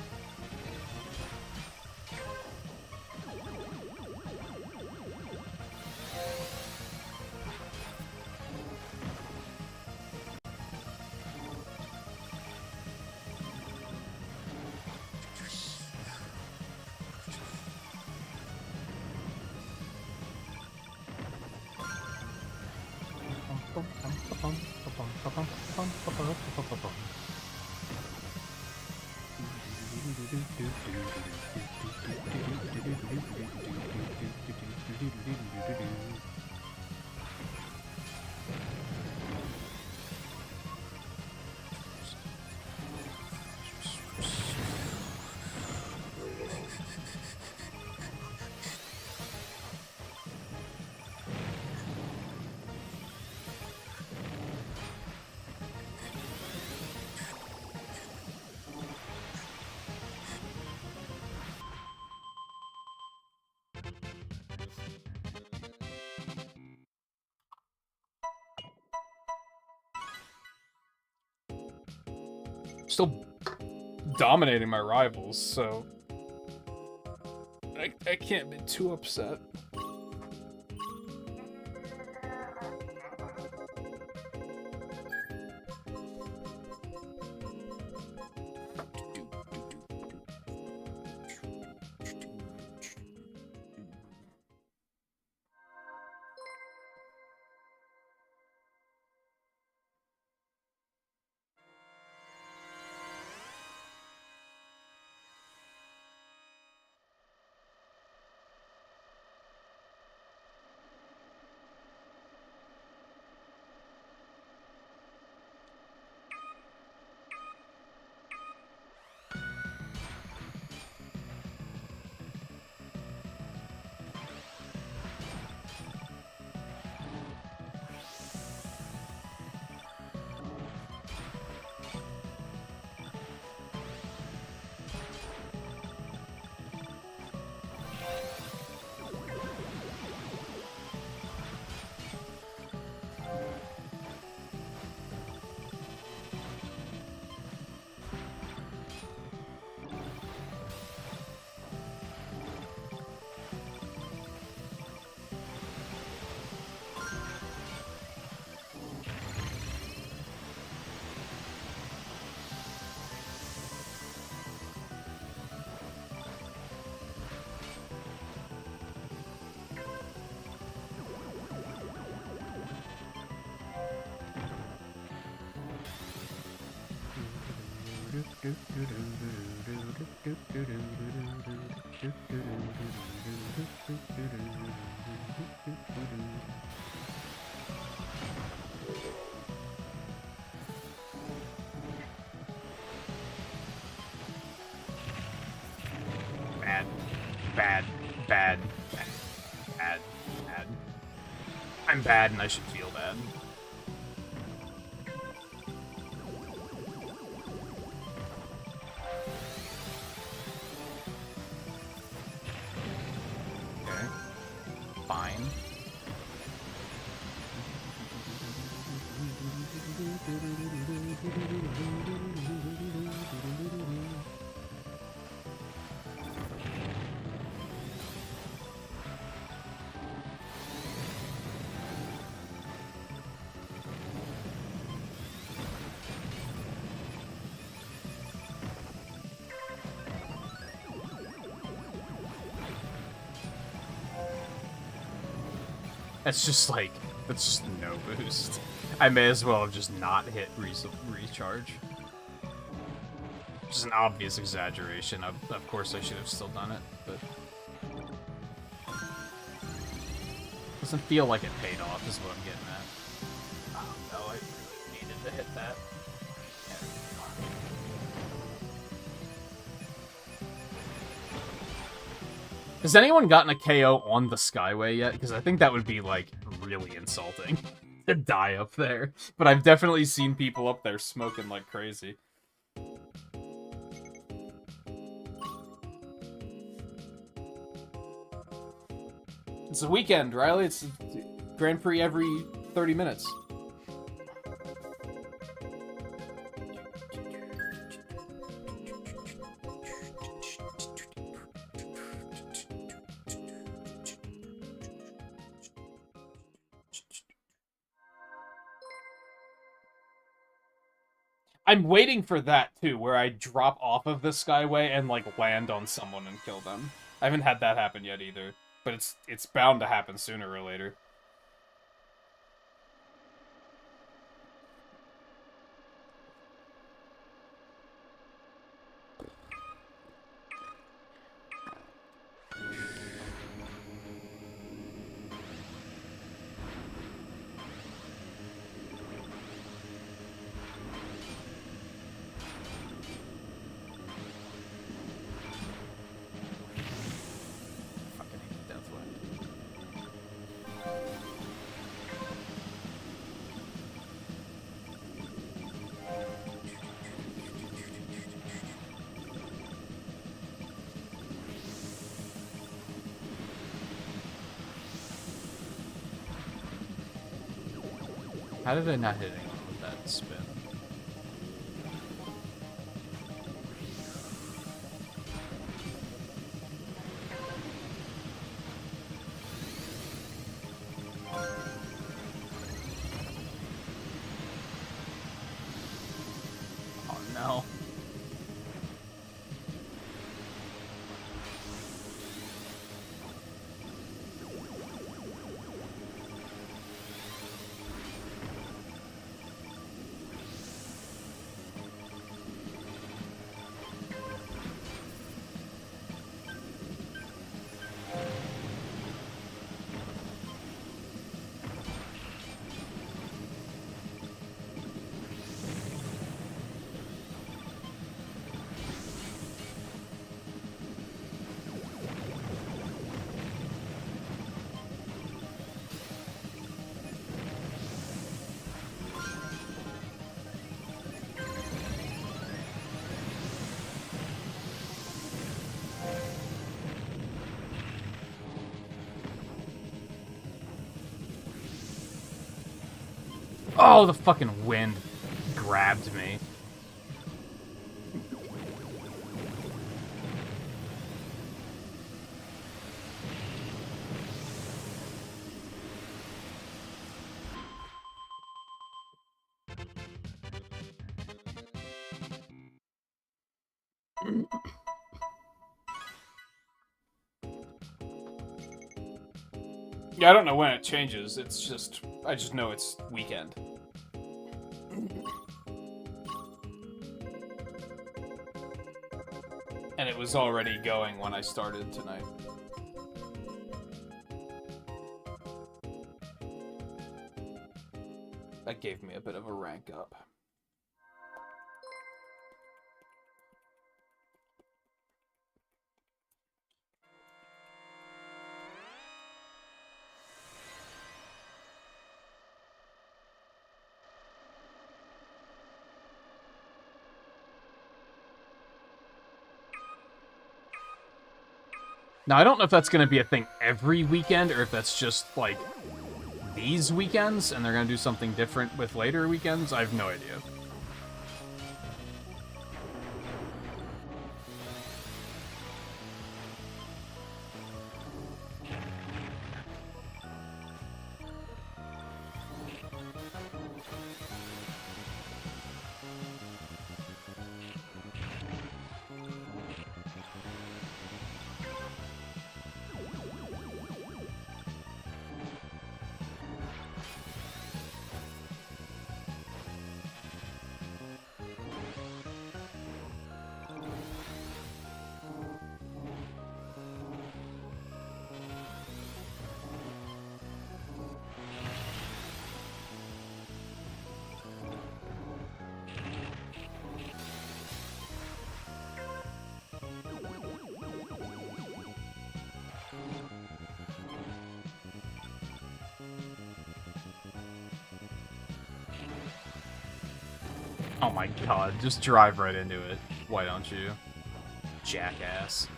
Still dominating my rivals, so I can't be too upset. Bad, bad, bad, bad, bad. I'm bad and I should feel bad. Okay. Fine. That's just like, that's just no boost. I may as well have just not hit recharge. Which is an obvious exaggeration. Of course I should have still done it, but... Doesn't feel like it paid off is what I'm getting at. Oh no, I really needed to hit that. Has anyone gotten a KO on the Skyway yet? Because I think that would be, like, really insulting to die up there. But I've definitely seen people up there smoking like crazy. It's a weekend, Riley. It's a Grand Prix every 30 minutes. I'm waiting for that, too, where I drop off of the Skyway and, like, land on someone and kill them. I haven't had that happen yet, either. But it's bound to happen sooner or later. How did I not hit anyone with that spin? Oh no. Oh, the fucking wind grabbed me. Yeah, I don't know when it changes. It's just, I just know it's weekend. And it was already going when I started tonight. That gave me a bit of a rank up. Now, I don't know if that's going to be a thing every weekend, or if that's just, like, these weekends, and they're going to do something different with later weekends. I have no idea. Oh my god, just drive right into it. Why don't you? Jackass.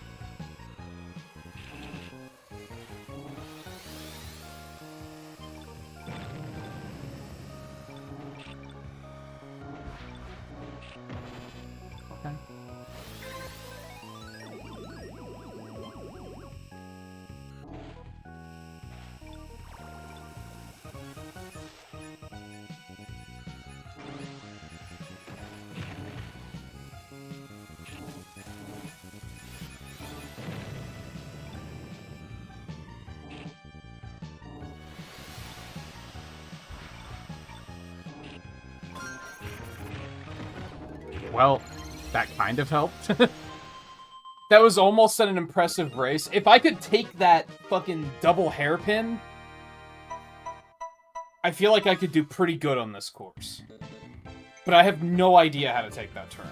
Okay. Well, that kind of helped. That was almost an impressive race. If I could take that fucking double hairpin, I feel like I could do pretty good on this course. But I have no idea how to take that turn.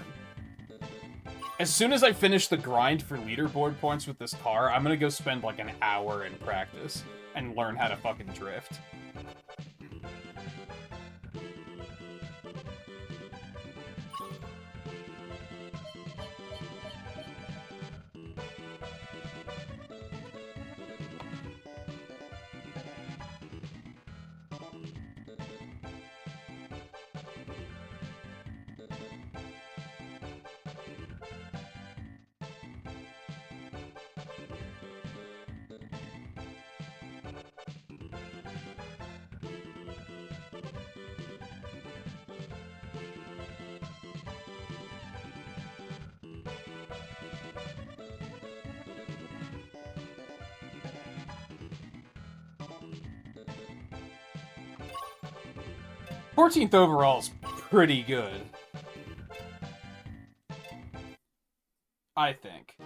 As soon as I finish the grind for leaderboard points with this car, I'm gonna go spend like an hour in practice and learn how to fucking drift. Fourteenth overall is pretty good. I think.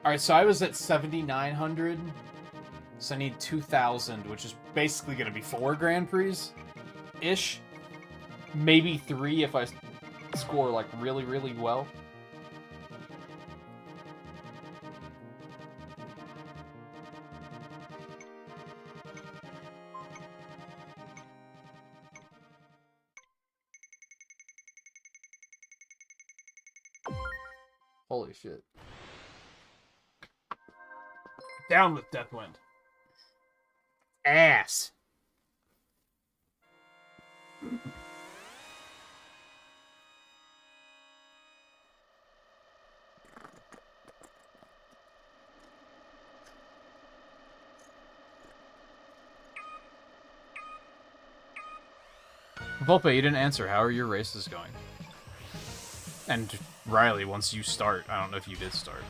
Alright, so I was at 7,900. So I need 2,000, which is basically going to be 4 Grand Prix-ish. Maybe 3 if I score, like, really, really well. Holy shit. Down with Deathwind. Ass. Volpe, you didn't answer. How are your races going? And Riley, once you start, I don't know if you did start.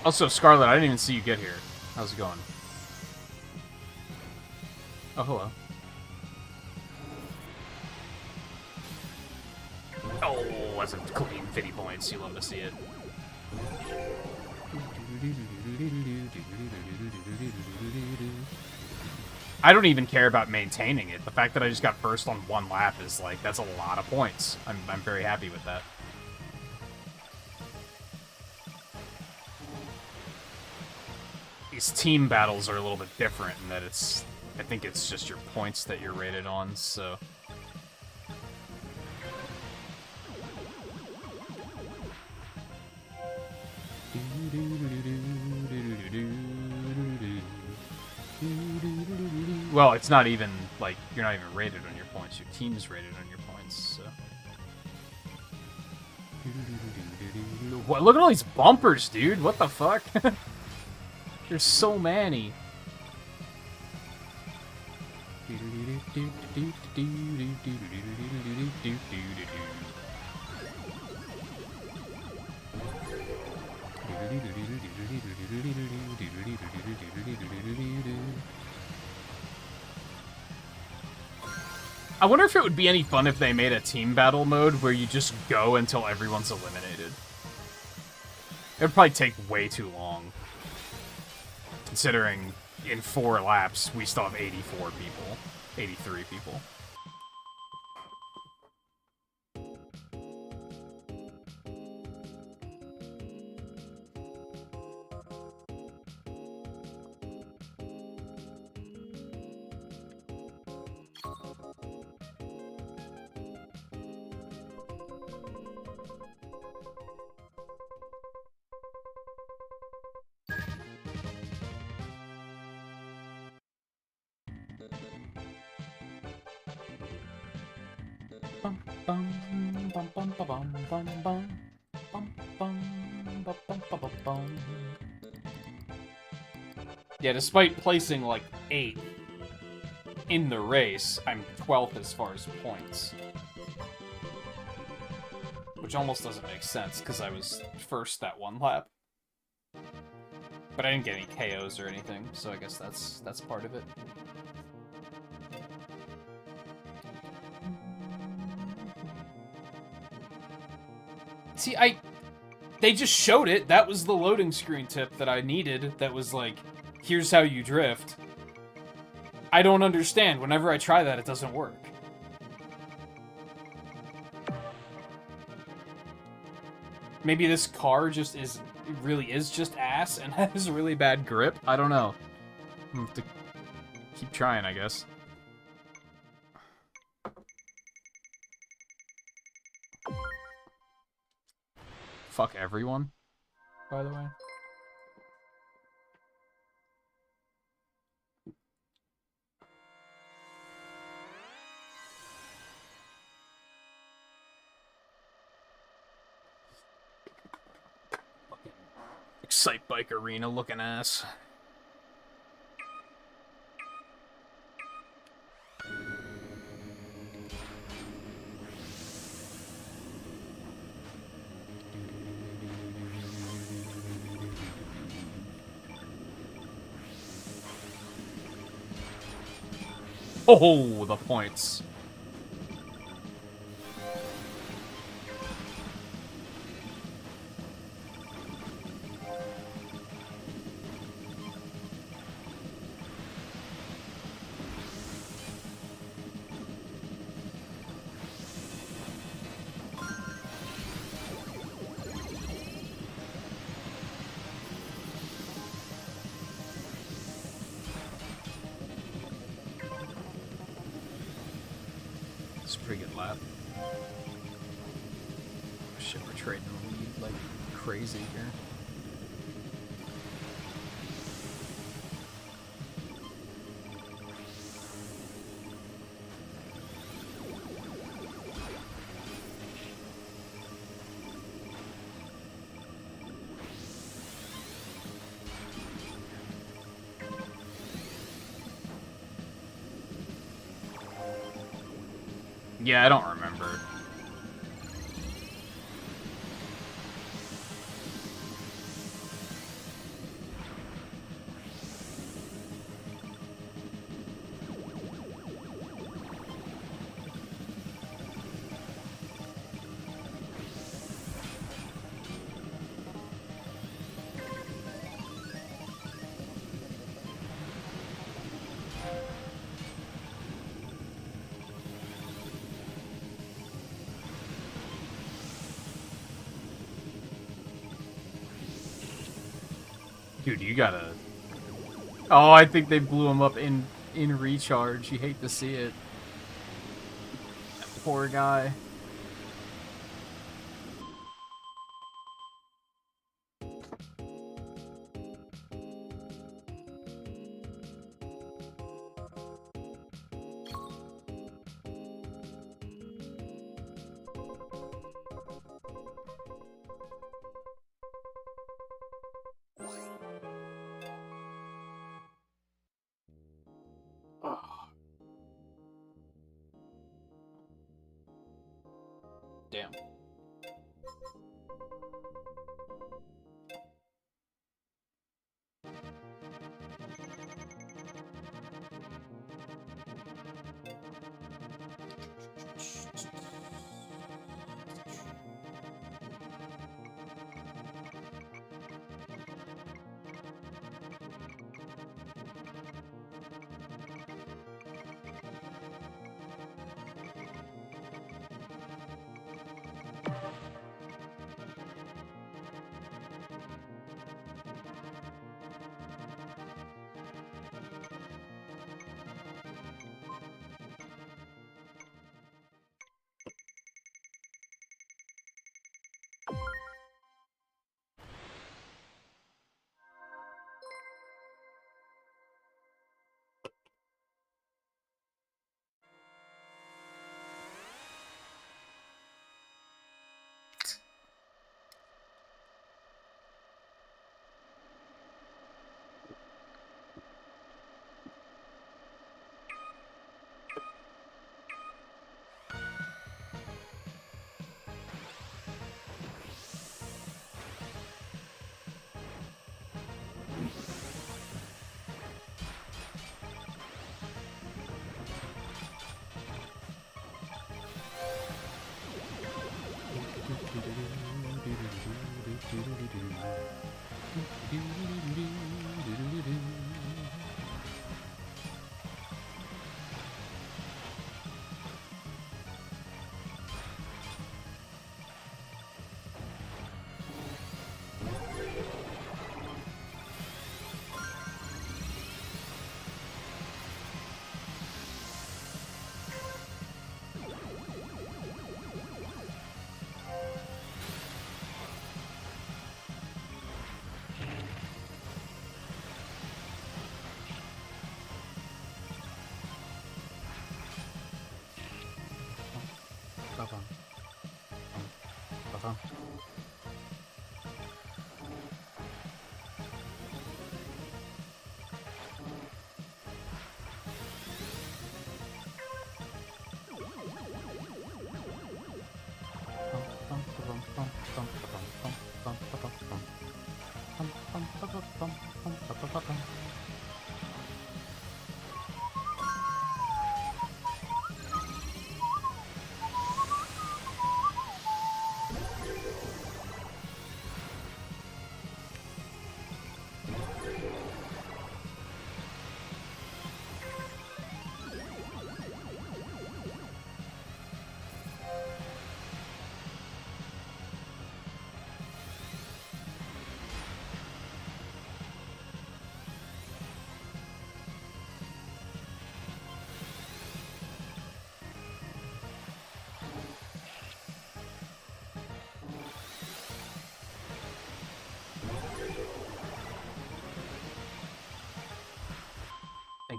Also, Scarlet, I didn't even see you get here. How's it going? Oh, hello. Oh, that's a clean 50 points. You love to see it. I don't even care about maintaining it. The fact that I just got first on one lap is like, that's a lot of points. I'm very happy with that. These team battles are a little bit different in that it's, I think it's just your points that you're rated on, so. Well, it's not even, like, you're not even rated on your points. Your team's rated on your points, so. What? Look at all these bumpers, dude. What the fuck? There's so many. I wonder if it would be any fun if they made a team battle mode where you just go until everyone's eliminated. It would probably take way too long. Considering in 4 laps, we still have 84 people. 83 people. Yeah, despite placing like 8th in the race, I'm 12th as far as points. Which almost doesn't make sense, because I was first that one lap. But I didn't get any KOs or anything, so I guess that's part of it. See, they just showed it. That was the loading screen tip that I needed. That was like, here's how you drift. I don't understand. Whenever I try that, it doesn't work. Maybe this car just really is just ass and has really bad grip. I don't know. I'm gonna have to keep trying, I guess. Fuck everyone, by the way. Fucking Excite Bike Arena looking ass. Oh, the points. shit, we're trading the lead like crazy here. Yeah, I don't remember. Dude, you gotta... Oh, I think they blew him up in recharge. You hate to see it. That poor guy. Damn.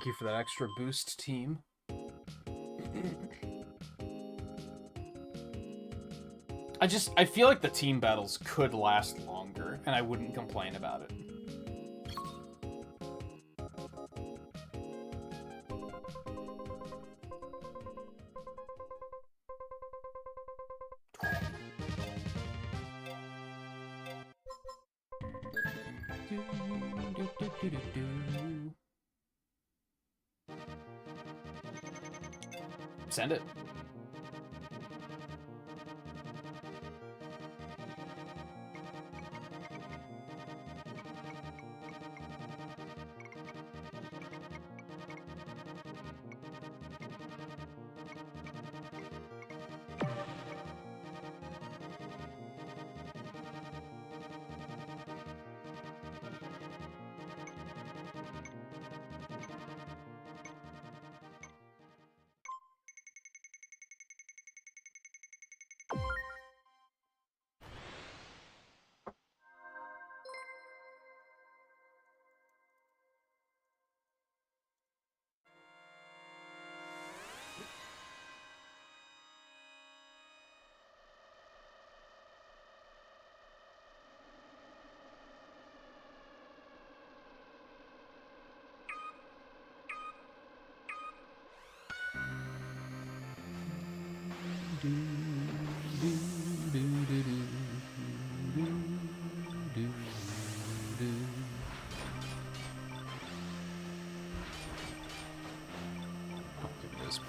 Thank you for that extra boost, team. I feel like the team battles could last longer, and I wouldn't complain about it. Send it.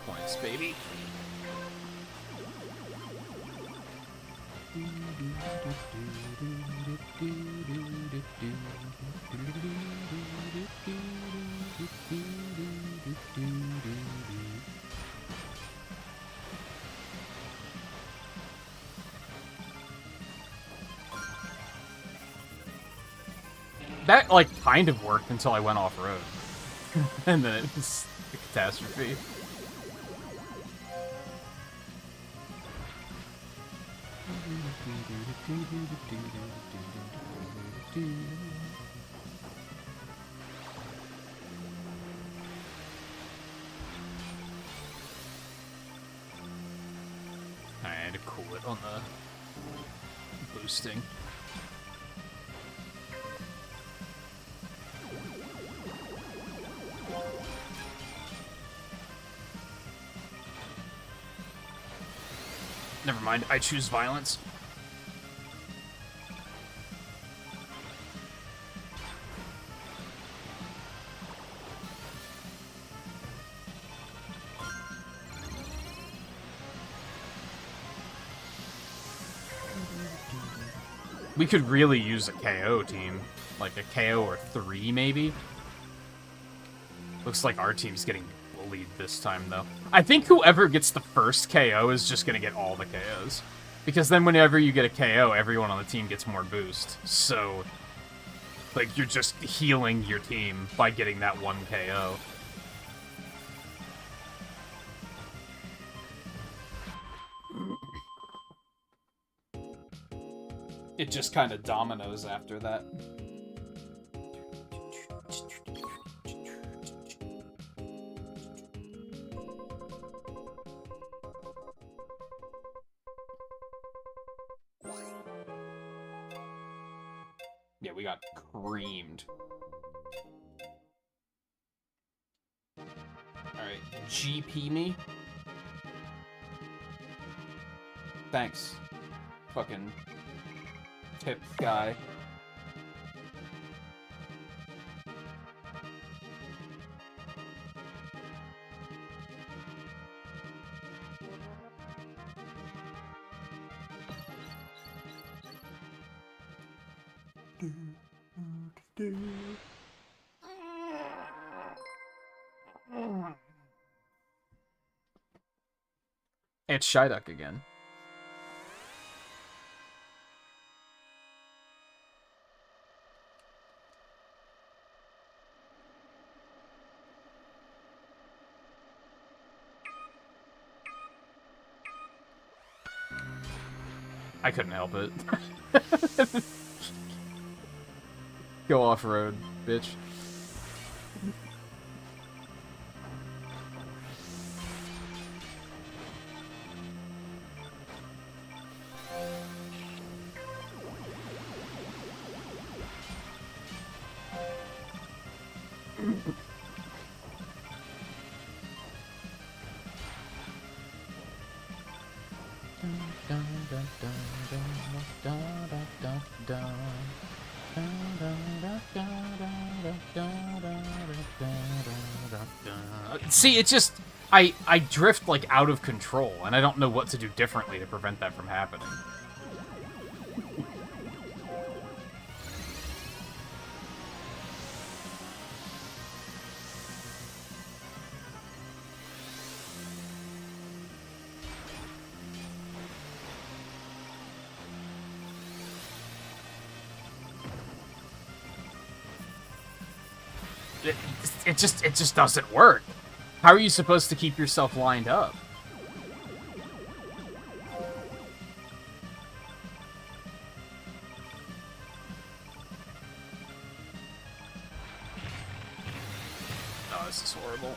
Points, baby. That, like, kind of worked until I went off-road. And then it was a catastrophe. I had to cool it on the boosting. Never mind, I choose violence. We could really use a KO team. Like a KO or 3, maybe? Looks like our team's getting bullied this time, though. I think whoever gets the first KO is just gonna get all the KOs. Because then whenever you get a KO, everyone on the team gets more boost. So, like, you're just healing your team by getting that one KO. It just kind of dominoes after that. Yeah, we got creamed. Alright, GP me? Thanks. Fucking tip guy. It's Shyduck again. I couldn't help it. Go off-road, bitch. See, it's just I drift like out of control, and I don't know what to do differently to prevent that from happening. It just doesn't work. How are you supposed to keep yourself lined up? Oh, this is horrible.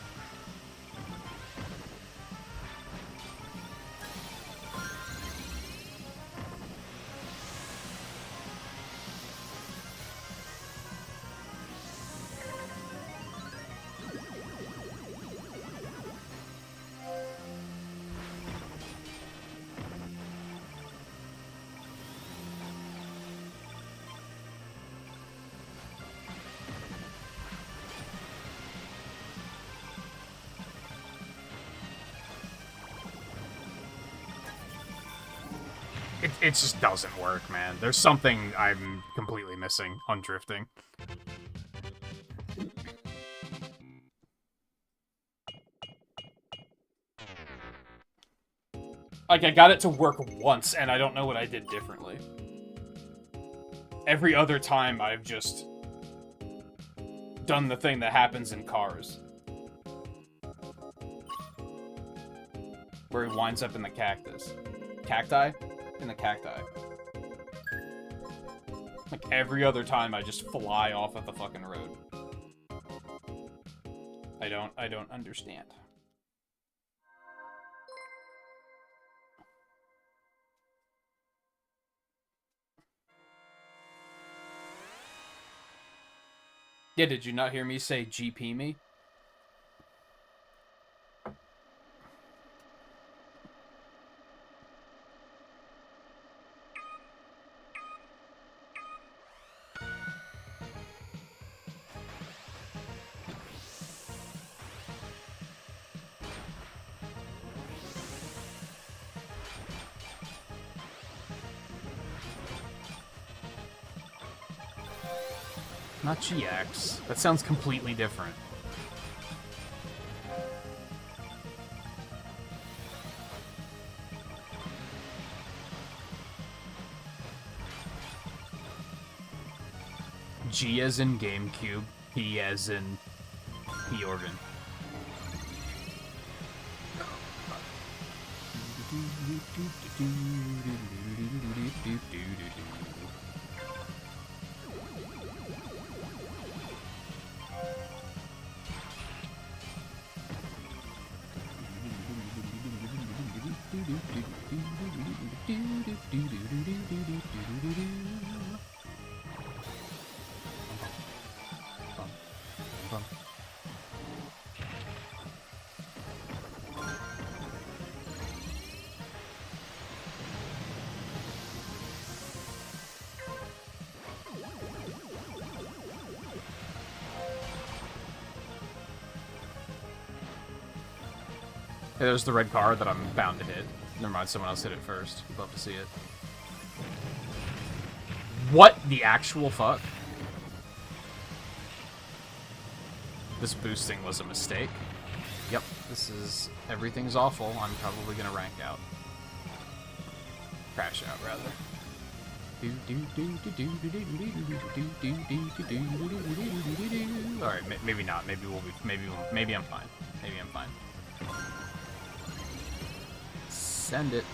It just doesn't work, man. There's something I'm completely missing on drifting. Like, I got it to work once, and I don't know what I did differently. Every other time, I've just done the thing that happens in Cars. Where he winds up in the cactus. Cacti? In the cacti. Like, every other time, I just fly off of the fucking road. I don't understand. Yeah, did you not hear me say GP me? Not GX. That sounds completely different. G as in GameCube, P as in P-Organ. Hey, there's the red car that I'm bound to hit. Never mind, someone else hit it first. We'd love to see it. What the actual fuck? This boosting was a mistake. Yep, this is... everything's awful. I'm probably gonna rank out. Crash out, rather. Alright, maybe not. Maybe we'll be... maybe I'm fine. Maybe I'm fine. Send it.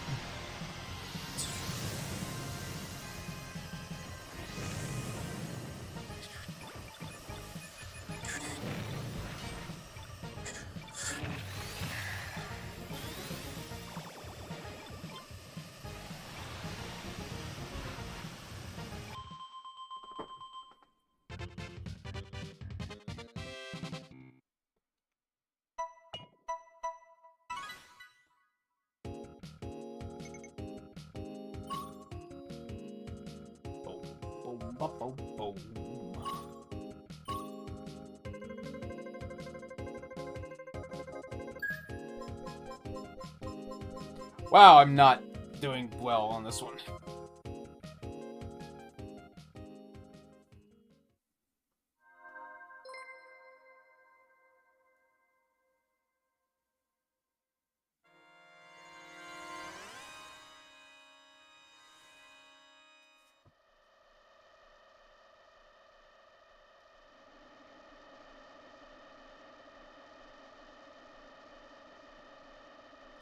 Wow, I'm not doing well on this one.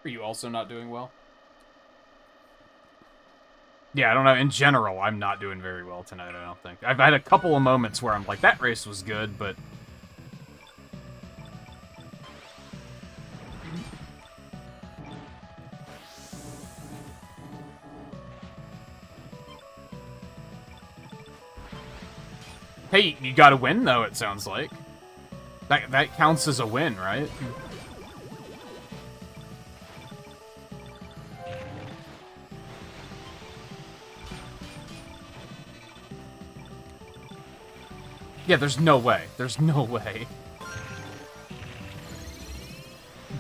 Are you also not doing well? Yeah, I don't know. In general, I'm not doing very well tonight, I don't think. I've had a couple of moments where I'm like, that race was good, but... Hey, you got a win, though, it sounds like. That counts as a win, right? Yeah, there's no way. There's no way.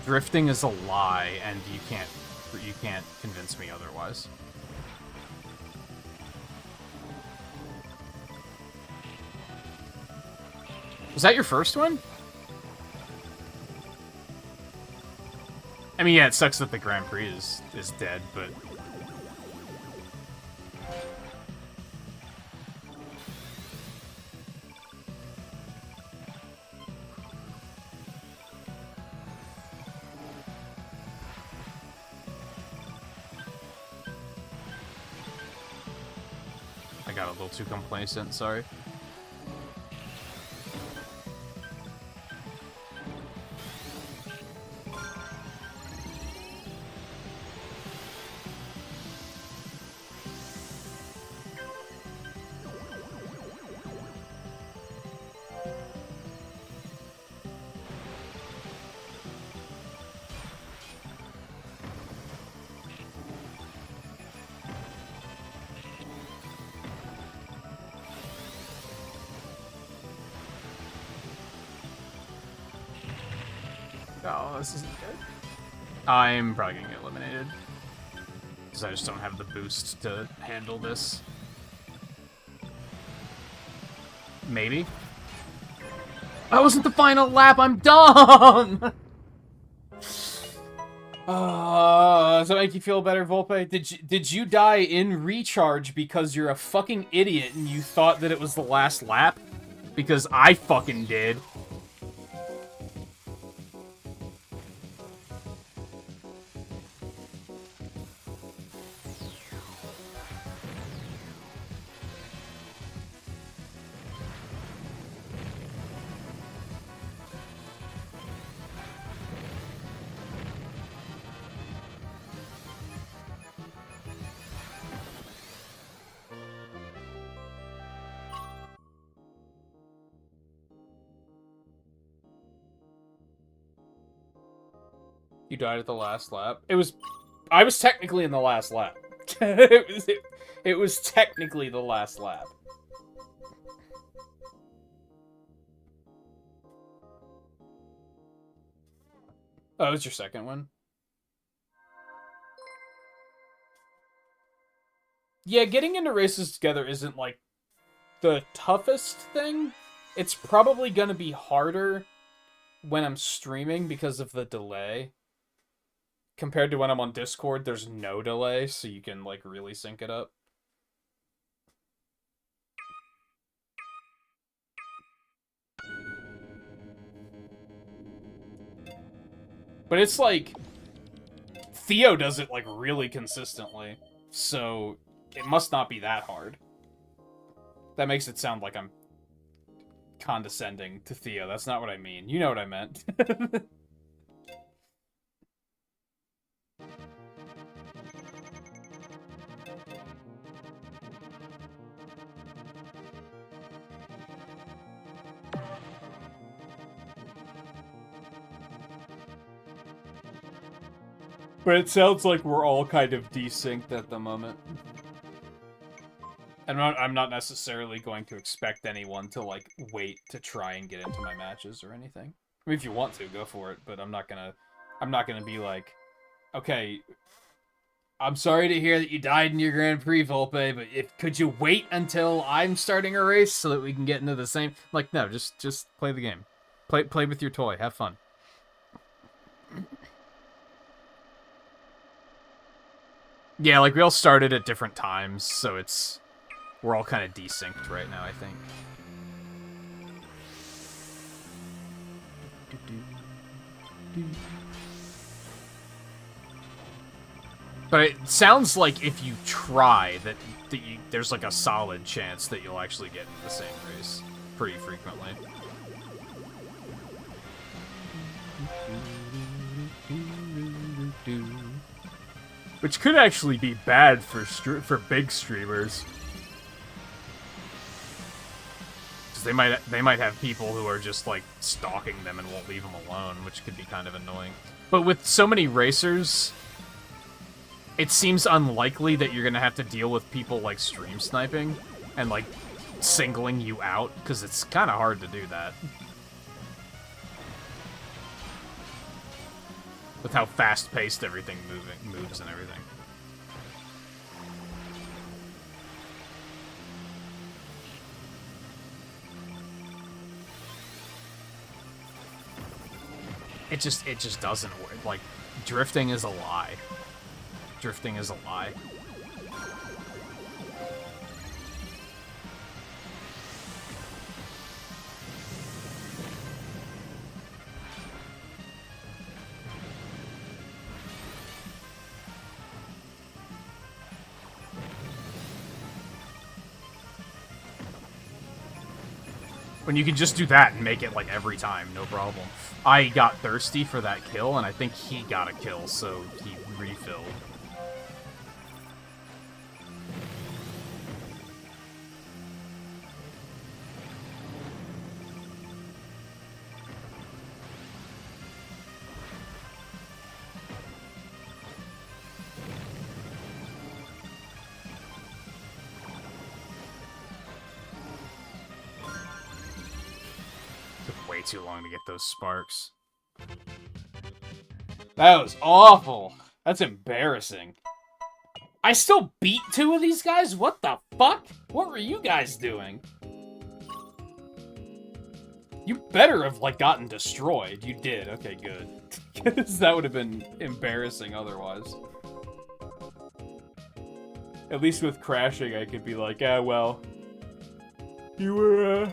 Drifting is a lie, and you can't convince me otherwise. Was that your first one? I mean, yeah, it sucks that the Grand Prix is dead, but... I got a little too complacent, sorry. Oh, this isn't good. I'm probably gonna get eliminated. Because I just don't have the boost to handle this. Maybe. That wasn't the final lap, I'm dumb! Does that make you feel better, Volpe? Did you die in recharge because you're a fucking idiot and you thought that it was the last lap? Because I fucking did. You died at the last lap. I was technically in the last lap. it was technically the last lap. Oh, it was your second one? Yeah, getting into races together isn't, like, the toughest thing. It's probably gonna be harder when I'm streaming because of the delay. Compared to when I'm on Discord, there's no delay, so you can, like, really sync it up. But it's like... Theo does it, like, really consistently. So, it must not be that hard. That makes it sound like I'm condescending to Theo. That's not what I mean. You know what I meant. But it sounds like we're all kind of desynced at the moment. I'm not necessarily going to expect anyone to, like, wait to try and get into my matches or anything. I mean, if you want to, go for it, but I'm not gonna be like, okay, I'm sorry to hear that you died in your Grand Prix, Volpe, but could you wait until I'm starting a race so that we can get into the same... Like, no, just play the game. Play with your toy. Have fun. Yeah, like, we all started at different times, so it's... We're all kind of desynced right now, I think. But it sounds like if you try, there's like a solid chance that you'll actually get into the same race pretty frequently. Which could actually be bad for big streamers. Because they might have people who are just like stalking them and won't leave them alone, which could be kind of annoying. But with so many racers, it seems unlikely that you're gonna have to deal with people like stream sniping and like singling you out, because it's kind of hard to do that. With how fast-paced everything moves and everything. It just doesn't work. Like, drifting is a lie. Drifting is a lie. When you can just do that and make it, like, every time, no problem. I got thirsty for that kill, and I think he got a kill, so he refilled. Too long to get those sparks. That was awful. That's embarrassing. I still beat 2 of these guys? What the fuck? What were you guys doing? You better have, like, gotten destroyed. You did. Okay, good. Because that would have been embarrassing otherwise. At least with crashing, I could be like, ah, well, you were,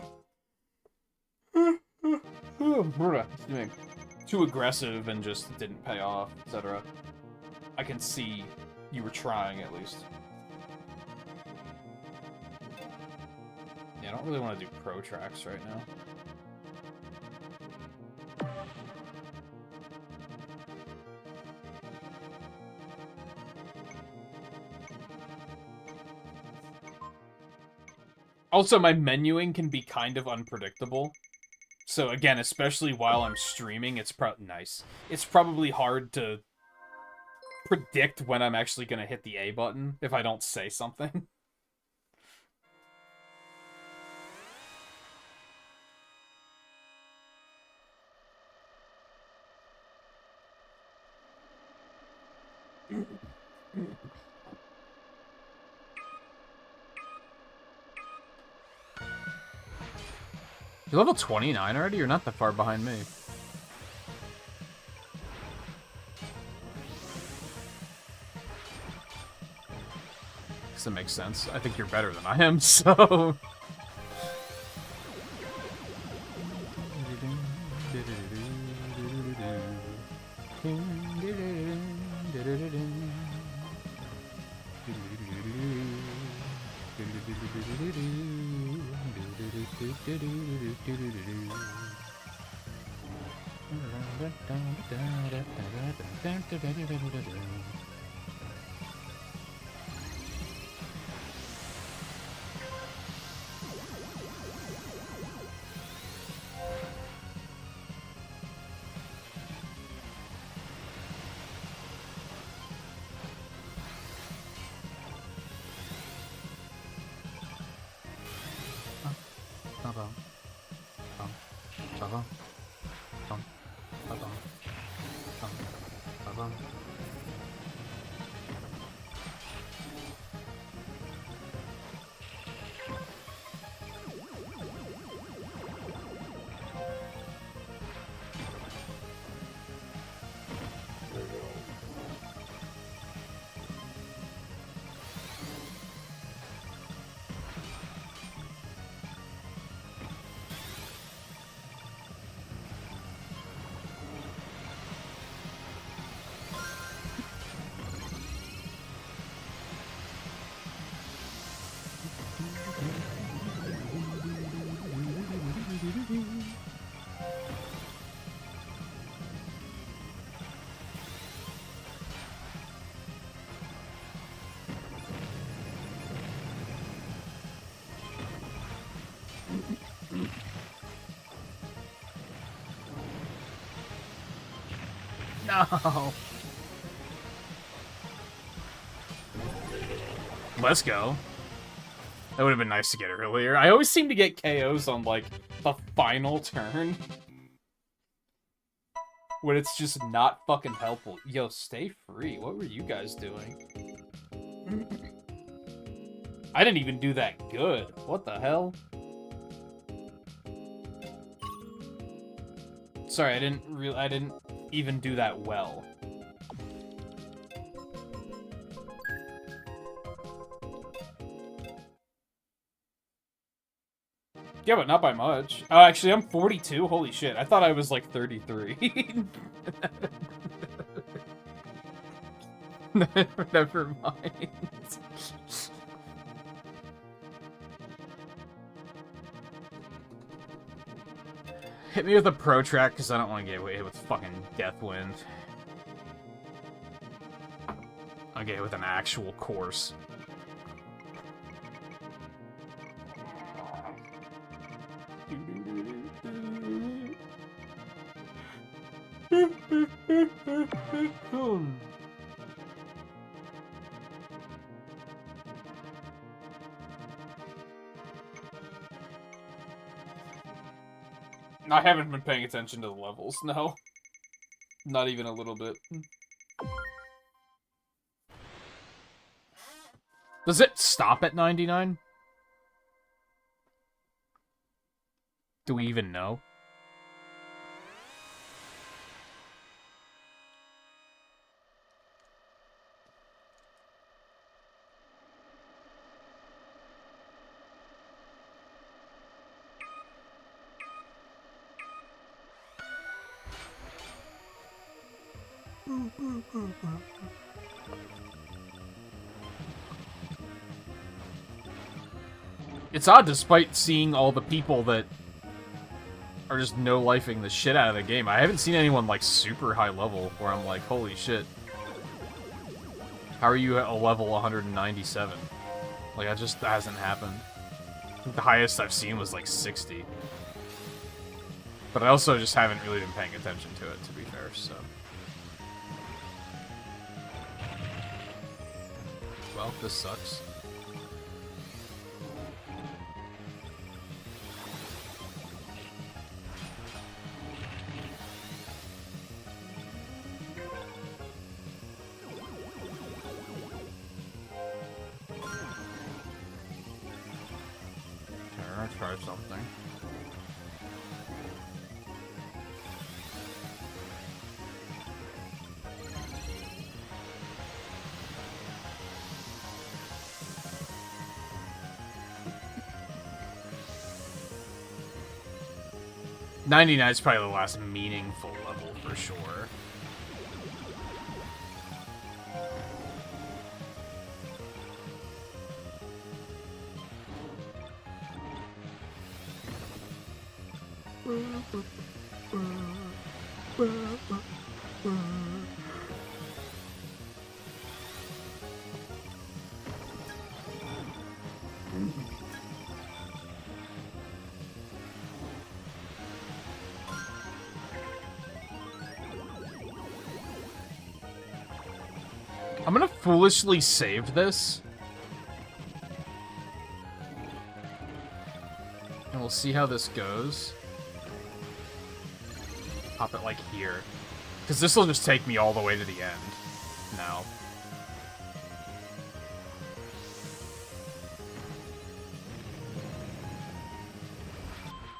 too aggressive and just didn't pay off, etc. I can see you were trying, at least. Yeah, I don't really want to do pro tracks right now. Also, my menuing can be kind of unpredictable. So again, especially while I'm streaming, it's It's probably hard to predict when I'm actually going to hit the A button if I don't say something. You're level 29 already? You're not that far behind me. Guess that makes sense. I think you're better than I am, so... No. Let's go. That would have been nice to get earlier. I always seem to get KOs on, like, the final turn. When it's just not fucking helpful. Yo, stay free. What were you guys doing? I didn't even do that good. What the hell? Sorry, I didn't even do that well. Yeah, but not by much. Oh, actually, I'm 42. Holy shit. I thought I was, like, 33. Never mind. Hit me with a pro track, because I don't want to get hit with fucking Deathwind. I'll get hit with an actual course. I haven't been paying attention to the levels, no. Not even a little bit. Does it stop at 99? Do we even know? It's odd, despite seeing all the people that are just no-lifing the shit out of the game. I haven't seen anyone, like, super high level where I'm like, holy shit. How are you at a level 197? Like, that just hasn't happened. I think the highest I've seen was, like, 60. But I also just haven't really been paying attention to it, to be fair, so... Well, this sucks. Try something. '99 is probably the last meaningful level for sure. I'm gonna foolishly save this. And we'll we'll see how this goes. Pop it, like, here. Because this will just take me all the way to the end. Now.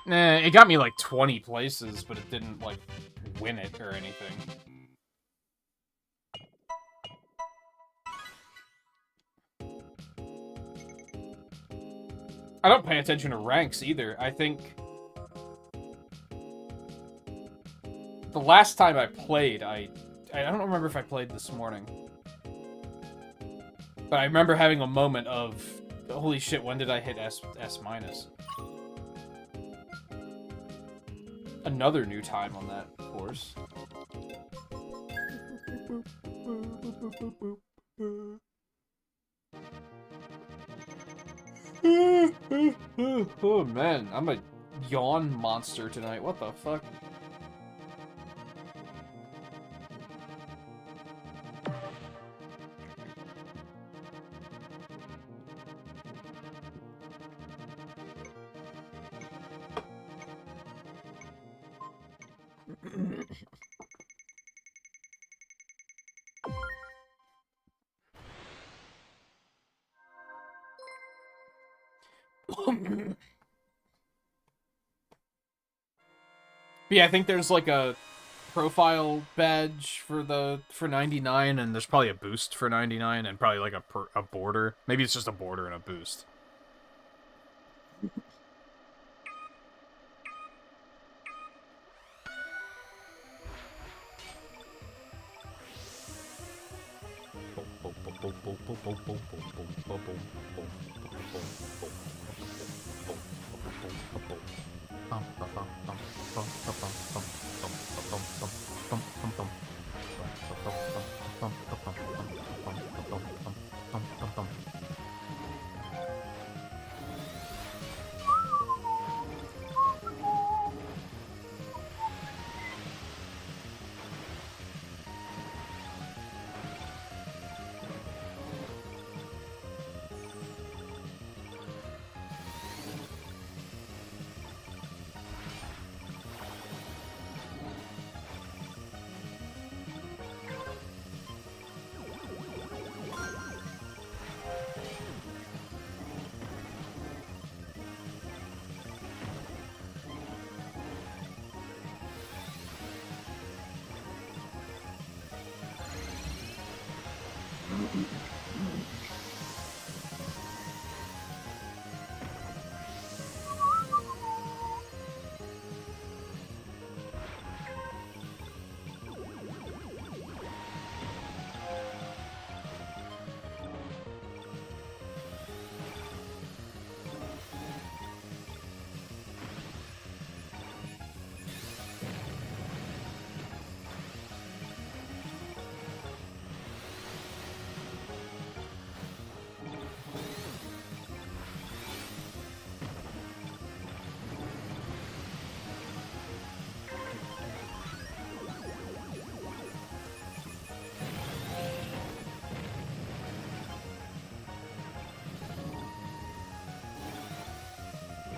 It got me, like, 20 places, but it didn't, like, win it or anything. I don't pay attention to ranks either. I think the last time I played, I don't remember if I played this morning. But I remember having a moment of, holy shit, when did I hit S-? Another new time on that course. Oh man, I'm a yawn monster tonight. What the fuck? Yeah, I think there's like a profile badge for 99, and there's probably a boost for 99, and probably like a border. Maybe it's just a border and a boost.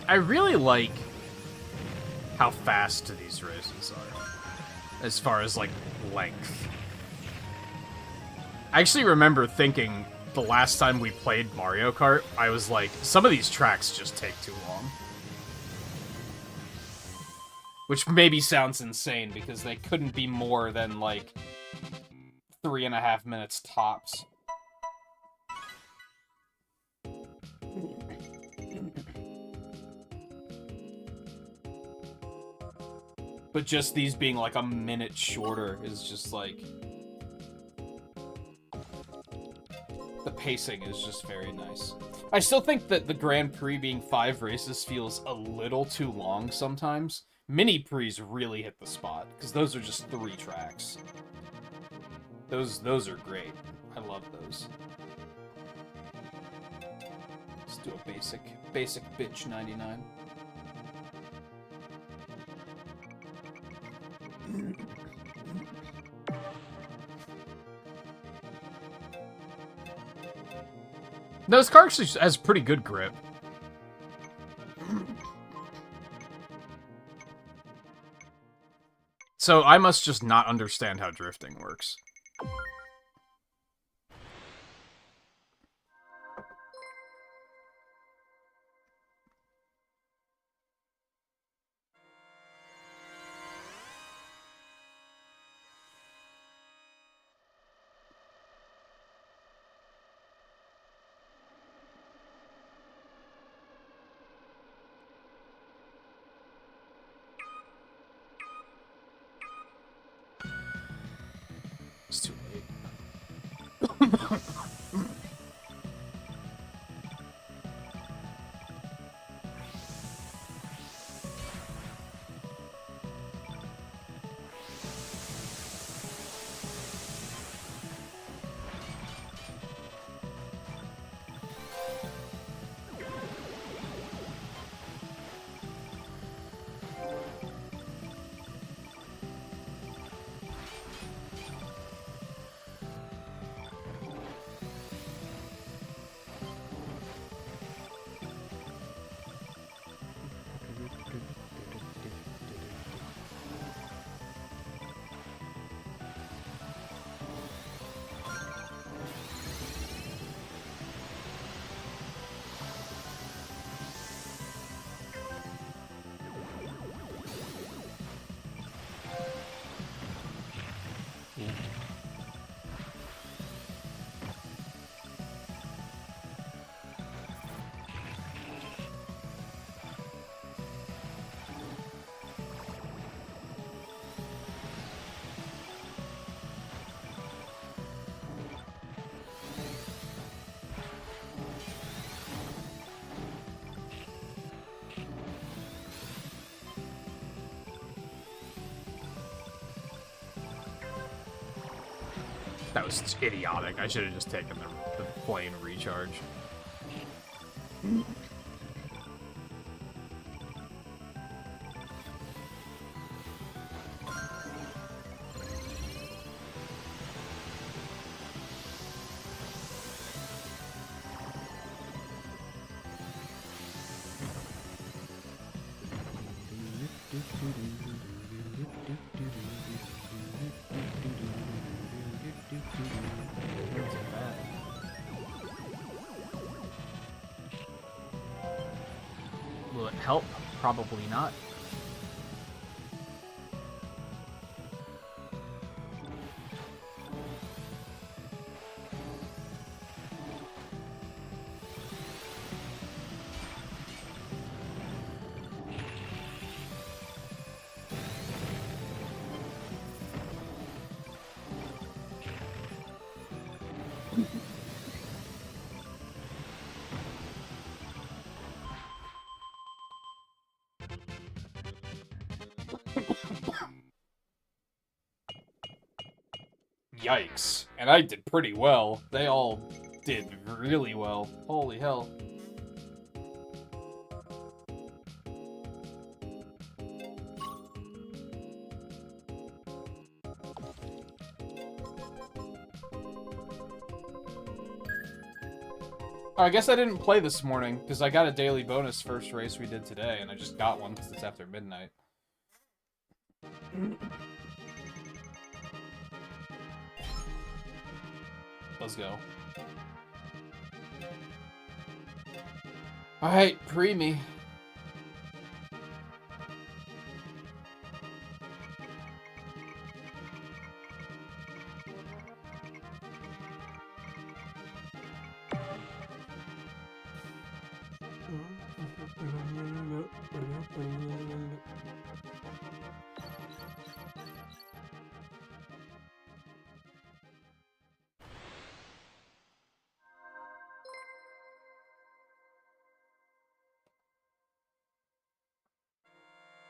I really like how fast these races are, as far as, like, length. I actually remember thinking the last time we played Mario Kart, I was like, some of these tracks just take too long. Which maybe sounds insane, because they couldn't be more than, like, 3.5 minutes tops. But just these being like a minute shorter is just like... the pacing is just very nice. I still think that the Grand Prix being 5 races feels a little too long sometimes. Mini Prix really hit the spot, because those are just 3 tracks. Those are great. I love those. Let's do a basic bitch 99. No, this car actually has pretty good grip. So I must just not understand how drifting works. It's too late. That was idiotic. I should have just taken the plain recharge. Will it help? Probably not. Yikes. And I did pretty well. They all did really well. Holy hell. Oh, I guess I didn't play this morning, because I got a daily bonus first race we did today, and I just got one because it's after midnight. Let's go. Alright, pre-me.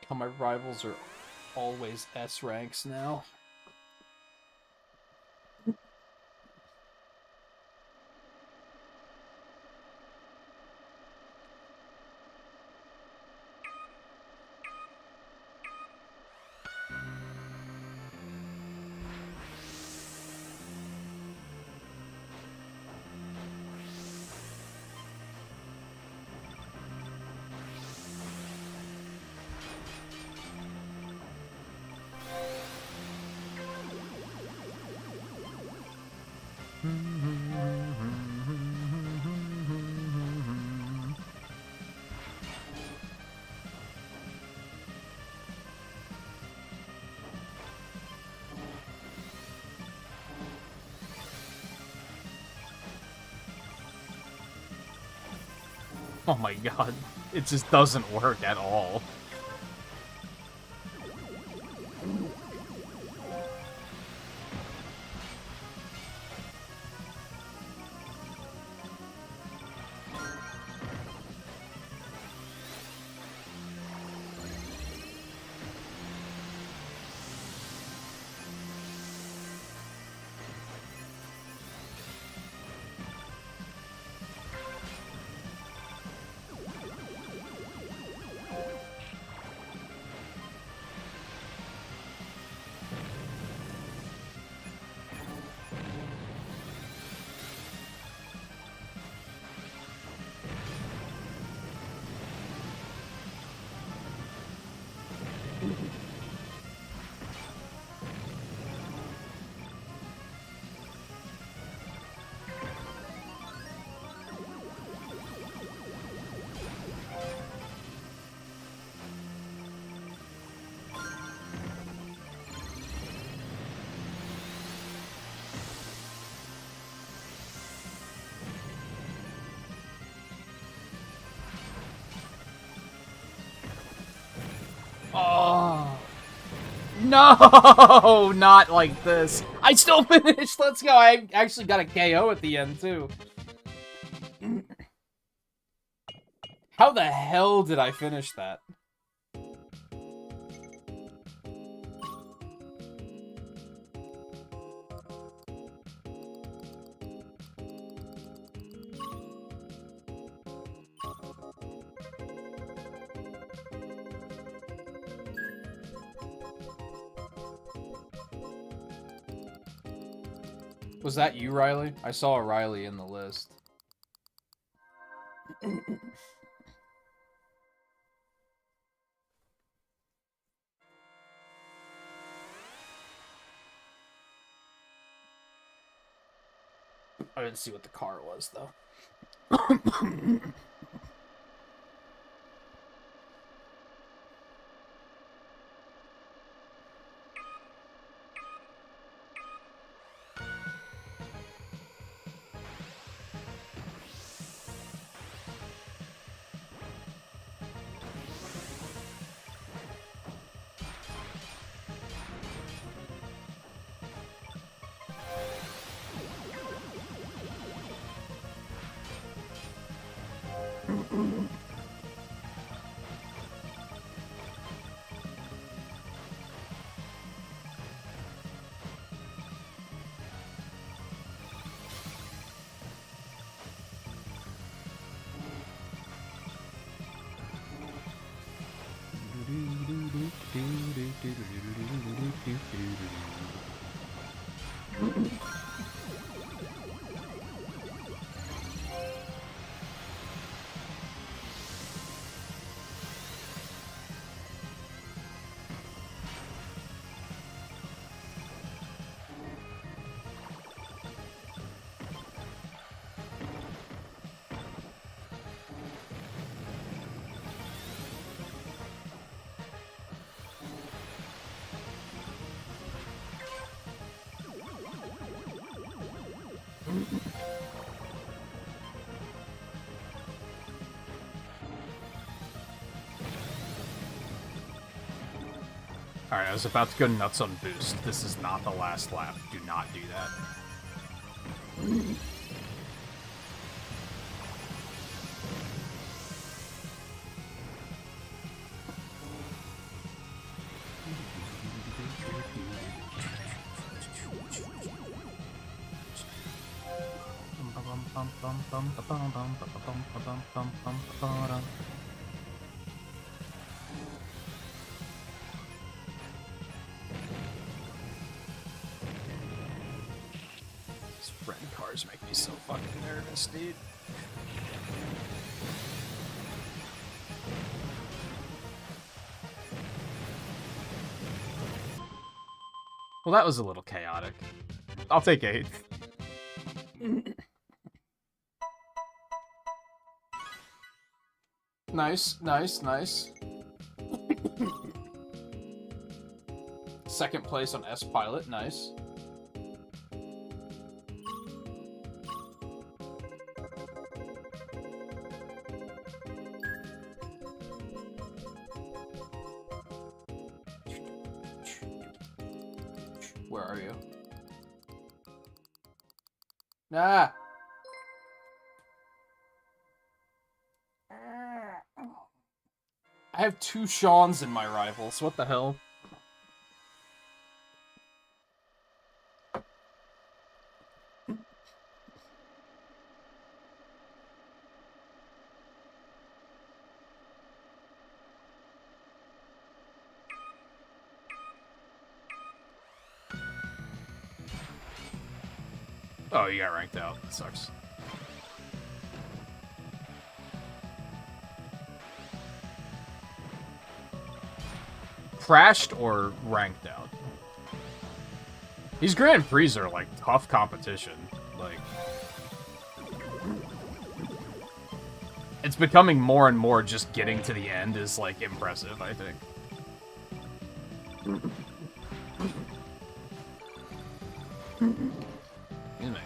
How my rivals are always S ranks now. Oh my god, it just doesn't work at all. Oh. No, not like this. I still finished. Let's go. I actually got a KO at the end, too. How the hell did I finish that? Was that you, Riley? I saw a Riley in the list. I didn't see what the car was, though. Alright, I was about to go nuts on boost. This is not the last lap. Do not do that. Red cars make me so fucking nervous, dude. Well, that was a little chaotic. I'll take 8th. Nice, nice, nice. Second place on S-Pilot, nice. Where are you? Ah! I have 2 Seans in my rivals, what the hell? Oh, you got ranked out. That sucks. Crashed or ranked out? These Grand Prix are, like, tough competition. Like... It's becoming more and more just getting to the end is, like, impressive, I think. Excuse me.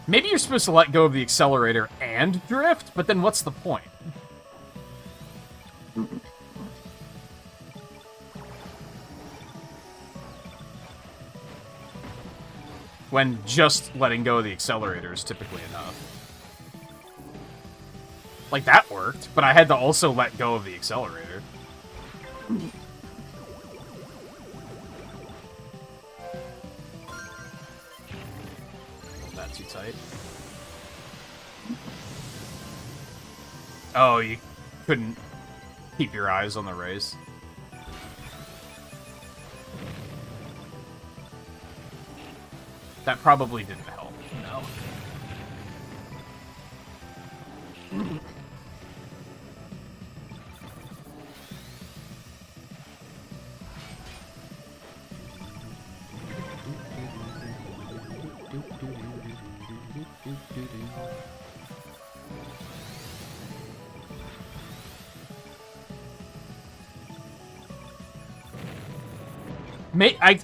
Maybe you're supposed to let go of the accelerator and drift, but then what's the point? When just letting go of the accelerator is typically enough. Like, that worked, but I had to also let go of the accelerator. Not too tight. Oh, you couldn't keep your eyes on the race. That probably didn't help, no.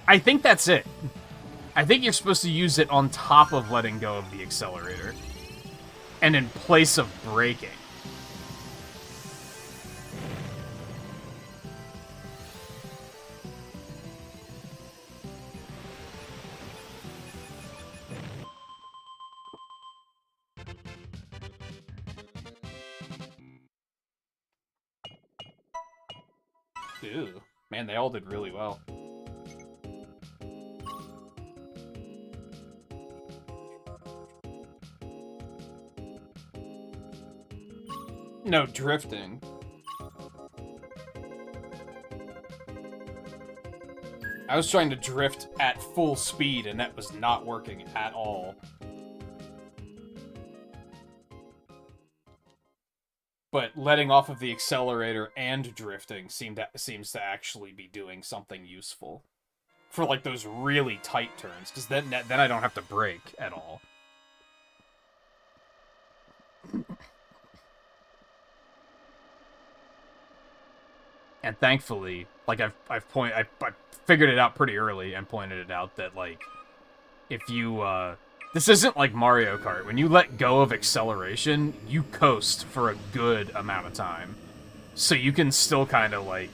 I think that's it. I think you're supposed to use it on top of letting go of the accelerator. And in place of braking. Ew. Man, they all did really well. No, drifting. I was trying to drift at full speed, and that was not working at all. But letting off of the accelerator and drifting seems to actually be doing something useful. For, like, those really tight turns, because then I don't have to brake at all. And thankfully, like, I figured it out pretty early and pointed it out that, like, if you, this isn't like Mario Kart. When you let go of acceleration, you coast for a good amount of time. So you can still kind of, like,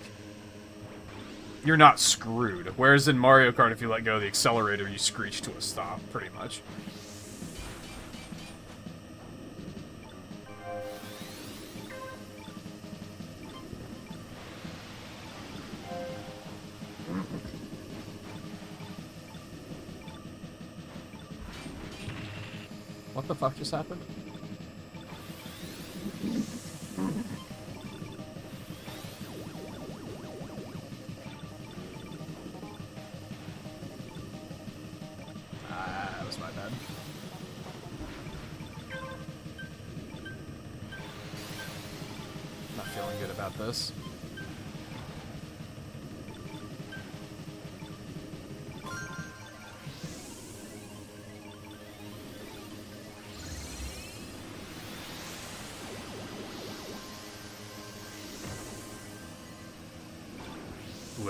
you're not screwed. Whereas in Mario Kart, if you let go of the accelerator, you screech to a stop, pretty much. What the fuck just happened? That was my bad. Not feeling good about this.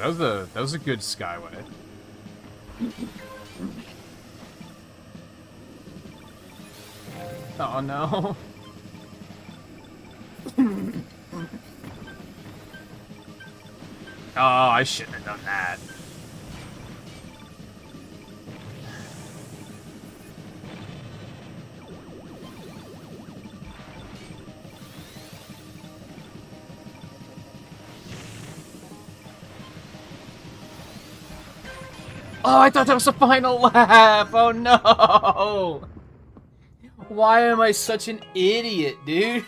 Ooh, that was a good skyway. Oh no. Oh, I shouldn't have done that. Oh, I thought that was the final lap! Oh no! Why am I such an idiot, dude?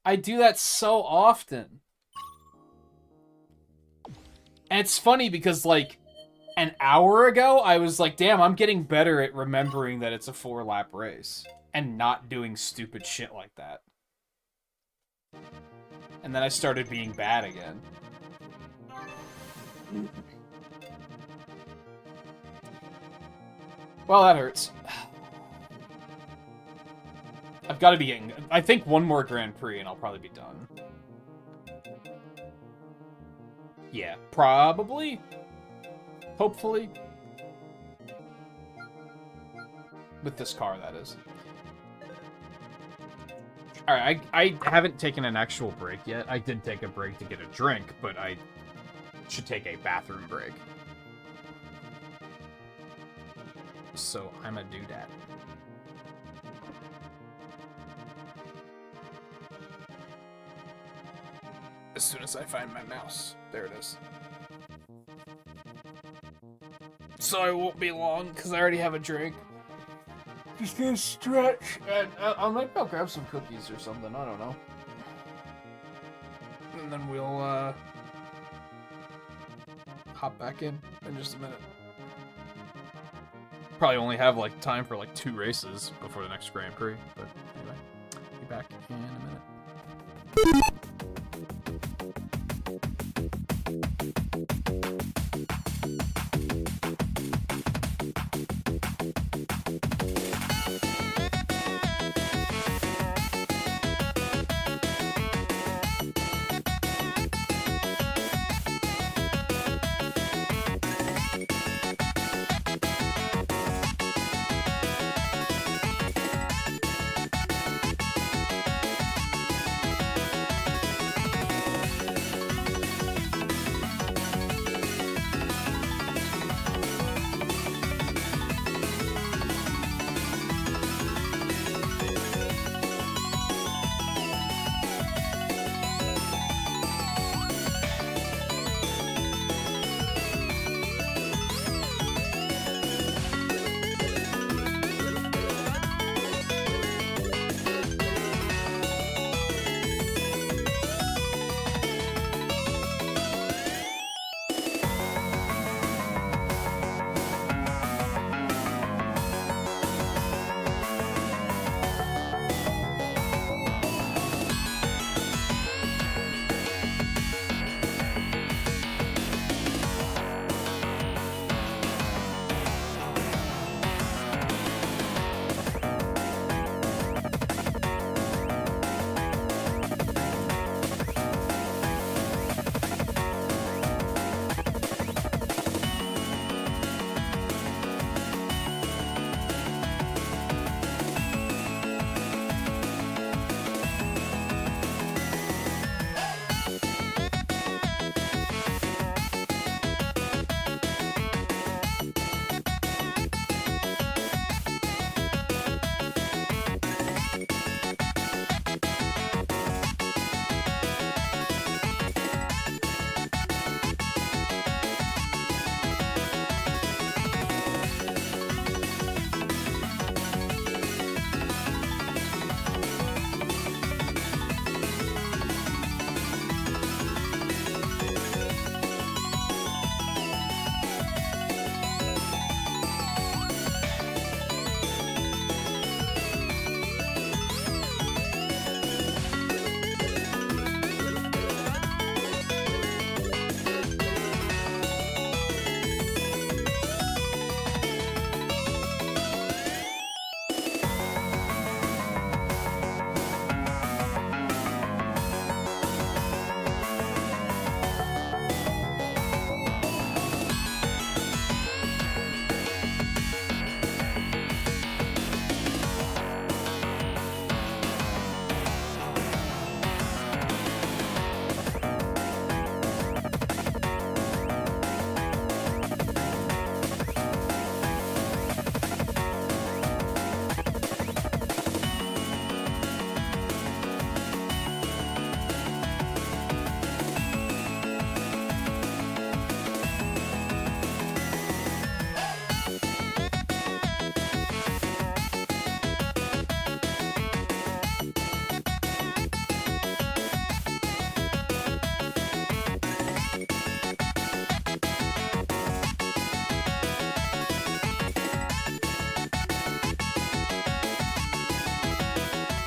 I do that so often. And it's funny because, like, an hour ago, I was like, damn, I'm getting better at remembering that it's a 4-lap race. And not doing stupid shit like that. And then I started being bad again. Well, that hurts. I've got to be getting... I think one more Grand Prix and I'll probably be done. Yeah, probably. Hopefully. With this car, that is. Alright, I haven't taken an actual break yet. I did take a break to get a drink, but I should take a bathroom break. So I'm a doodad. As soon as I find my mouse. There it is. So I won't be long, because I already have a drink. Just gonna stretch, and I'll grab some cookies or something, I don't know. And then we'll, hop back in just a minute. Probably only have, like, time for, like, 2 races before the next Grand Prix, but anyway. Be back in a minute.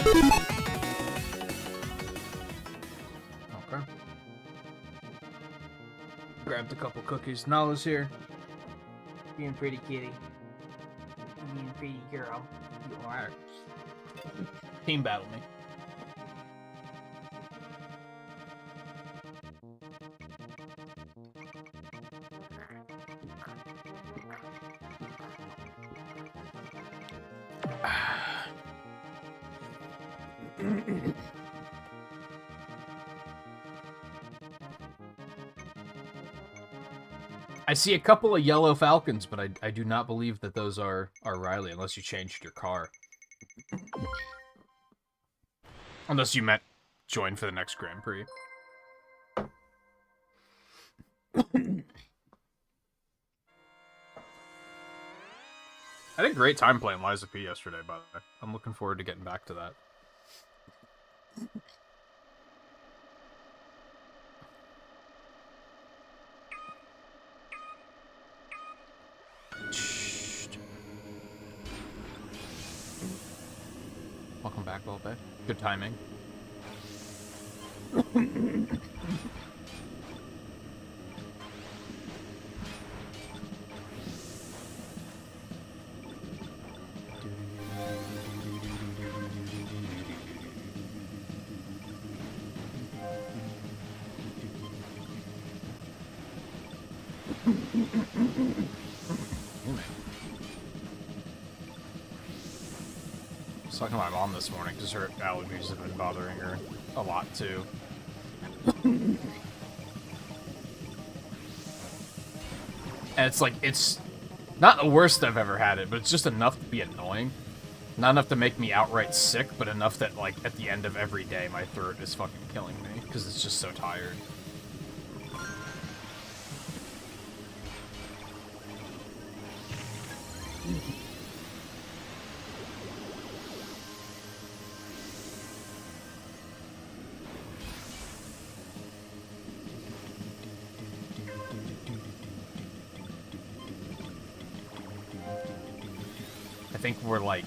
Okay. Grabbed a couple cookies. Nala's here. Being pretty kitty. Being pretty girl. You are. Team battle me. I see a couple of yellow falcons, but I do not believe that those are Riley, unless you changed your car. Unless you meant join for the next Grand Prix. I had a great time playing Liza P yesterday, by the way. I'm looking forward to getting back to that. Welcome back, Little Bit. Good timing. I was talking to my mom this morning because her allergies have been bothering her a lot too. And it's like, it's not the worst I've ever had it, but it's just enough to be annoying. Not enough to make me outright sick, but enough that, like, at the end of every day, my throat is fucking killing me because it's just so tired. I think we're like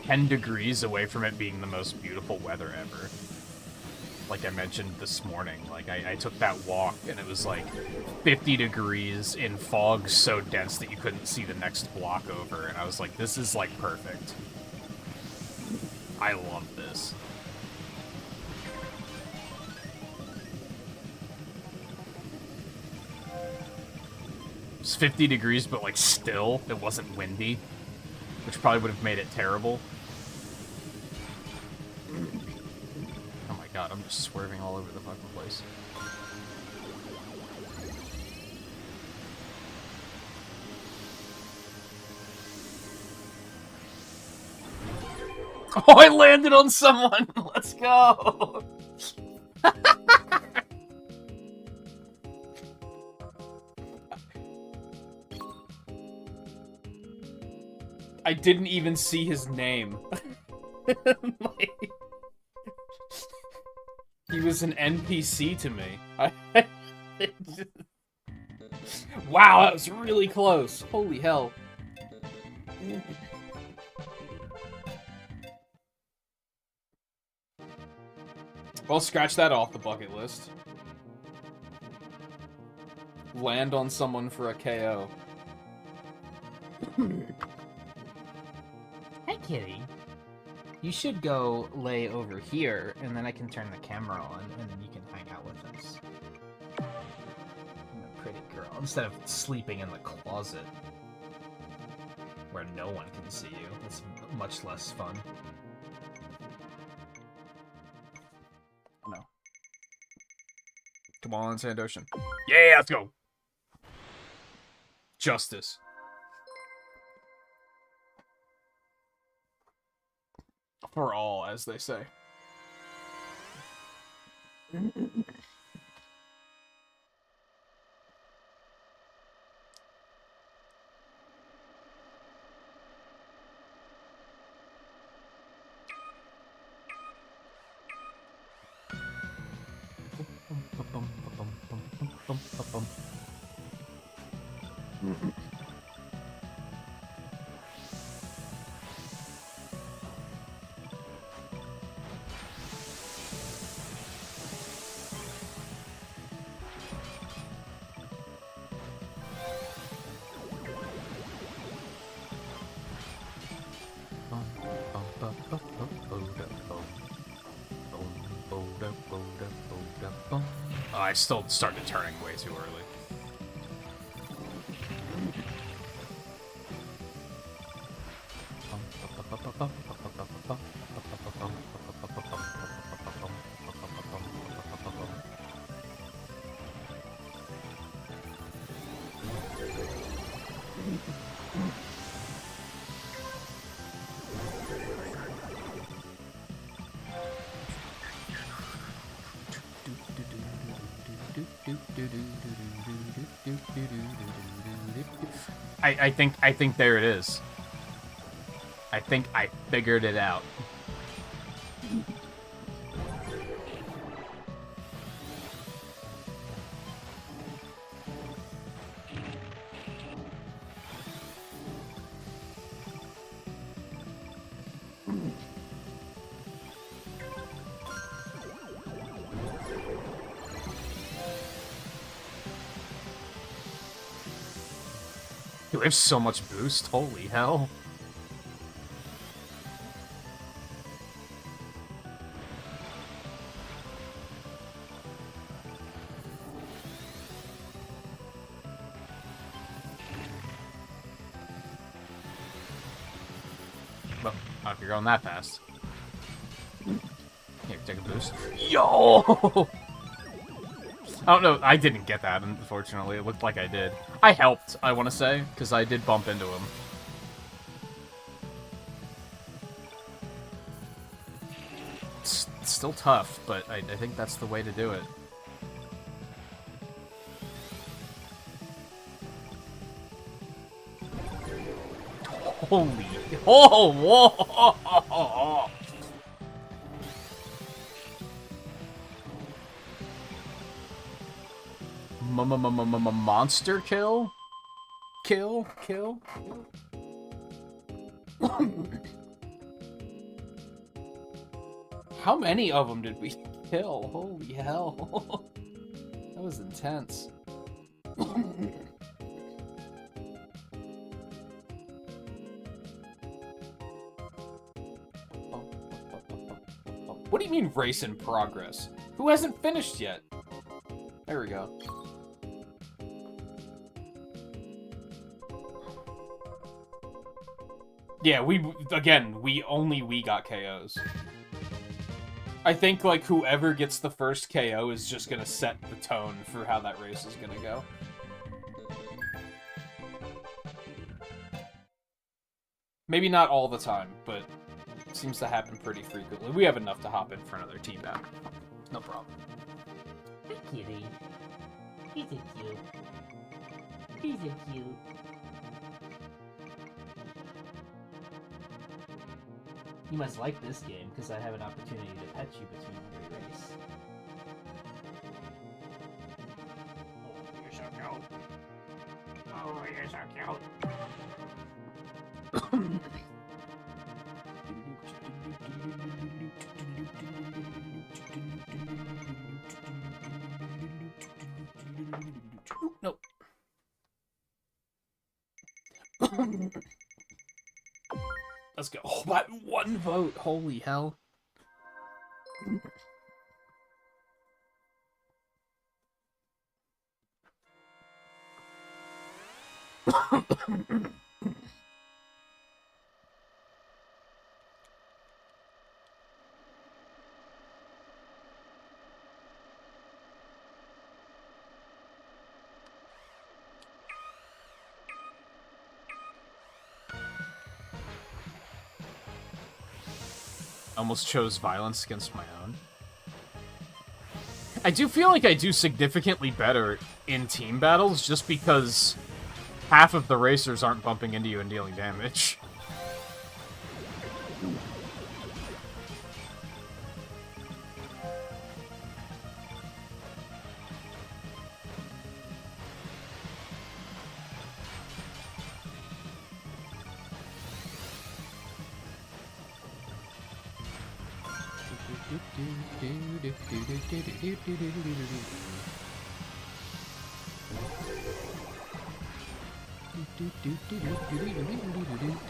10 degrees away from it being the most beautiful weather ever. Like I mentioned this morning, like I took that walk and it was like 50 degrees in fog so dense that you couldn't see the next block over, and I was like, this is like perfect. I love this. It's 50 degrees, but like still, it wasn't windy, which probably would have made it terrible. Oh my god, I'm just swerving all over the fucking place. Oh, I landed on someone! Let's go! I didn't even see his name. He was an NPC to me. Wow, that was really close. Holy hell. Well, scratch that off the bucket list. Land on someone for a KO. Hi, kitty. You should go lay over here, and then I can turn the camera on, and then you can hang out with us. You're a pretty girl. Instead of sleeping in the closet, where no one can see you. It's much less fun. No. Come on, Sand Ocean. Yeah, let's go. Justice. For all, as they say. I still started turning way too early. I think there it is. I think I figured it out. Dude, we have so much boost. Holy hell. Well, not if you're going that fast. Here, take a boost. Yo! Oh, no, I didn't get that, unfortunately. It looked like I did. I helped, I want to say, because I did bump into him. It's still tough, but I think that's the way to do it. Holy... Oh, whoa! Monster kill? Kill? How many of them did we kill? Holy hell. That was intense. What do you mean race in progress? Who hasn't finished yet? There we go. Yeah, we got KOs. I think, like, whoever gets the first KO is just gonna set the tone for how that race is gonna go. Maybe not all the time, but it seems to happen pretty frequently. We have enough to hop in for another team battle. No problem. Hey, kitty. He's a cute. He's a cute. You must like this game, because I have an opportunity to pet you between every race. Oh, you're so cute. Oh, you're so cute. Nope. Let's go. Oh, by one vote. Holy hell. Almost chose violence against my own. I do feel like I do significantly better in team battles just because half of the racers aren't bumping into you and dealing damage.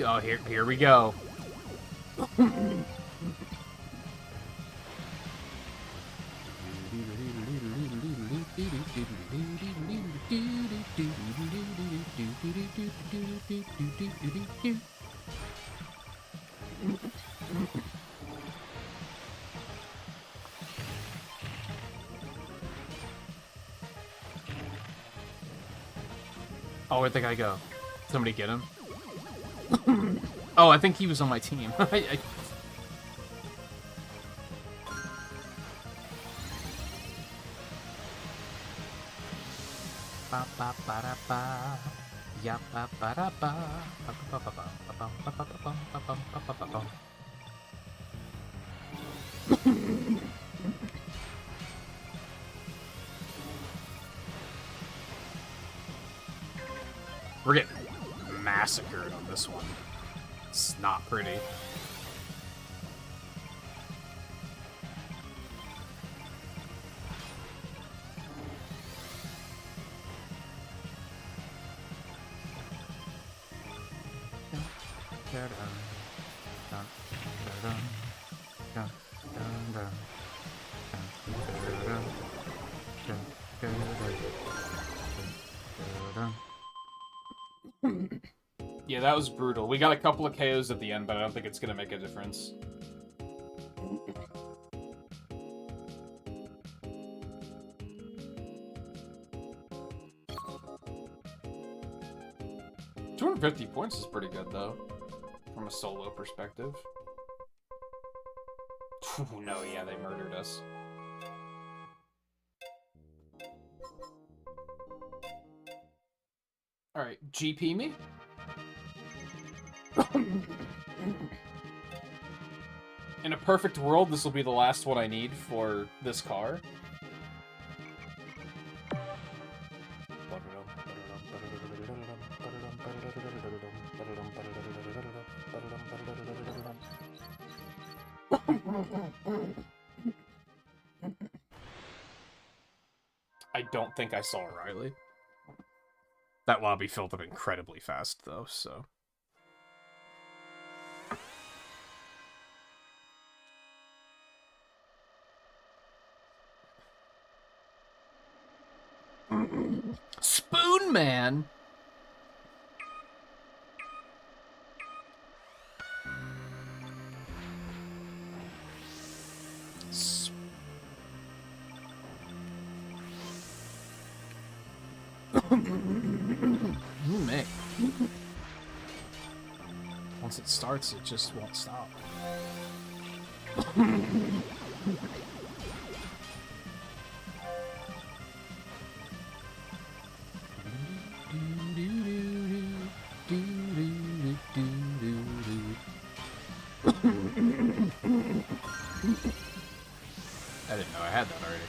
Oh, here we go. Oh, where'd the guy go? Somebody get him? Oh, I think he was on my team. Ba ba ba da ba. Ya ba ba da ba. Ba ba ba ba ba ba ba ba ba ba ba ba ba ba. We're getting massacred on this one. It's not pretty. Yeah, that was brutal. We got a couple of KOs at the end, but I don't think it's gonna make a difference. $250 is pretty good, though, from a solo perspective. No, yeah, they murdered us. Alright, GP me? In a perfect world, this will be the last one I need for this car. I don't think I saw Riley. That lobby filled up incredibly fast, though, so... Spoon Man! Mate. Once it starts, it just won't stop. I didn't know I had that already.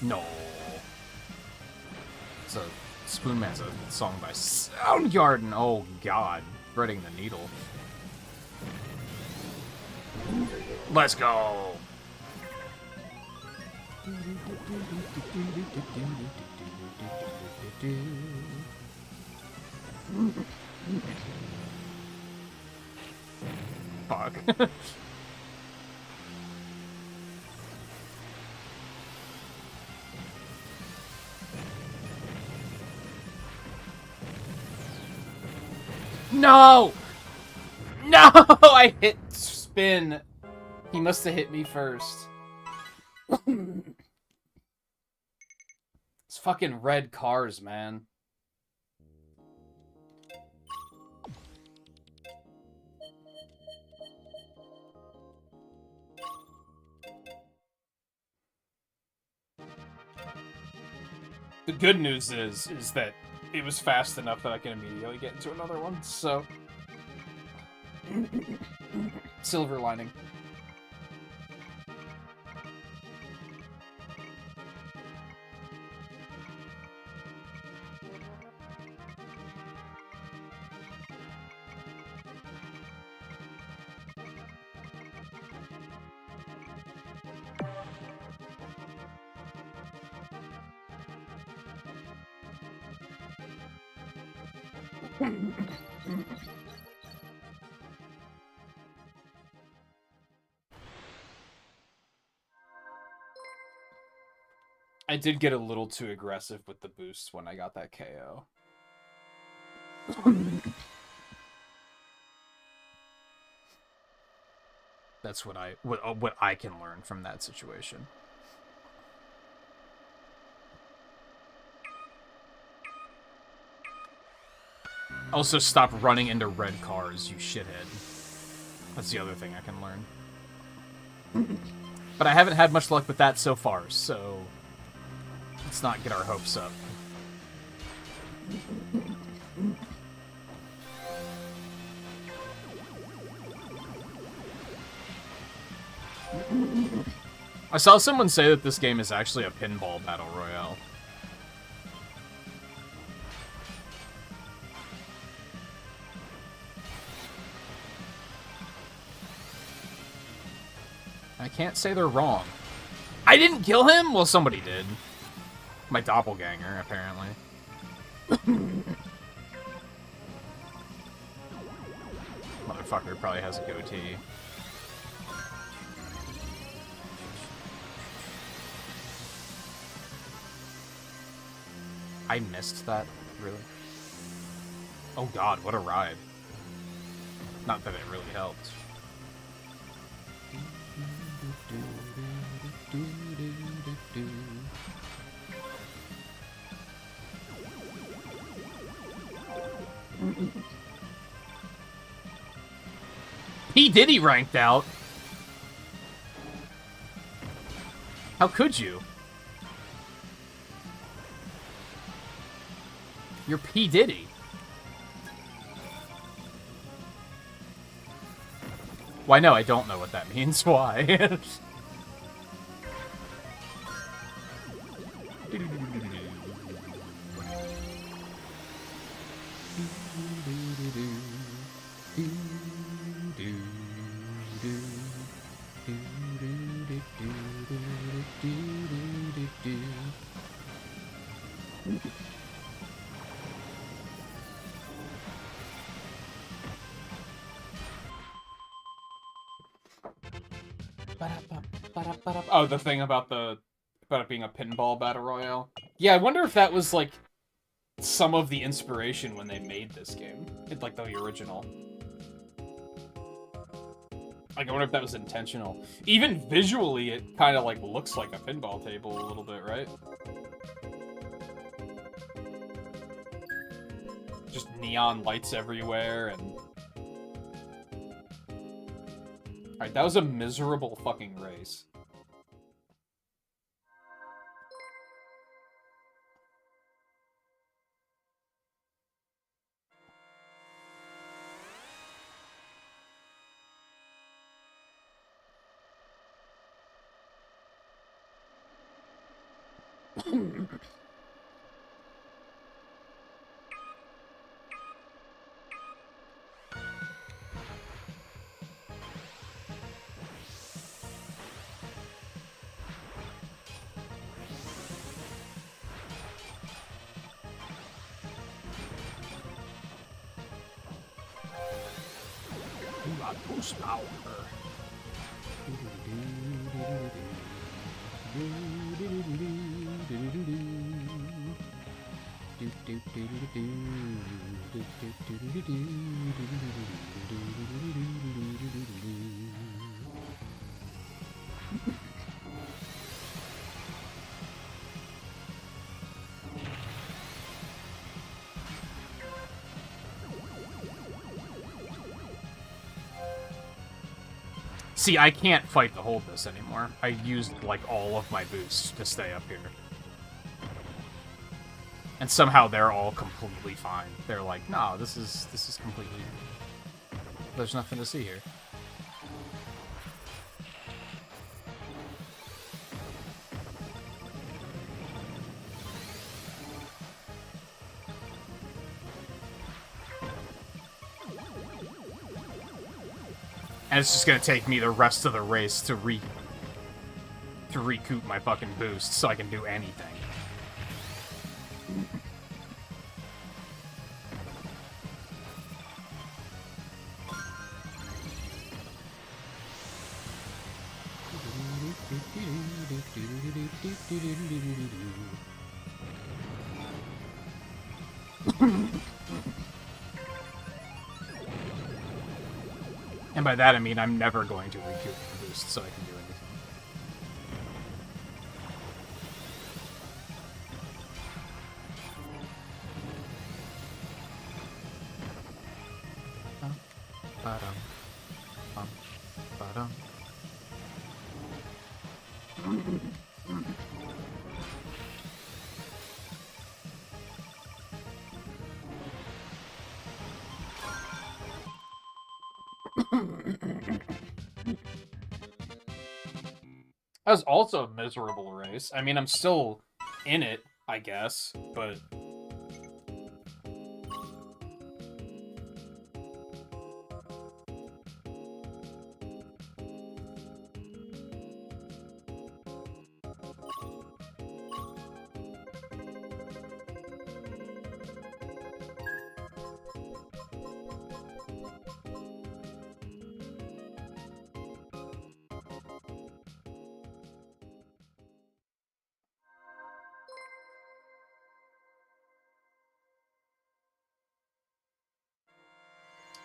No. It's a Spoon Man's a song by Soundgarden. Oh god, threading the needle. Let's go. Fuck. No! No! I hit spin. He must have hit me first. It's fucking red cars, man. The good news is that it was fast enough that I can immediately get into another one, so... Silver lining. I did get a little too aggressive with the boosts when I got that KO. That's what I can learn from that situation. Also, stop running into red cars, you shithead. That's the other thing I can learn. But I haven't had much luck with that so far, so let's not get our hopes up. I saw someone say that this game is actually a pinball battle royale. I can't say they're wrong. I didn't kill him? Well, somebody did. My doppelganger, apparently. Motherfucker probably has a goatee. I missed that, really? Oh god, what a ride. Not that it really helped. P. Diddy ranked out. How could you? You're P. Diddy. Why, no, I don't know what that means. Why? Oh, the thing about it being a pinball battle royale. Yeah, I wonder if that was like some of the inspiration when they made this game. It's like the original. Like, I wonder if that was intentional. Even visually, it kind of like looks like a pinball table a little bit, right? Just neon lights everywhere and... Alright, that was a miserable fucking race. Boost power. See, I can't fight to hold this anymore. I used, like, all of my boosts to stay up here. And somehow they're all completely fine. They're like, no, this is completely... There's nothing to see here. And it's just gonna take me the rest of the race to recoup my fucking boost so I can do anything. And by that I mean I'm never going to recoup the boost so I can do anything. Ba-dum, bum, ba-dum. That was also a miserable race. I mean, I'm still in it, I guess, but...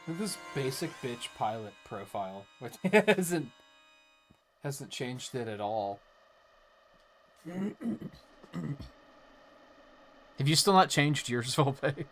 This basic bitch pilot profile, which hasn't changed it at all. Have you still not changed yours, Volpe?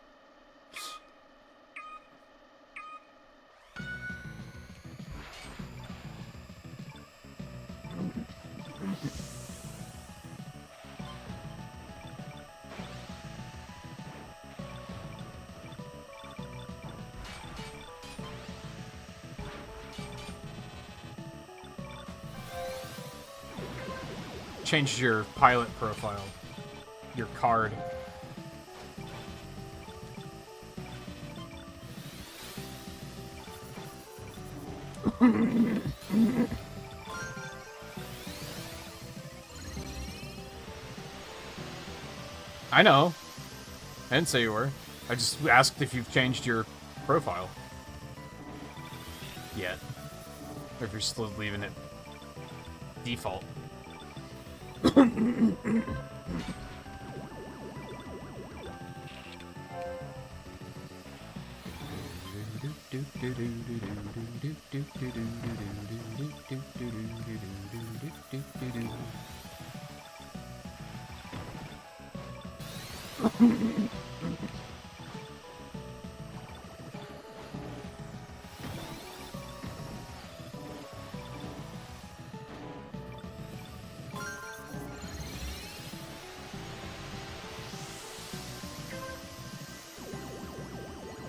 Changed your pilot profile. Your card. I know. I didn't say you were. I just asked if you've changed your profile. Yet. Or if you're still leaving it default.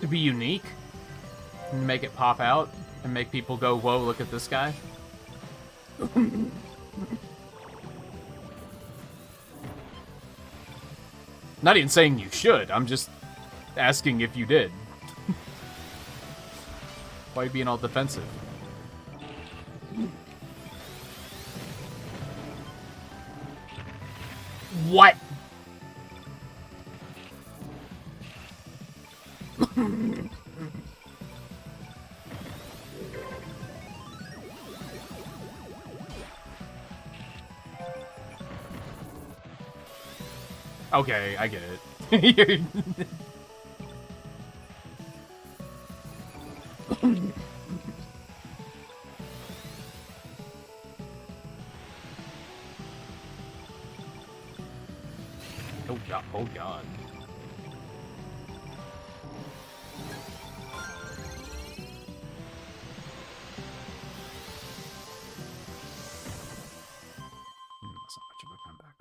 To be unique and make it pop out and make people go, whoa, look at this guy. Not even saying you should, I'm just asking if you did. Why are you being all defensive? What? Okay, I get it. Oh god, oh god. That's not much of a comeback.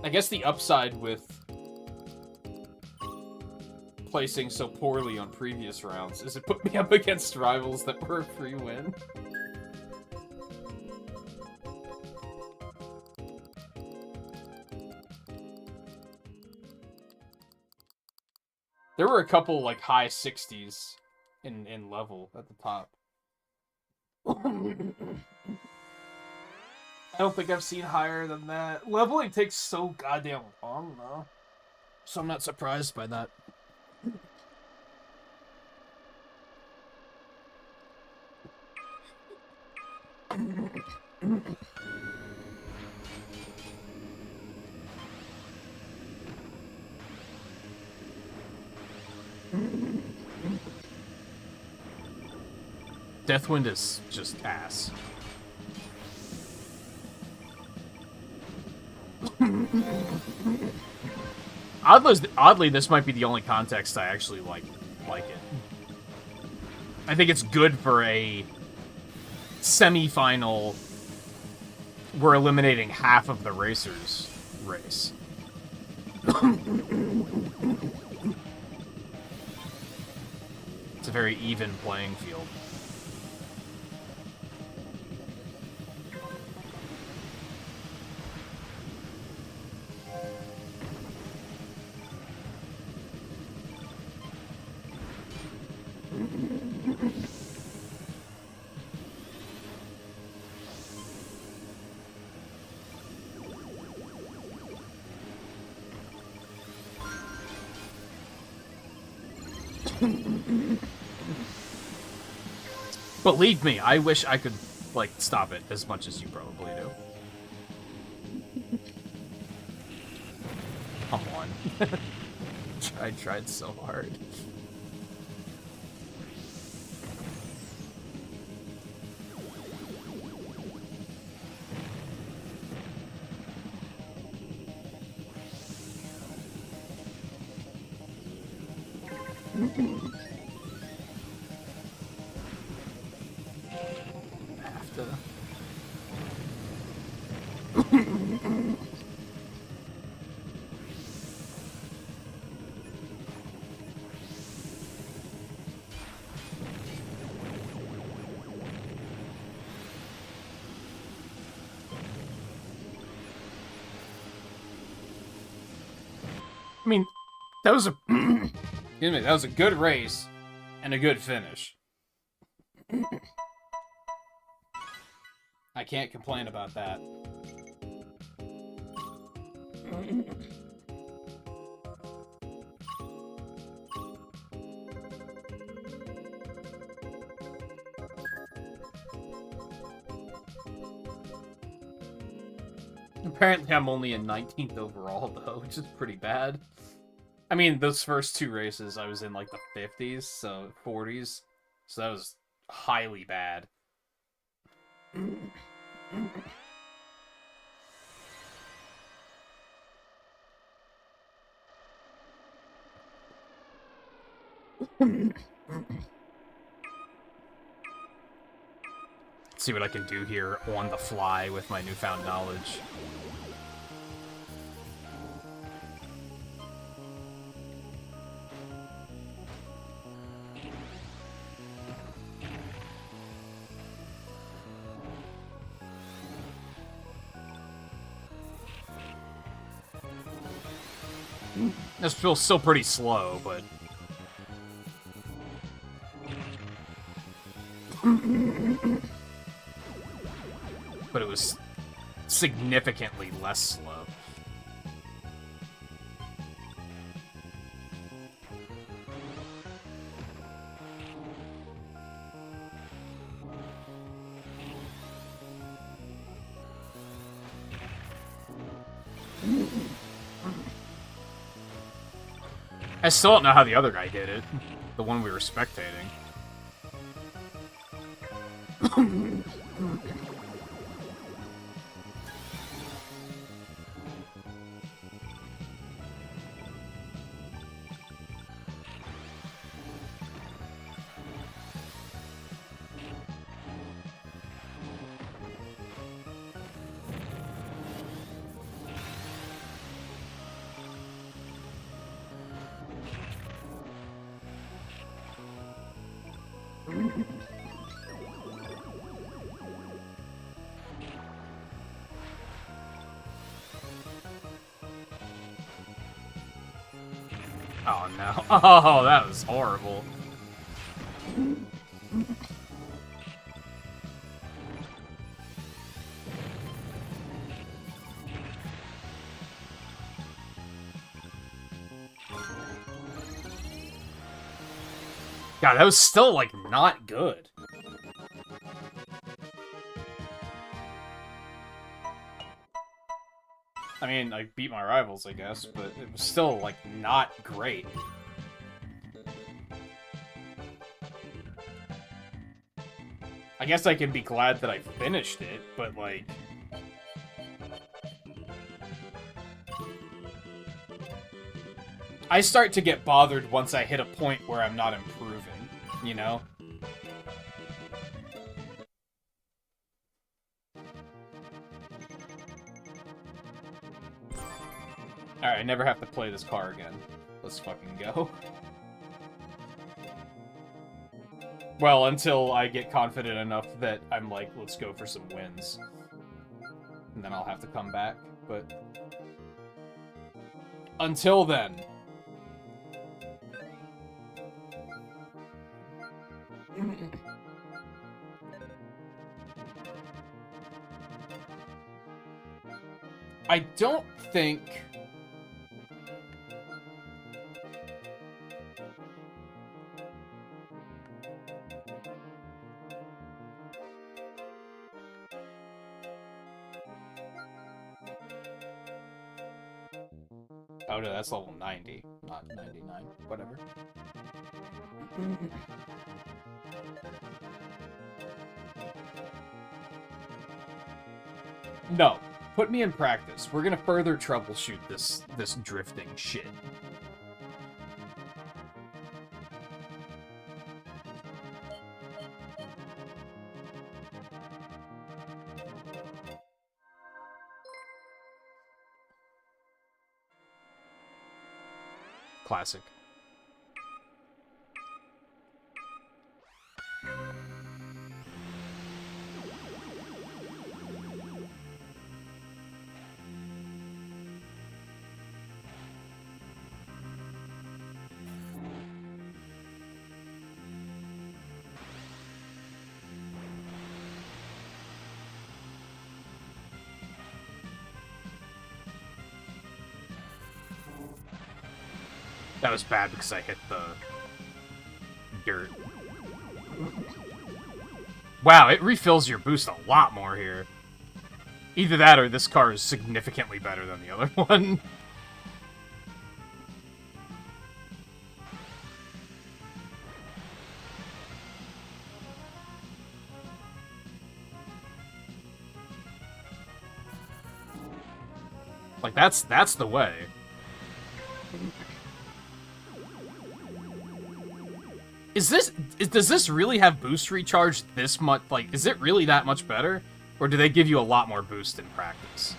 I guess the upside with placing so poorly on previous rounds is it put me up against rivals that were a free win. There were a couple, like, high 60s in level at the top. I don't think I've seen higher than that. Leveling takes so goddamn long, though. So I'm not surprised by that. Deathwind is just ass. Oddly, this might be the only context I actually like it. I think it's good for a semi-final. We're eliminating half of the racers race. It's a very even playing field. Believe me, I wish I could, like, stop it as much as you probably do. Come on. I tried so hard. I mean, that was a excuse me, that was a good race and a good finish. I can't complain about that. Apparently I'm only in 19th overall, though, which is pretty bad. I mean, those first two races, I was in, like, the 50s, so 40s. So that was highly bad. Let's see what I can do here on the fly with my newfound knowledge. This feels still pretty slow, but... but it was significantly less slow. I still don't know how the other guy did it. The one we were spectating. Oh no. Oh, that was horrible. God, that was still, like, not good. I mean, I beat my rivals, I guess, but it was still, like, not great. I guess I can be glad that I finished it, but, like... I start to get bothered once I hit a point where I'm not improving, you know? Alright, I never have to play this car again. Let's fucking go. Well, until I get confident enough that I'm like, let's go for some wins. And then I'll have to come back, but... Until then... I don't think... Oh no, that's level 90, not 99. Whatever. No. Put me in practice. We're gonna further troubleshoot this drifting shit. Classic. That was bad because I hit the dirt. Wow, it refills your boost a lot more here. Either that or this car is significantly better than the other one. Like, that's the way. Does this really have boost recharge this much? Like, is it really that much better? Or do they give you a lot more boost in practice?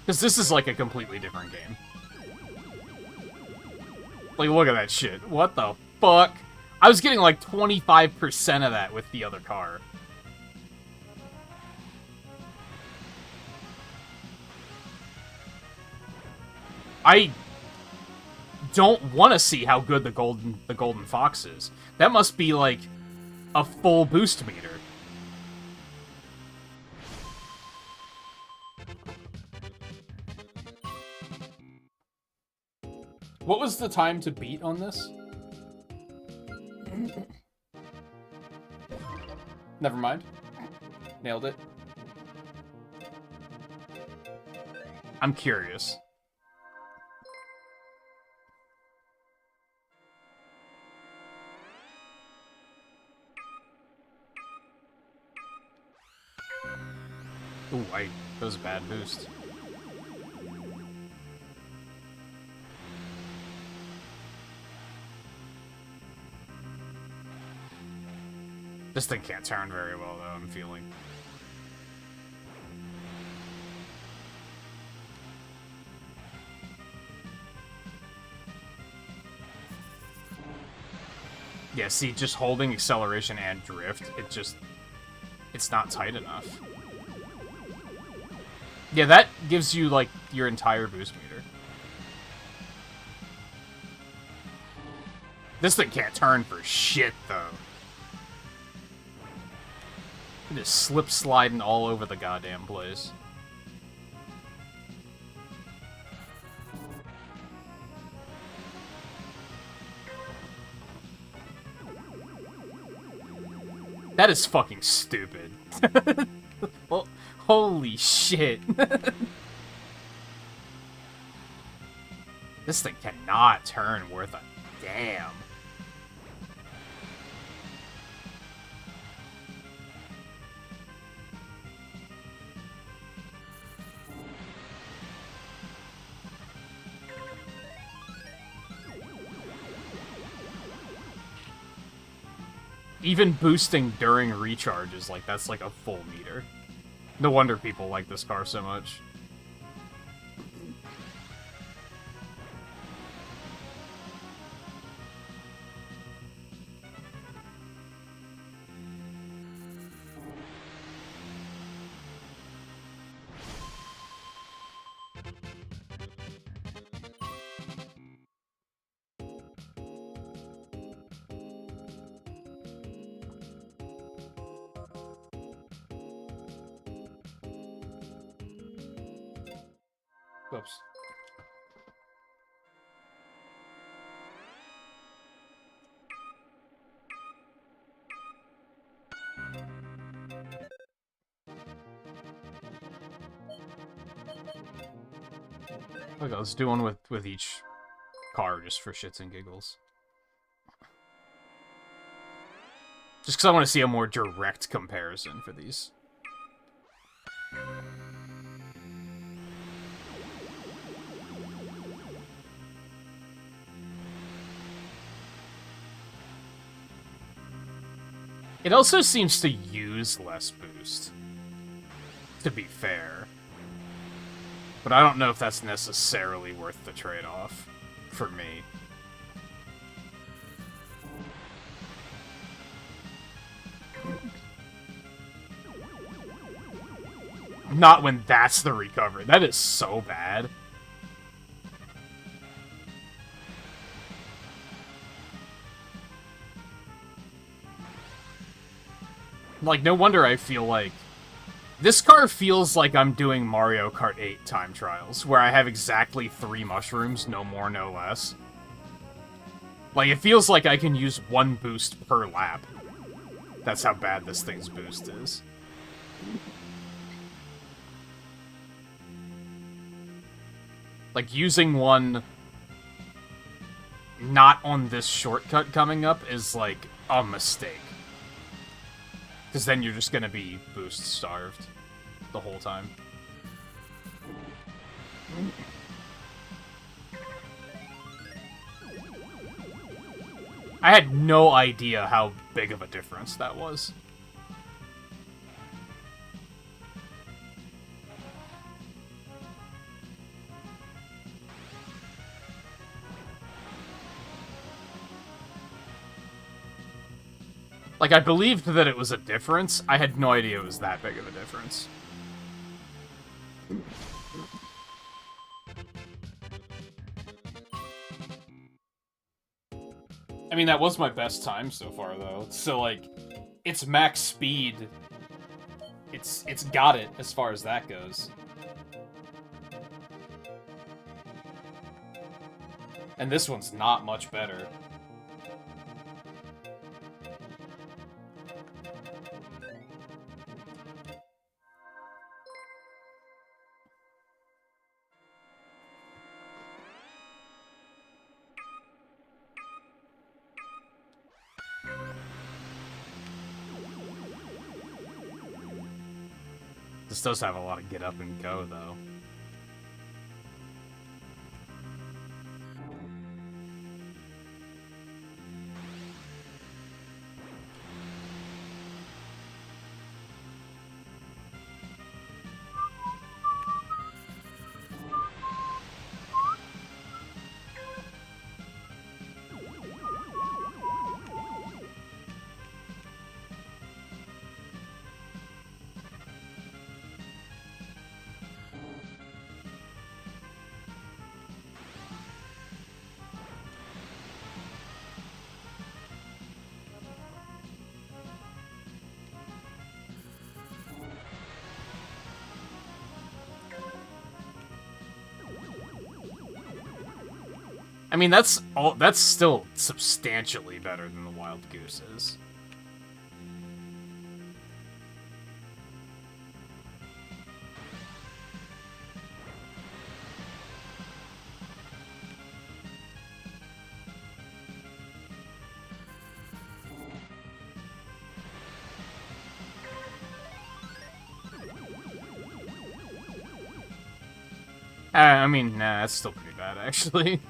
Because this is like a completely different game. Like, look at that shit. What the fuck? I was getting like 25% of that with the other car. I don't want to see how good the golden fox is. That must be like a full boost meter. What was the time to beat on this? Never mind. Nailed it. I'm curious. Ooh, that was a bad boost. This thing can't turn very well, though, I'm feeling. Yeah, see, just holding acceleration and drift, it's not tight enough. Yeah, that gives you, like, your entire boost meter. This thing can't turn for shit, though. Just slip sliding all over the goddamn place. That is fucking stupid. Well, holy shit. This thing cannot turn worth a damn. Even boosting during recharges, like, that's like a full meter. No wonder people like this car so much. Whoops. Okay, let's do one with each car just for shits and giggles. Just because I want to see a more direct comparison for these. It also seems to use less boost, to be fair. But I don't know if that's necessarily worth the trade-off for me. Not when that's the recovery. That is so bad. Like, no wonder I feel like... This car feels like I'm doing Mario Kart 8 time trials, where I have exactly 3 mushrooms, no more, no less. Like, it feels like I can use 1 boost per lap. That's how bad this thing's boost is. Like, using one not on this shortcut coming up is, like, a mistake. Because then you're just gonna be boost starved the whole time. I had no idea how big of a difference that was. Like, I believed that it was a difference. I had no idea it was that big of a difference. I mean, that was my best time so far, though. So, like, it's max speed. It's got it as far as that goes. And this one's not much better. This does have a lot of get up and go, though. I mean, that's still substantially better than the Wild Goose is. I mean, nah, that's still pretty bad, actually.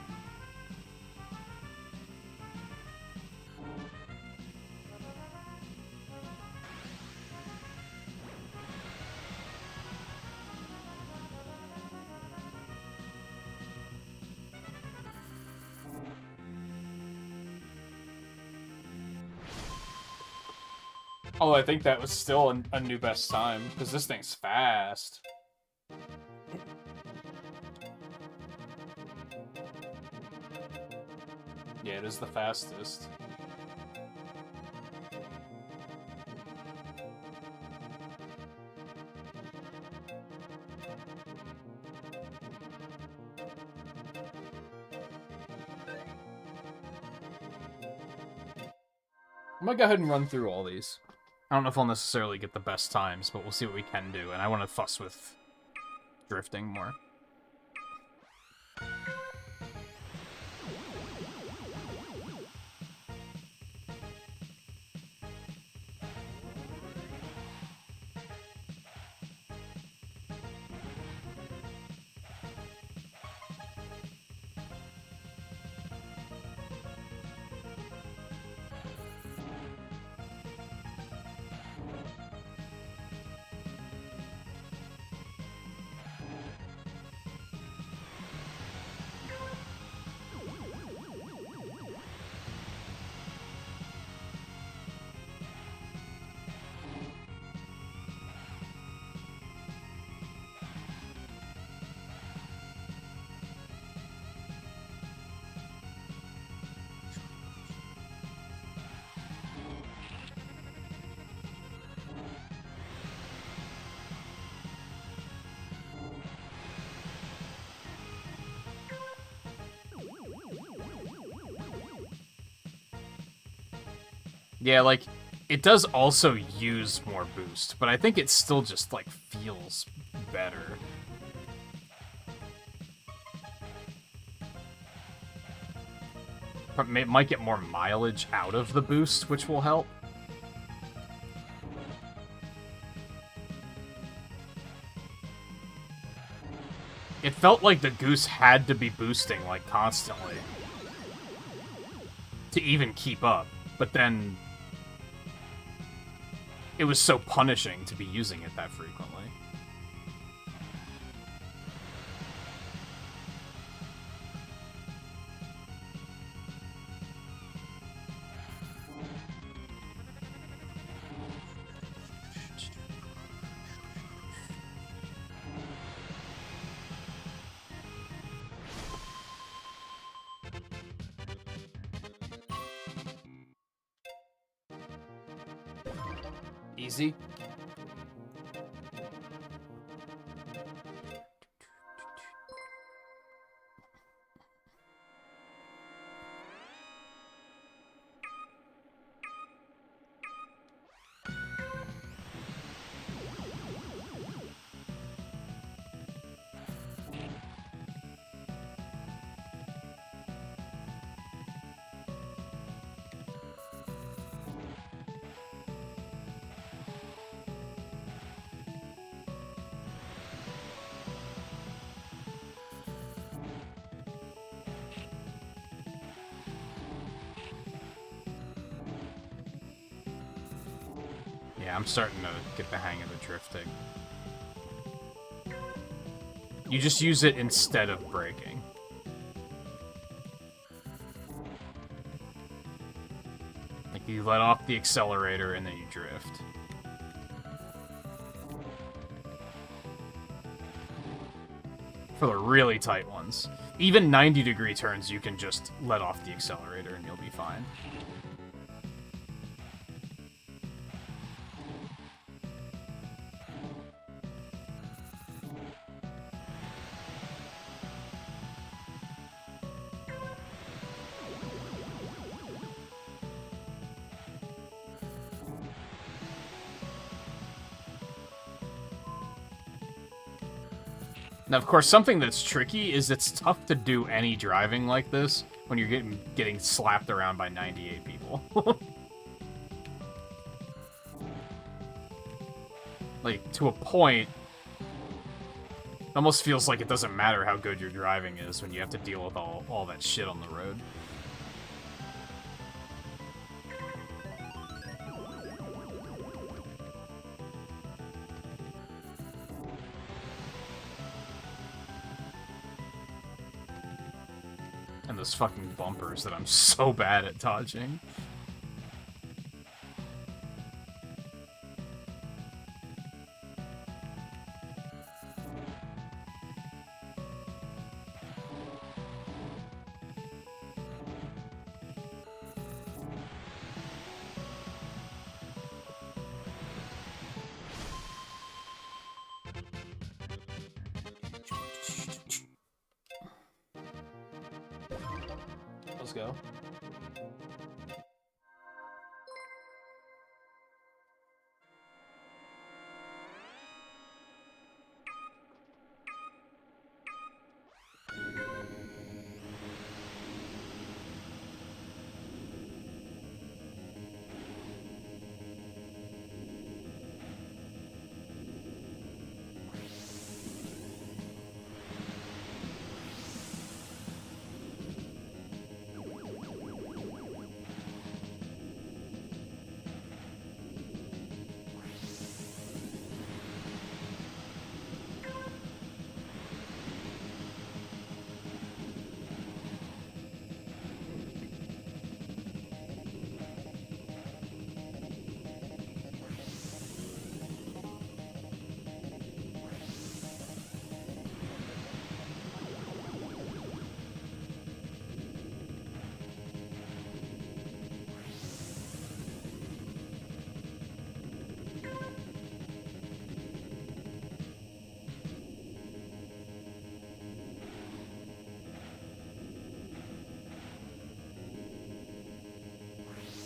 Oh, I think that was still a new best time, because this thing's fast. Yeah, it is the fastest. I'm gonna go ahead and run through all these. I don't know if I'll necessarily get the best times, but we'll see what we can do, and I want to fuss with drifting more. Yeah, like, it does also use more boost, but I think it still just, like, feels better. It might get more mileage out of the boost, which will help. It felt like the Goose had to be boosting, like, constantly to even keep up, but then it was so punishing to be using it that frequently. Easy. Yeah, I'm starting to get the hang of the drifting. You just use it instead of braking. Like, you let off the accelerator and then you drift. For the really tight ones. Even 90-degree turns, you can just let off the accelerator and you'll be fine. Now, of course, something that's tricky is it's tough to do any driving like this when you're getting slapped around by 98 people. Like, to a point, it almost feels like it doesn't matter how good your driving is when you have to deal with all that shit on the road. And those fucking bumpers that I'm so bad at dodging. Let's go.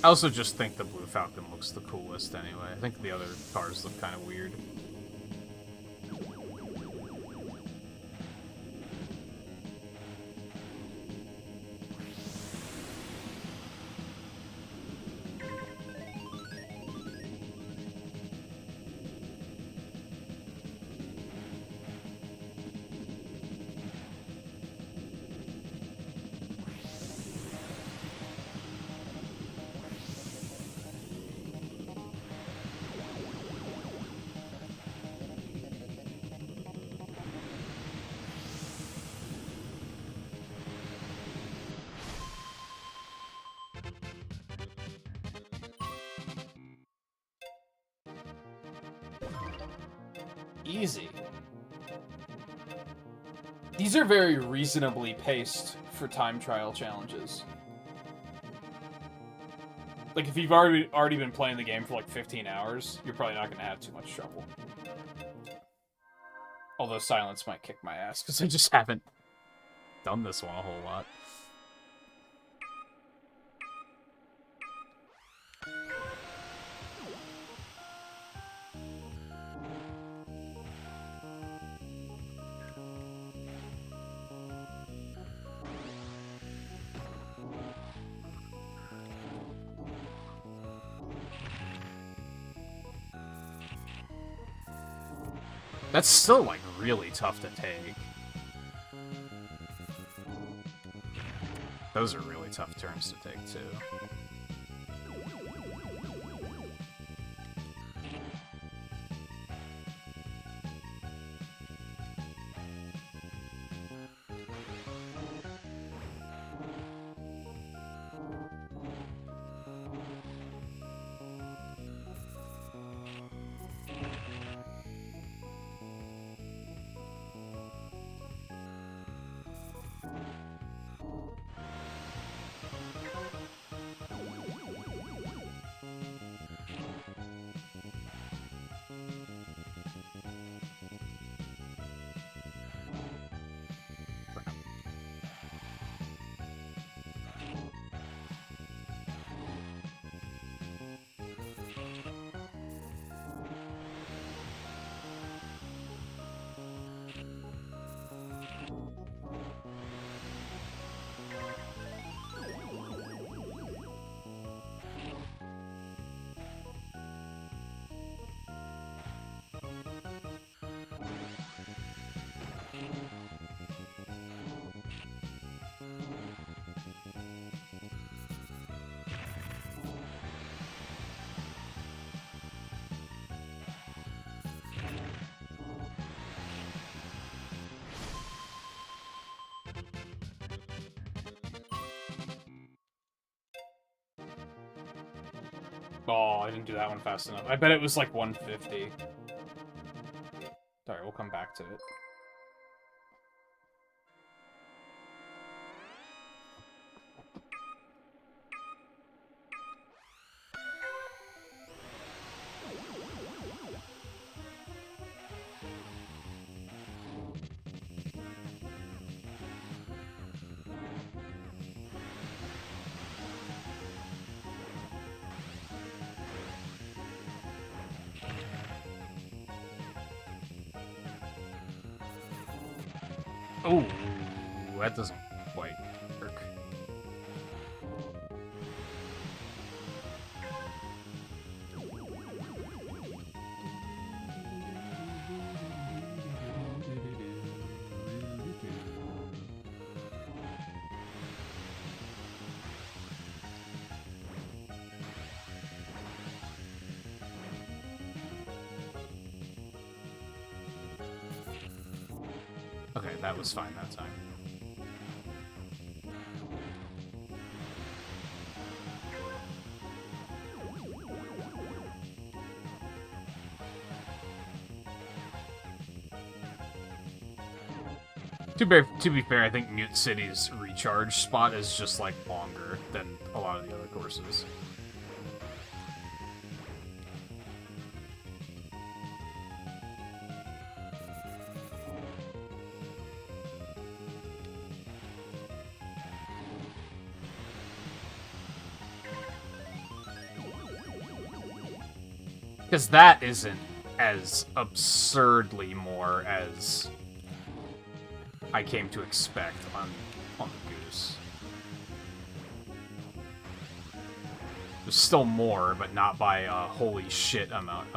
I also just think the Blue Falcon looks the coolest anyway. I think the other cars look kind of weird. Easy. These are very reasonably paced for time trial challenges. Like, if you've already been playing the game for like 15 hours, you're probably not going to have too much trouble. Although Silence might kick my ass, because I just haven't done this one a whole lot. That's still, like, really tough to take. Those are really tough turns to take, too. Oh, I didn't do that one fast enough. I bet it was like 150. Sorry, we'll come back to it. Oh, that doesn't quite work. Okay, that was fine that time. To be fair, I think Mute City's recharge spot is just, like, longer than a lot of the other courses. Because that isn't as absurdly more as I came to expect on the Goose. There's still more, but not by a holy shit amount.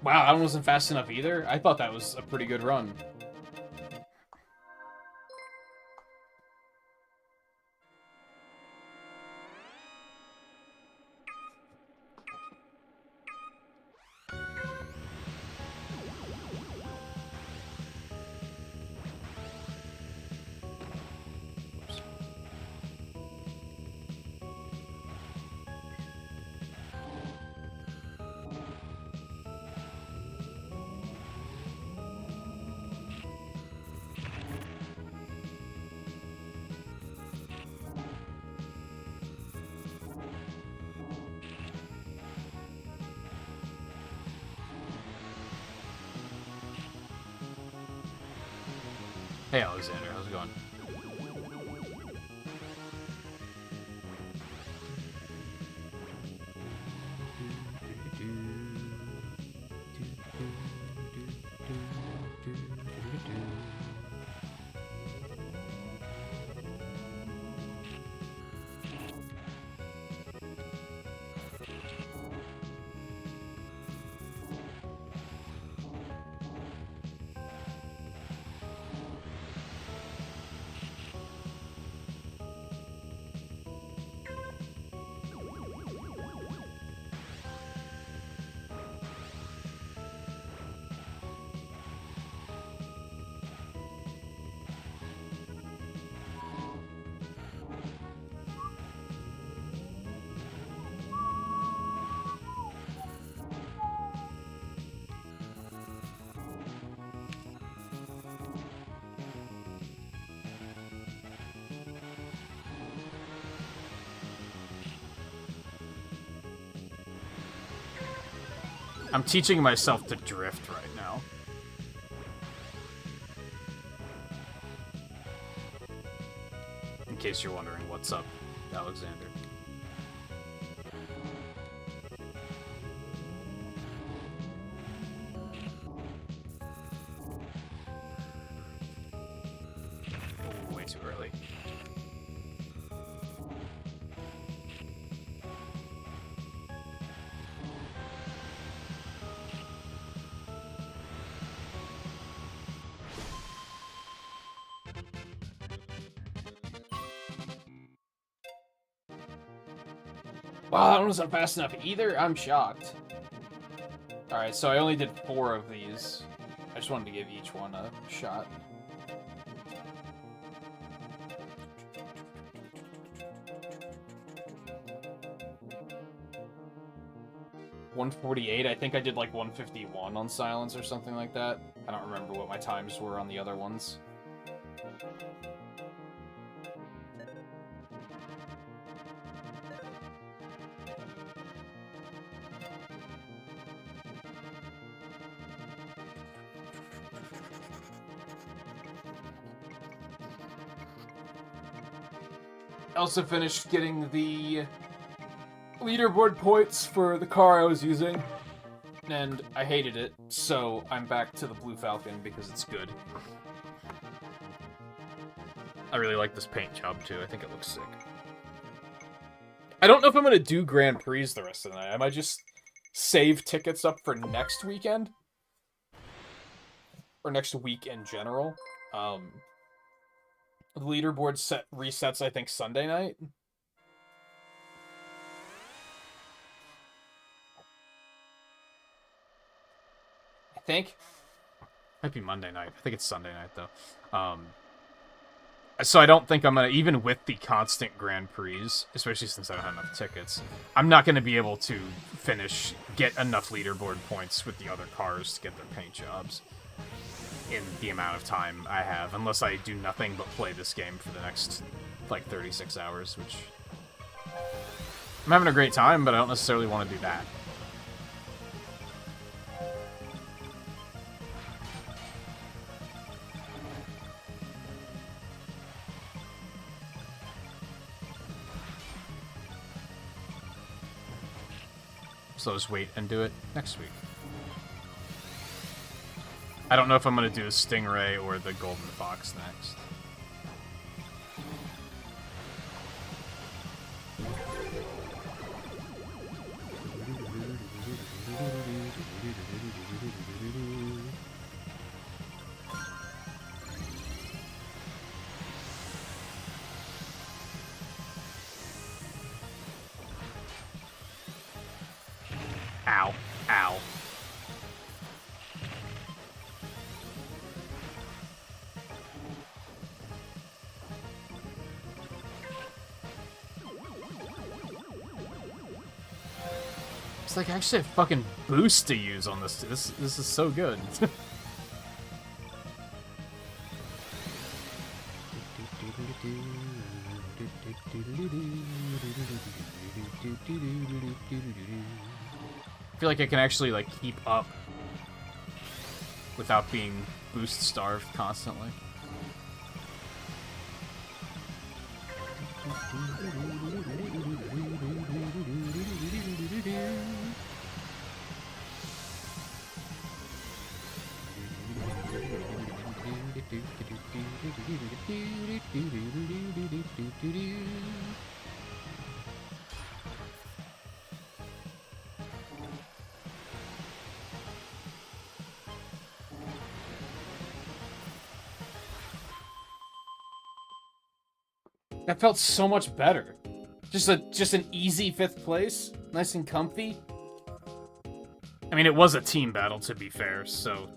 Wow, that one wasn't fast enough either? I thought that was a pretty good run. Hey, Alexander, how's it going? I'm teaching myself to drift right now. In case you're wondering what's up, Alexander. Oh, way too early. Wow, that wasn't fast enough either? I'm shocked. Alright, so I only did 4 of these. I just wanted to give each one a shot. $148. I think I did like 151 on silence or something like that. I don't remember what my times were on the other ones. I also finished getting the leaderboard points for the car I was using, and I hated it, so I'm back to the Blue Falcon because it's good. I really like this paint job, too. I think it looks sick. I don't know if I'm going to do Grand Prix the rest of the night. I might just save tickets up for next weekend. Or next week in general. The leaderboard resets, I think, Sunday night. I think. Might be Monday night. I think it's Sunday night, though. So I don't think I'm going to, even with the constant Grand Prix, especially since I don't have enough tickets, I'm not going to be able to get enough leaderboard points with the other cars to get their paint jobs in the amount of time I have, unless I do nothing but play this game for the next, like, 36 hours, which... I'm having a great time, but I don't necessarily want to do that. So I'll just wait and do it next week. I don't know if I'm going to do the Stingray or the Golden Fox next. Ow. Ow. It's like I actually have fucking boost to use on this. This is so good. I feel like I can actually like keep up without being boost starved constantly. That felt so much better. Just an easy 5th place, nice and comfy. I mean, it was a team battle, to be fair, so...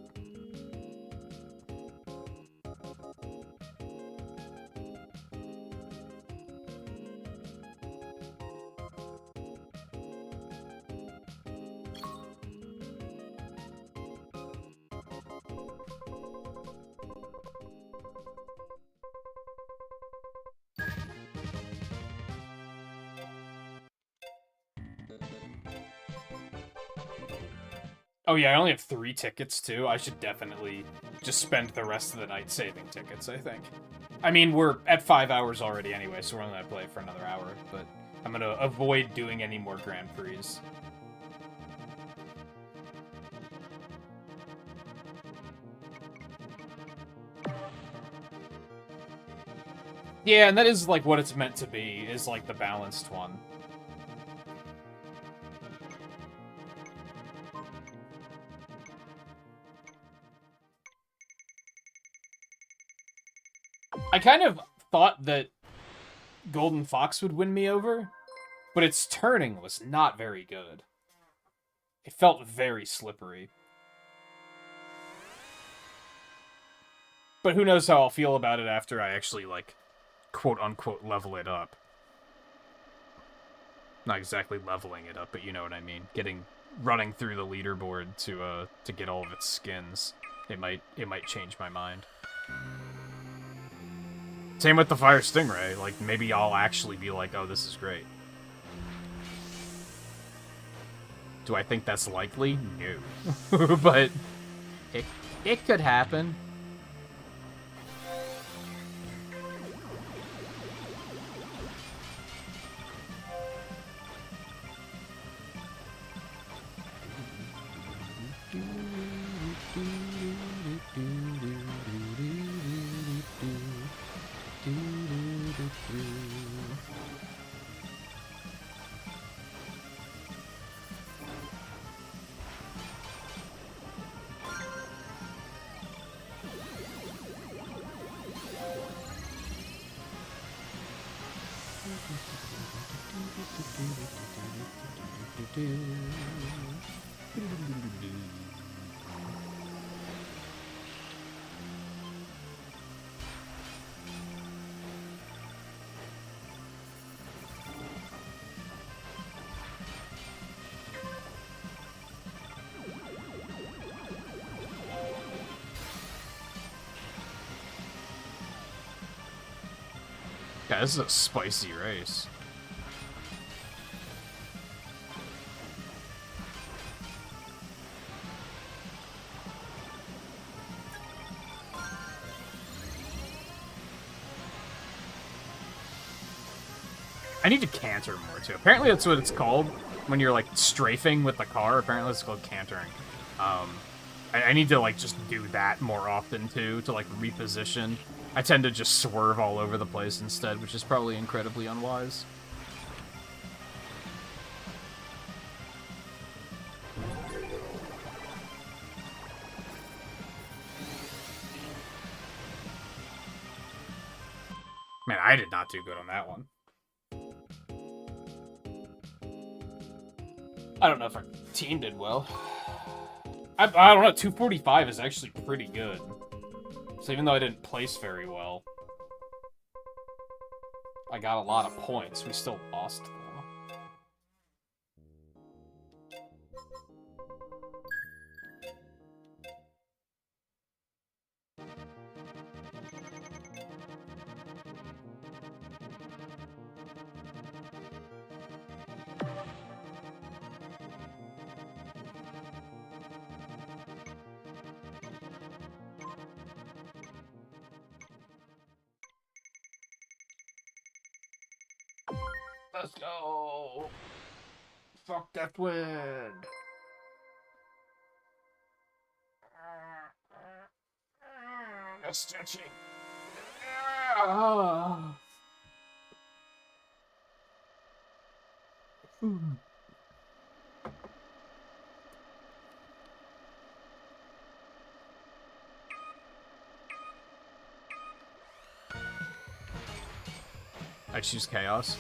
Oh yeah, I only have 3 tickets too. I should definitely just spend the rest of the night saving tickets, I think. I mean, we're at 5 hours already anyway, so we're only gonna play for another hour, but I'm gonna avoid doing any more Grand Prix. Yeah, and that is like what it's meant to be, is like the balanced one. I kind of thought that Golden Fox would win me over, But its turning was not very good. It felt very slippery. But who knows how I'll feel about it after I actually, like, quote-unquote level it up. Not exactly leveling it up, but you know what I mean. Running through the leaderboard to get all of its skins. It might change my mind. Same with the Fire Stingray. Like, maybe I'll actually be like, oh, this is great. Do I think that's likely? No. But it could happen. Yeah, this is a spicy race. I need to canter more, too. Apparently that's what it's called when you're, like, strafing with the car. Apparently it's called cantering. I need to, like, just do that more often, too, to, like, reposition. I tend to just swerve all over the place instead, which is probably incredibly unwise. Man, I did not do good on that one. I don't know if our team did well. I don't know, 245 is actually pretty good. So even though I didn't place very well, I got a lot of points. We still lost, though. Let's go! Fuck Deathwind! That's stretching. I choose Chaos.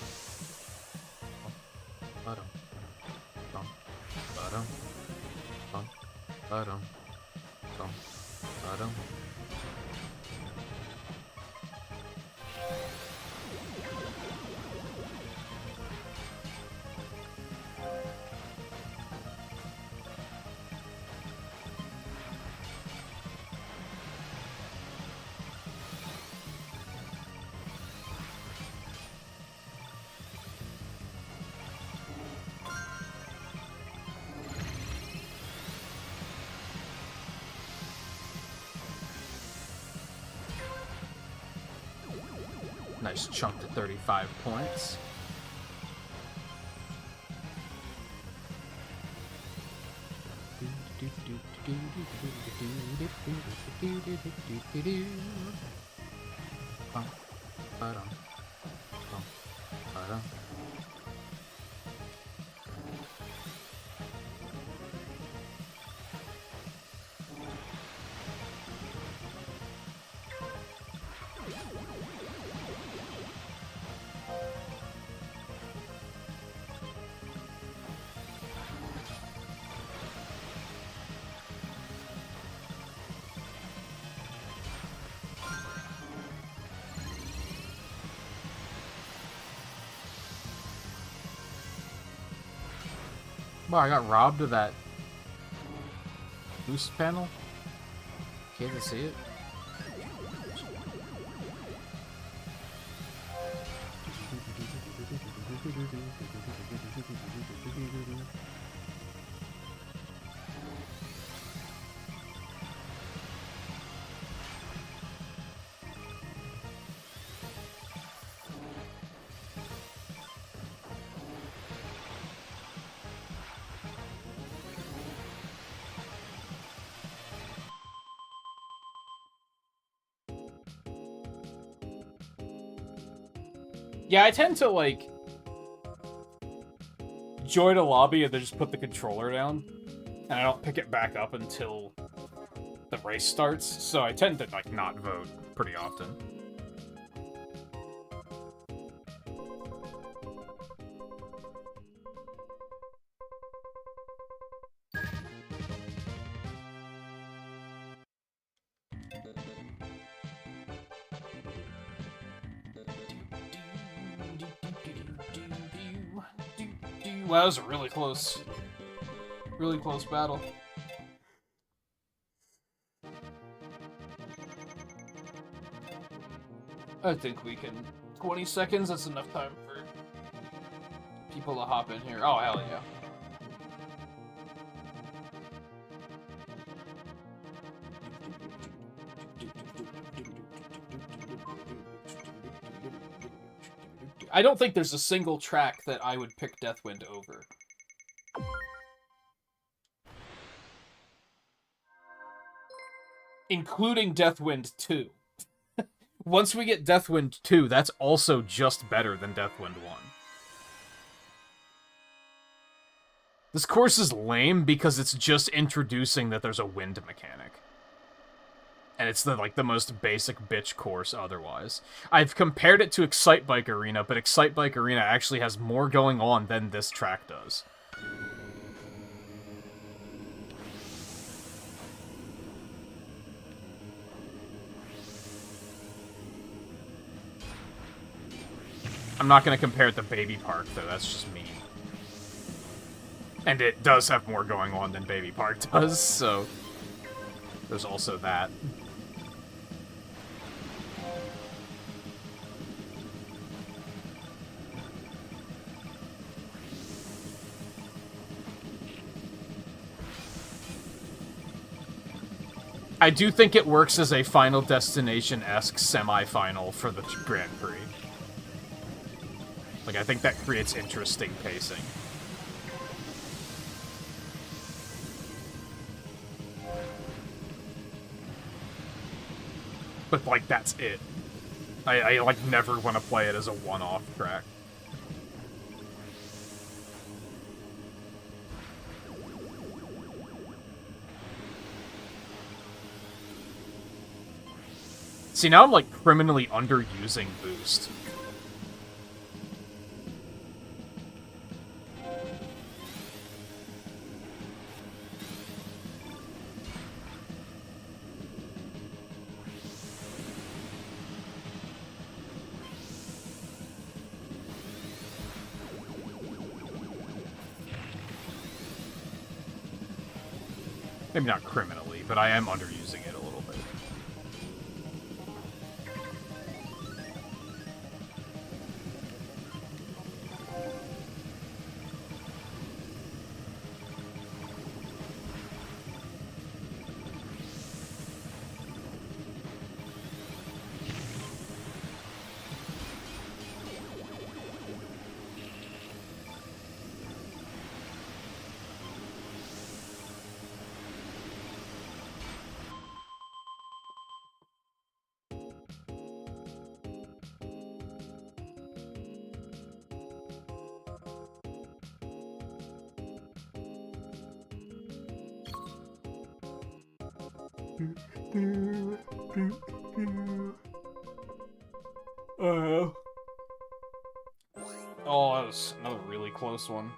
Nice chunk to 35 points. Wow, I got robbed of that boost panel. Can't even see it. Yeah, I tend to, like, join a lobby and then just put the controller down, and I don't pick it back up until the race starts, so I tend to, like, not vote pretty often. Wow, that was a really close battle. I think we can... 20 seconds, that's enough time for people to hop in here. Oh, hell yeah. I don't think there's a single track that I would pick Deathwind over. Including Deathwind 2. Once we get Deathwind 2, that's also just better than Deathwind 1. This course is lame because it's just introducing that there's a wind mechanic. And it's the most basic bitch course otherwise. I've compared it to Excite Bike Arena, but Excite Bike Arena actually has more going on than this track does. I'm not going to compare it to Baby Park, though. That's just mean. And it does have more going on than Baby Park does, so... there's also that. I do think it works as a Final Destination-esque semi-final for the Grand Prix. Like, I think that creates interesting pacing. But, like, that's it. I like, never want to play it as a one-off track. See, now I'm, like, criminally underusing Boost. Maybe not criminally, but I am underusing it a little bit. Oh, that was another really close one.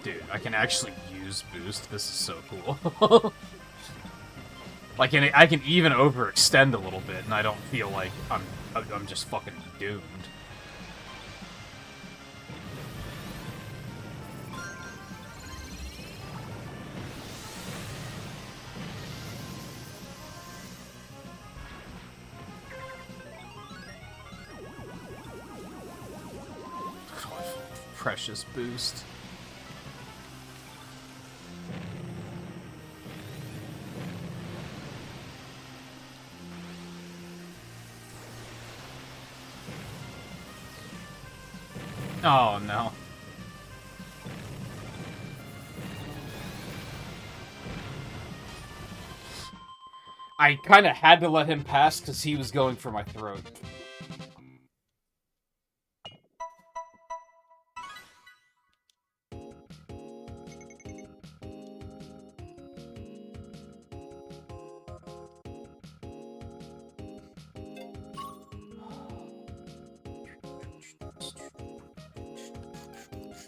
Dude, I can actually use boost. This is so cool. Like, I can even overextend a little bit, and I don't feel like I'm just fucking doomed. Precious boost. Oh no. I kind of had to let him pass because he was going for my throat.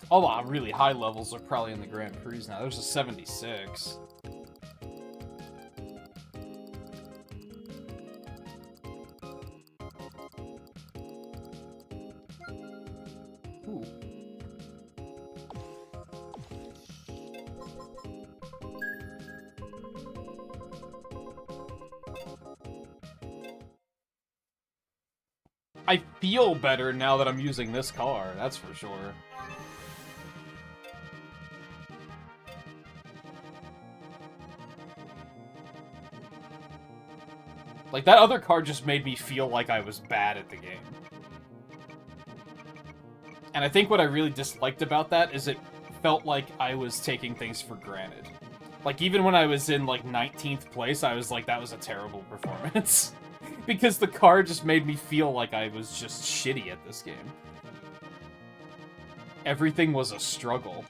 All the really high levels are probably in the Grand Prix now. There's a 76. Ooh. I feel better now that I'm using this car, that's for sure. Like, that other car just made me feel like I was bad at the game. And I think what I really disliked about that is it felt like I was taking things for granted. Like, even when I was in, like, 19th place, I was like, that was a terrible performance. Because the car just made me feel like I was just shitty at this game. Everything was a struggle.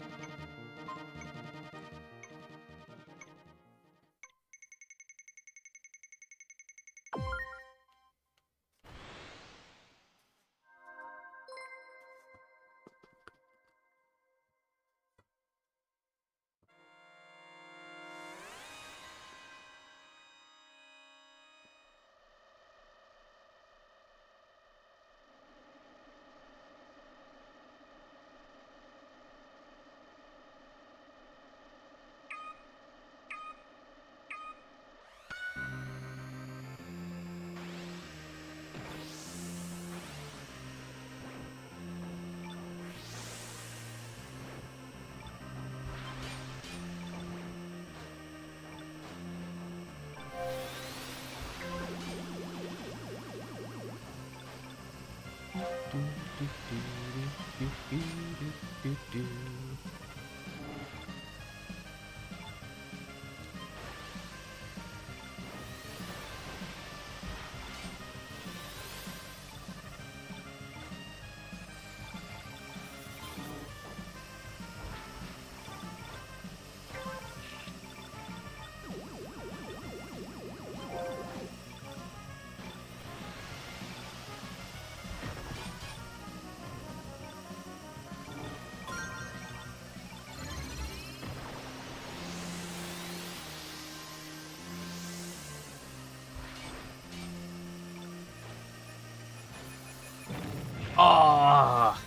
Ah.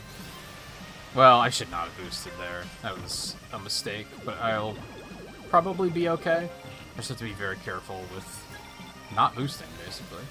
Well, I should not have boosted there. That was a mistake, but I'll probably be okay. I just have to be very careful with not boosting, basically.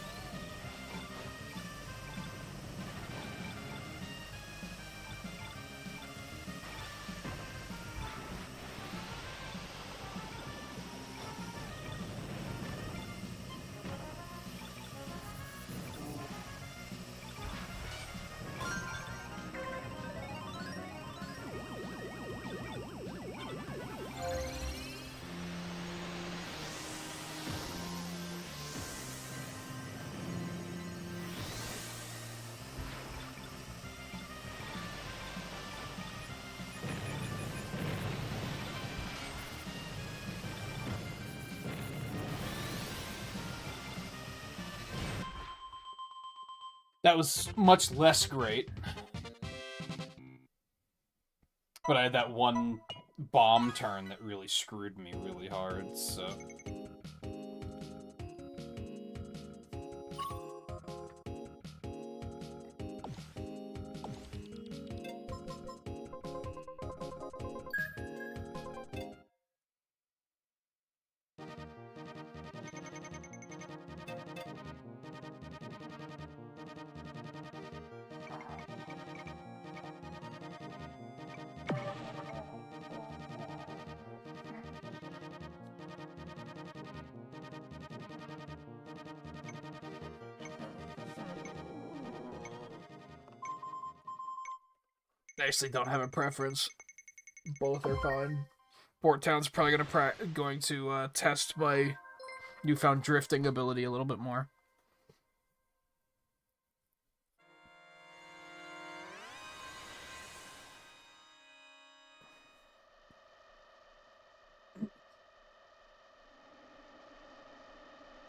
That was much less great. But I had that one bomb turn that really screwed me really hard, so... I actually don't have a preference. Both are fine. Port Town's probably going to test my newfound drifting ability a little bit more.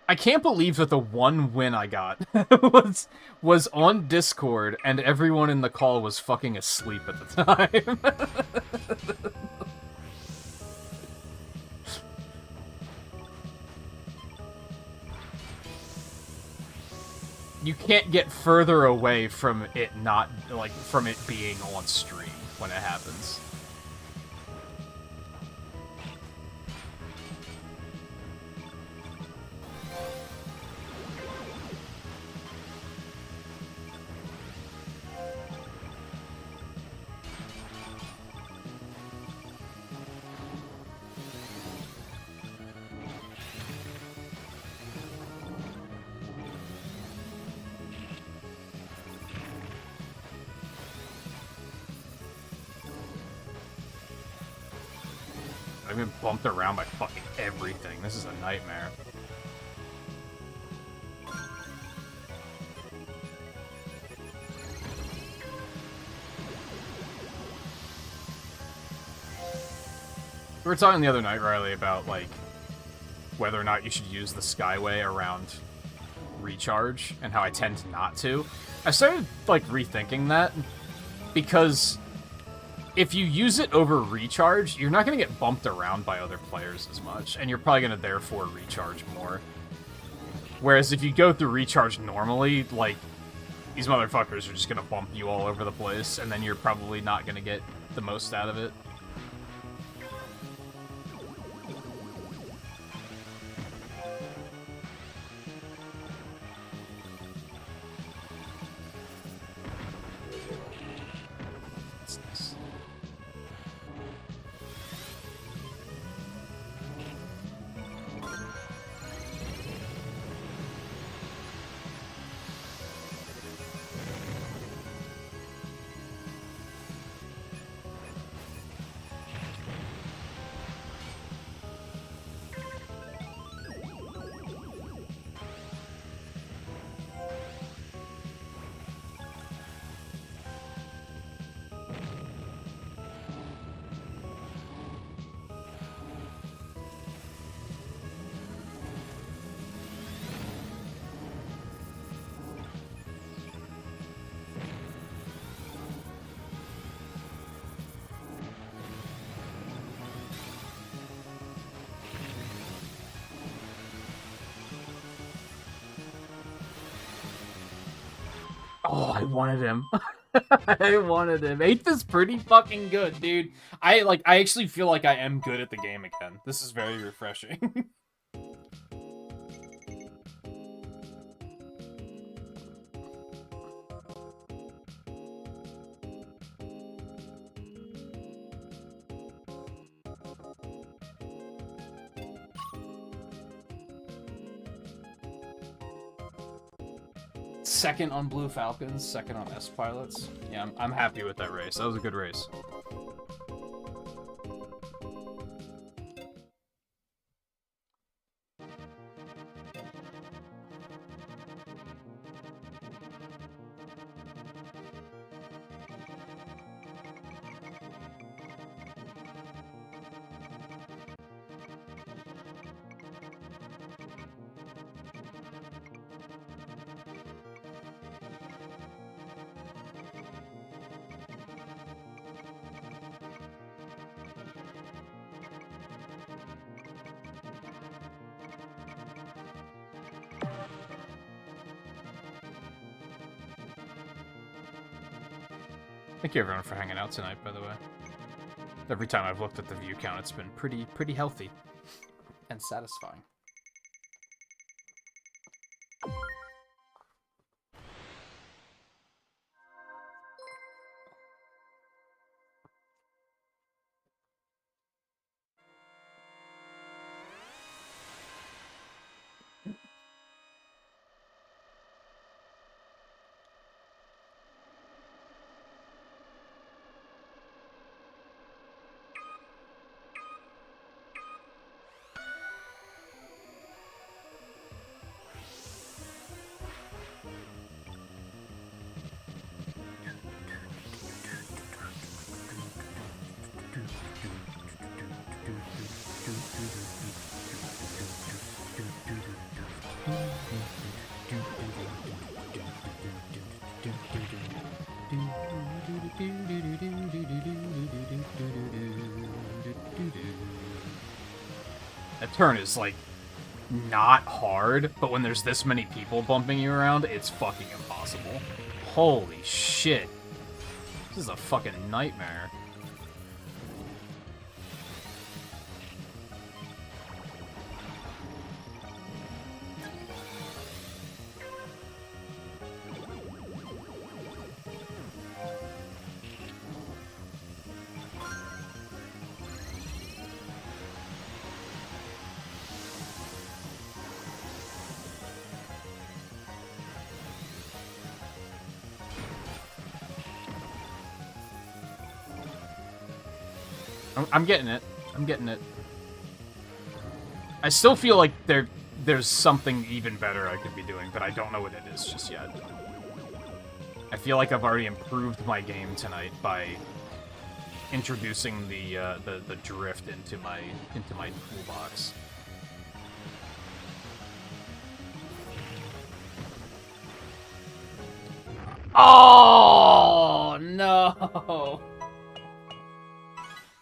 I can't believe that the one win I got was on Discord and everyone in the call was fucking asleep at the time. You can't get further away from it not, like, from it being on stream when it happens. I've been bumped around by fucking everything. This is a nightmare. We were talking the other night, Riley, about, like, whether or not you should use the Skyway around recharge, and how I tend not to. I started, like, rethinking that, because if you use it over recharge, you're not going to get bumped around by other players as much, and you're probably going to therefore recharge more. Whereas if you go through recharge normally, like, these motherfuckers are just going to bump you all over the place, and then you're probably not going to get the most out of it. Oh, I wanted him. I wanted him. 8th is pretty fucking good, dude. I actually feel like I am good at the game again. This is very refreshing. Second on Blue Falcons, second on S Pilots. Yeah, I'm happy with that race. That was a good race. Thank you everyone for hanging out tonight, by the way. Every time I've looked at the view count, it's been pretty healthy and satisfying. That turn is, like, not hard, but when there's this many people bumping you around, it's fucking impossible. Holy shit. This is a fucking nightmare. I'm getting it. I'm getting it. I still feel like there's something even better I could be doing, but I don't know what it is just yet. I feel like I've already improved my game tonight by introducing the drift into my toolbox. Oh no!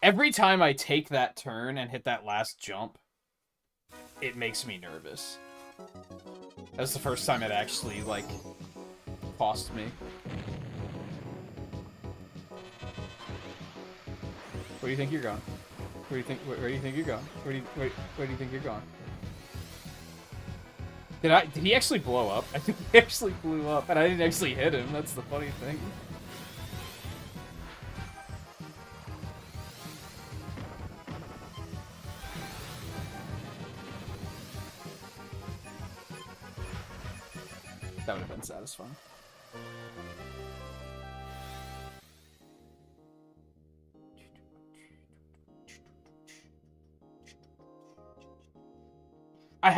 Every time I take that turn and hit that last jump, it makes me nervous. That's the first time it actually, like, cost me. Where do you think you're going? Where do you think you're going? Where do you think you're going? Did he actually blow up? I think he actually blew up, and I didn't actually hit him. That's the funny thing. That would have been satisfying. I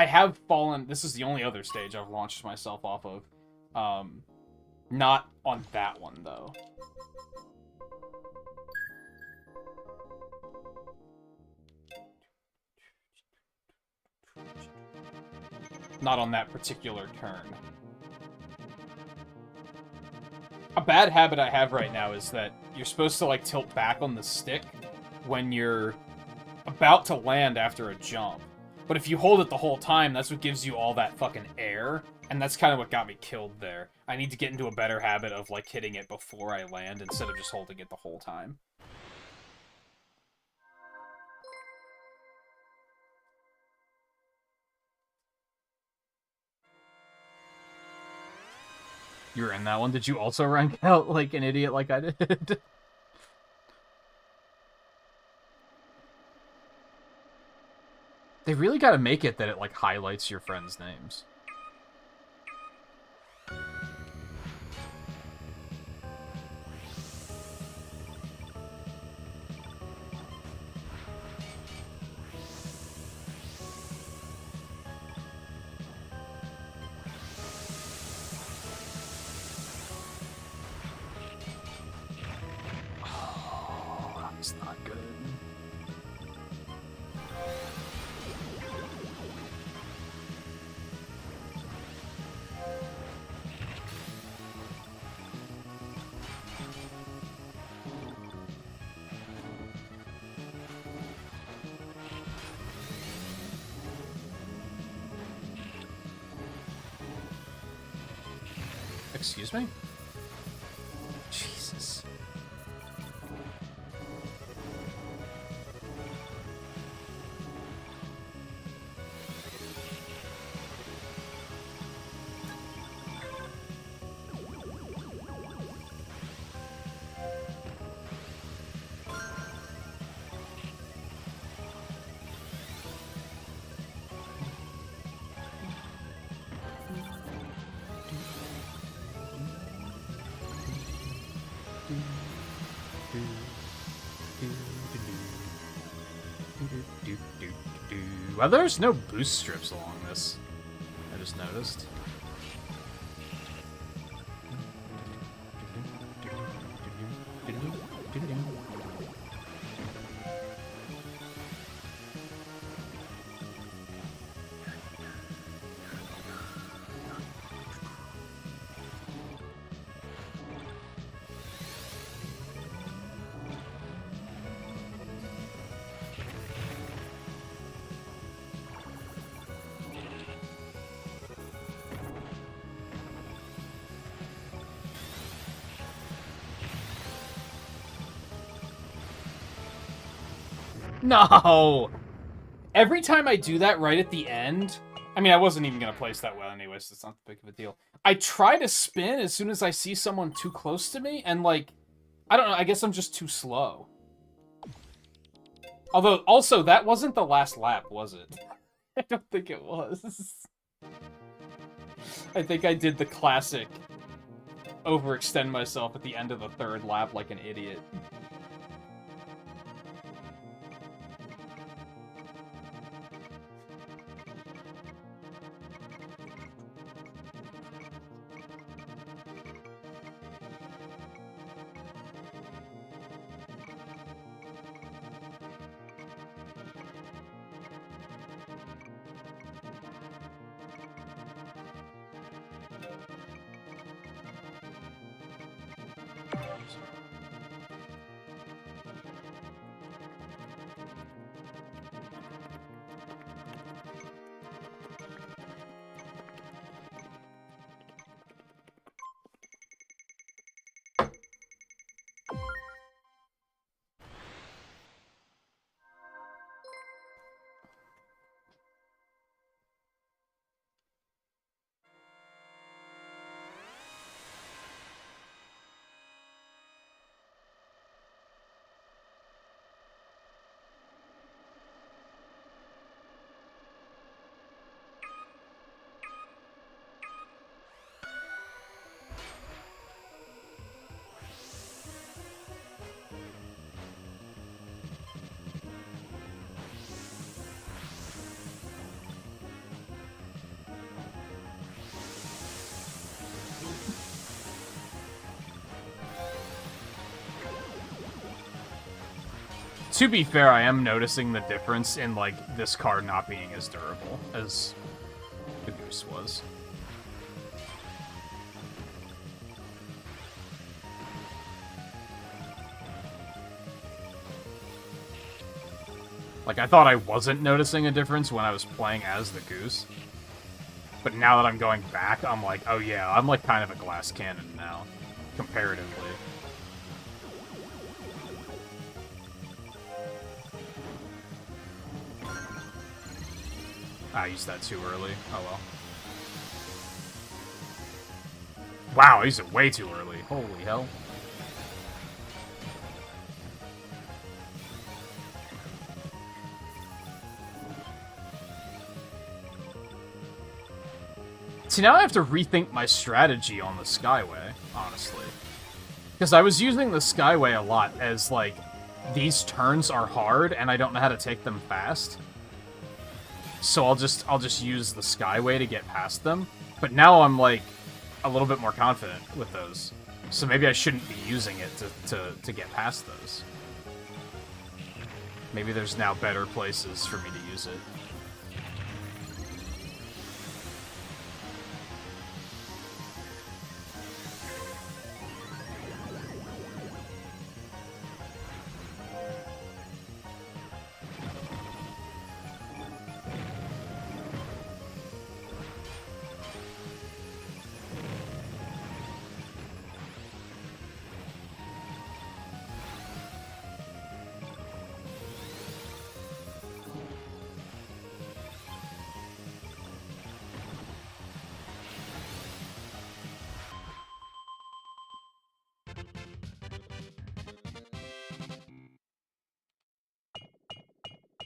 have fallen. This is the only other stage I've launched myself off of. Not on that one though. Not on that particular turn. A bad habit I have right now is that you're supposed to, like, tilt back on the stick when you're about to land after a jump. But if you hold it the whole time, that's what gives you all that fucking air, and that's kind of what got me killed there. I need to get into a better habit of, like, hitting it before I land instead of just holding it the whole time. You were in that one? Did you also rank out like an idiot like I did? They really gotta make it that it, like, highlights your friends' names. It's not good. Excuse me? Jesus. Well, there's no boost strips along this. I just noticed. No! Every time I do that right at the end... I mean, I wasn't even going to place that well anyway, so it's not that big of a deal. I try to spin as soon as I see someone too close to me, and, like... I don't know, I guess I'm just too slow. Although, also, that wasn't the last lap, was it? I don't think it was. I think I did the classic overextend myself at the end of the third lap like an idiot. To be fair, I am noticing the difference in, like, this card not being as durable as the Goose was. Like, I thought I wasn't noticing a difference when I was playing as the Goose. But now that I'm going back, I'm like, oh yeah, I'm like kind of a glass cannon now, comparatively. I used that too early. Oh well. Wow, I used it way too early. Holy hell. See, now I have to rethink my strategy on the Skyway, honestly. Because I was using the Skyway a lot as, like, these turns are hard and I don't know how to take them fast. So I'll just use the Skyway to get past them. But now I'm, like, a little bit more confident with those. So maybe I shouldn't be using it to get past those. Maybe there's now better places for me to use it.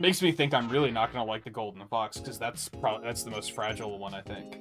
Makes me think I'm really not gonna like the Golden Fox, because that's the most fragile one, I think.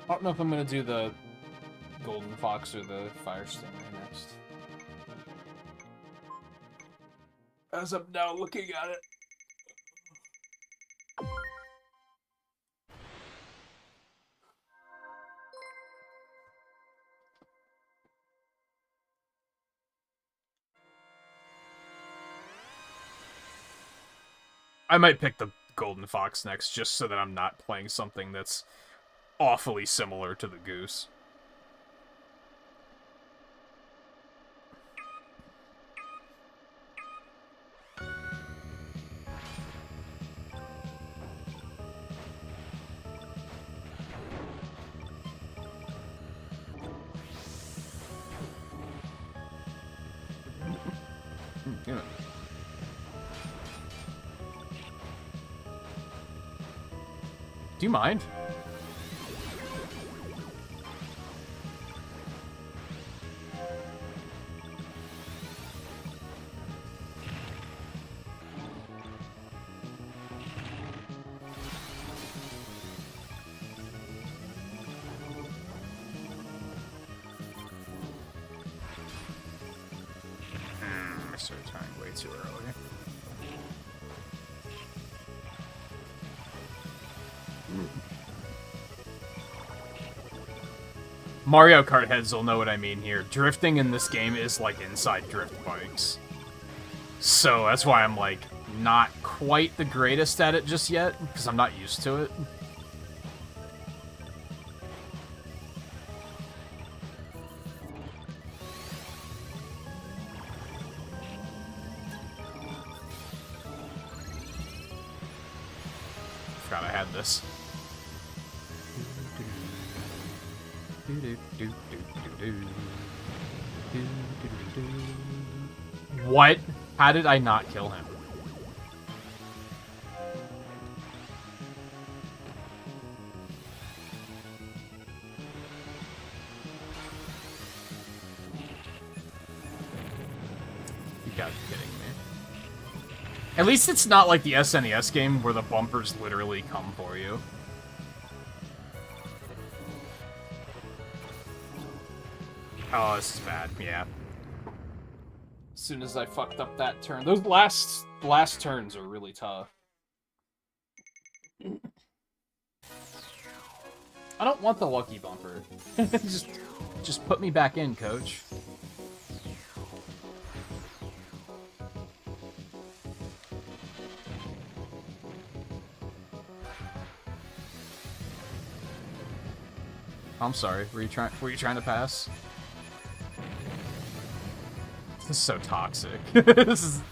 I don't know if I'm gonna do the Golden Fox or the Fire Stinger next. As I'm now looking at it. I might pick the Golden Fox next, just so that I'm not playing something that's awfully similar to the Goose. Yeah. Do you mind? I started turning way too early. Mario Kart heads will know what I mean here. Drifting in this game is like inside drift bikes. So that's why I'm like not quite the greatest at it just yet, because I'm not used to it. Forgot I had this. What? How did I not kill him? You gotta be kidding me. At least it's not like the SNES game where the bumpers literally come for you. Oh, this is bad, yeah. As soon as I fucked up that turn. Those last turns are really tough. I don't want the lucky bumper. just put me back in, coach. I'm sorry. Were you trying to pass? This is so toxic. This is...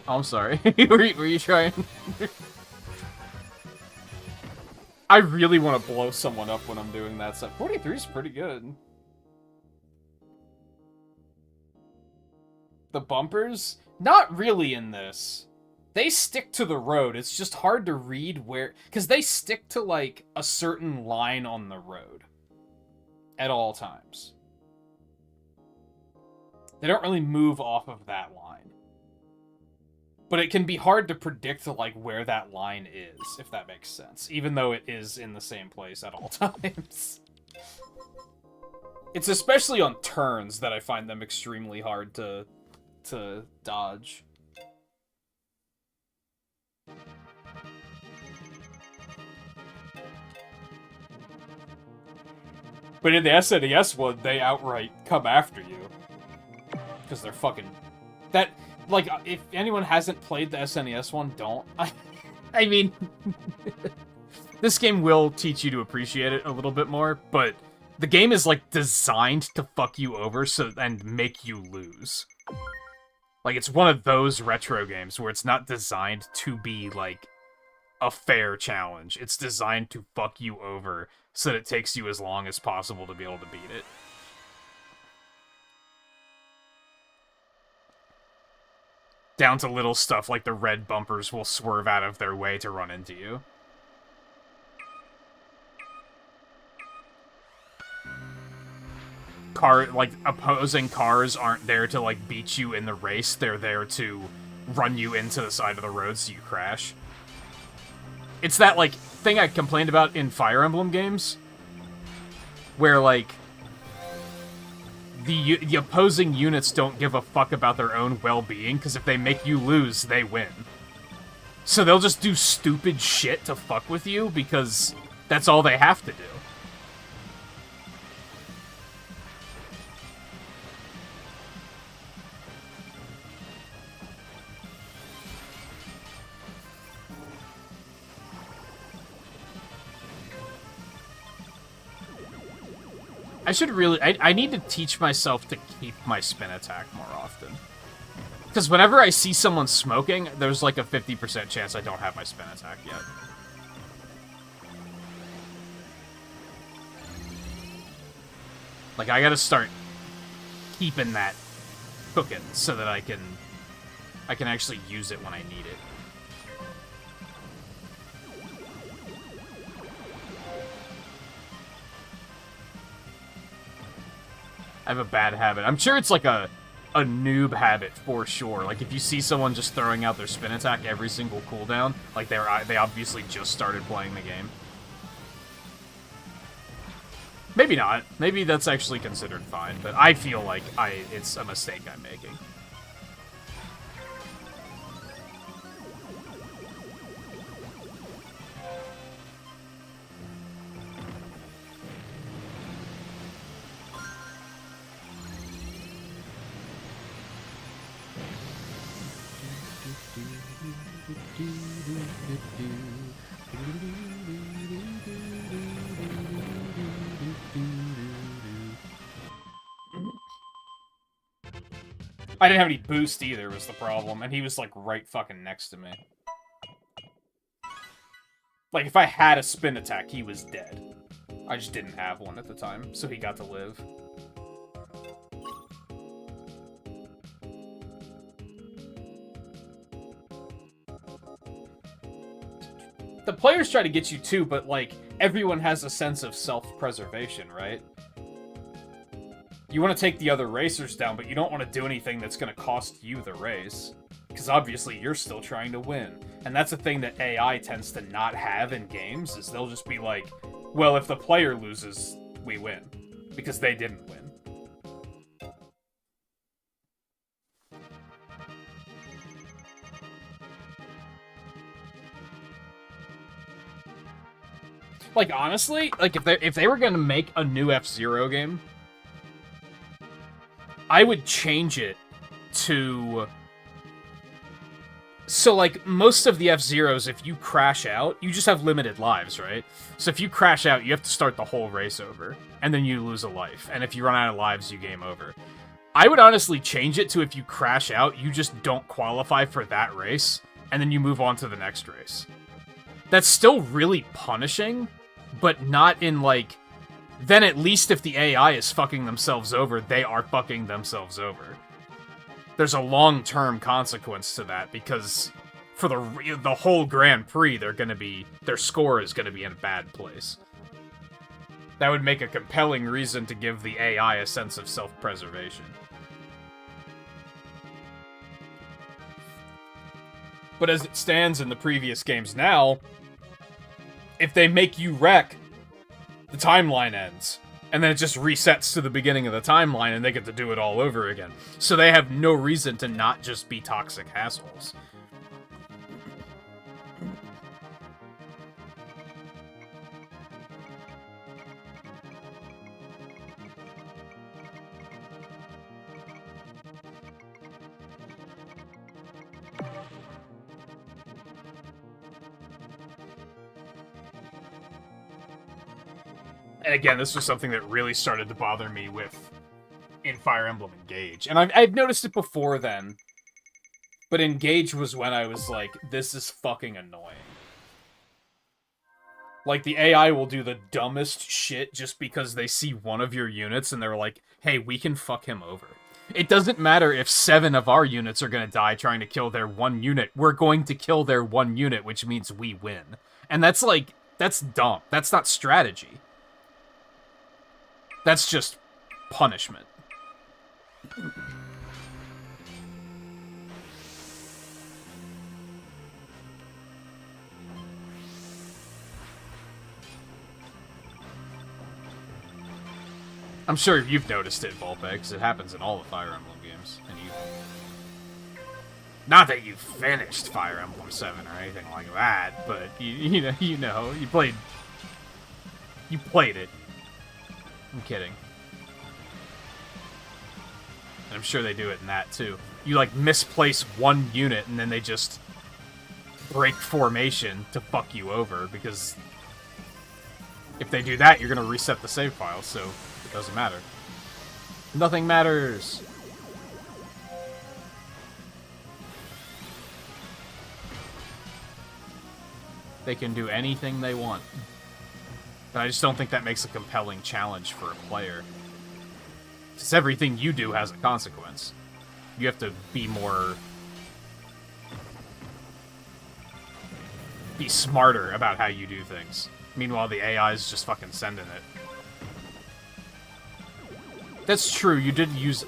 Oh, I'm sorry. were you trying? I really want to blow someone up when I'm doing that stuff. 43 is pretty good. The bumpers? Not really in this. They stick to the road. It's just hard to read where... Because they stick to, like, a certain line on the road. At all times. They don't really move off of that line. But it can be hard to predict, like, where that line is, if that makes sense. Even though it is in the same place at all times. It's especially on turns that I find them extremely hard to dodge. But in the SNES one, they outright come after you. Because they're fucking... That, like, if anyone hasn't played the SNES one, don't. I mean... This game will teach you to appreciate it a little bit more, but the game is, like, designed to fuck you over and make you lose. Like, it's one of those retro games where it's not designed to be, like, a fair challenge. It's designed to fuck you over so that it takes you as long as possible to be able to beat it. Down to little stuff like the red bumpers will swerve out of their way to run into you. Opposing cars aren't there to, like, beat you in the race. They're there to run you into the side of the road so you crash. It's that, like, thing I complained about in Fire Emblem games, where, like, the opposing units don't give a fuck about their own well-being, because if they make you lose, they win. So they'll just do stupid shit to fuck with you, because that's all they have to do. I need to teach myself to keep my spin attack more often. Because whenever I see someone smoking, there's like a 50% chance I don't have my spin attack yet. Like, I gotta start keeping that cooking so that I can actually use it when I need it. I have a bad habit. I'm sure it's like a noob habit for sure. Like, if you see someone just throwing out their spin attack every single cooldown, like they obviously just started playing the game. Maybe not. Maybe that's actually considered fine, but I feel like it's a mistake I'm making. I didn't have any boost either, was the problem, and he was, like, right fucking next to me. Like, if I had a spin attack, he was dead. I just didn't have one at the time, so he got to live. The players try to get you too, but, like, everyone has a sense of self-preservation, right? You want to take the other racers down, but you don't want to do anything that's going to cost you the race. Because obviously you're still trying to win. And that's a thing that AI tends to not have in games, is they'll just be like, well, if the player loses, we win. Because they didn't win. Like, honestly, like, if they were going to make a new F-Zero game, I would change it to... So, like, most of the F-Zeros, if you crash out, you just have limited lives, right? So if you crash out, you have to start the whole race over, and then you lose a life. And if you run out of lives, you game over. I would honestly change it to if you crash out, you just don't qualify for that race, and then you move on to the next race. That's still really punishing, but not in, like... Then at least if the AI is fucking themselves over, they are fucking themselves over. There's a long-term consequence to that, because for the whole Grand Prix, their score is gonna be in a bad place. That would make a compelling reason to give the AI a sense of self-preservation. But as it stands in the previous games now, if they make you wreck, the timeline ends. And then it just resets to the beginning of the timeline and they get to do it all over again. So they have no reason to not just be toxic assholes. And again, this was something that really started to bother me in Fire Emblem Engage. And I've noticed it before then. But Engage was when I was like, this is fucking annoying. Like, the AI will do the dumbest shit just because they see one of your units and they're like, hey, we can fuck him over. It doesn't matter if 7 of our units are gonna die trying to kill their 1 unit. We're going to kill their 1 unit, which means we win. And that's like, that's dumb. That's not strategy. That's just punishment. I'm sure you've noticed it, Volpe, because it happens in all the Fire Emblem games. And you... Not that you finished Fire Emblem 7 or anything like that, but you played it. I'm kidding. And I'm sure they do it in that too. You like misplace 1 unit and then they just break formation to fuck you over, because if they do that, you're gonna reset the save file, so it doesn't matter. Nothing matters. They can do anything they want. But I just don't think that makes a compelling challenge for a player. Because everything you do has a consequence. You have to be smarter about how you do things. Meanwhile, the AI is just fucking sending it. That's true, you did lose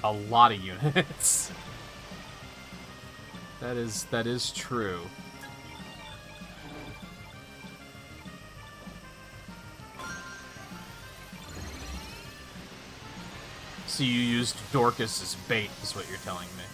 a lot of units. That is true. So you used Dorcas as bait, is what you're telling me.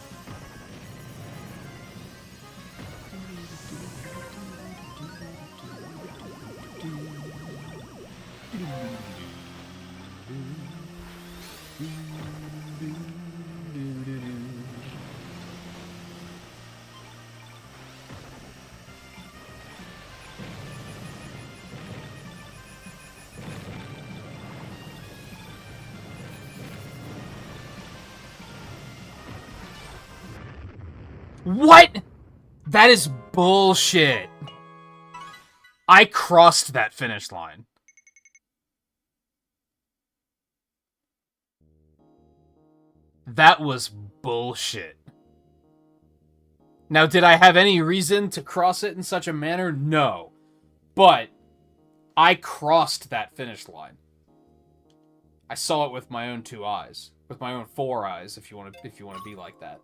What? That is bullshit. I crossed that finish line. That was bullshit. Now, did I have any reason to cross it in such a manner? No. But I crossed that finish line. I saw it with my own 2 eyes. With my own 4 eyes, if you want to be like that.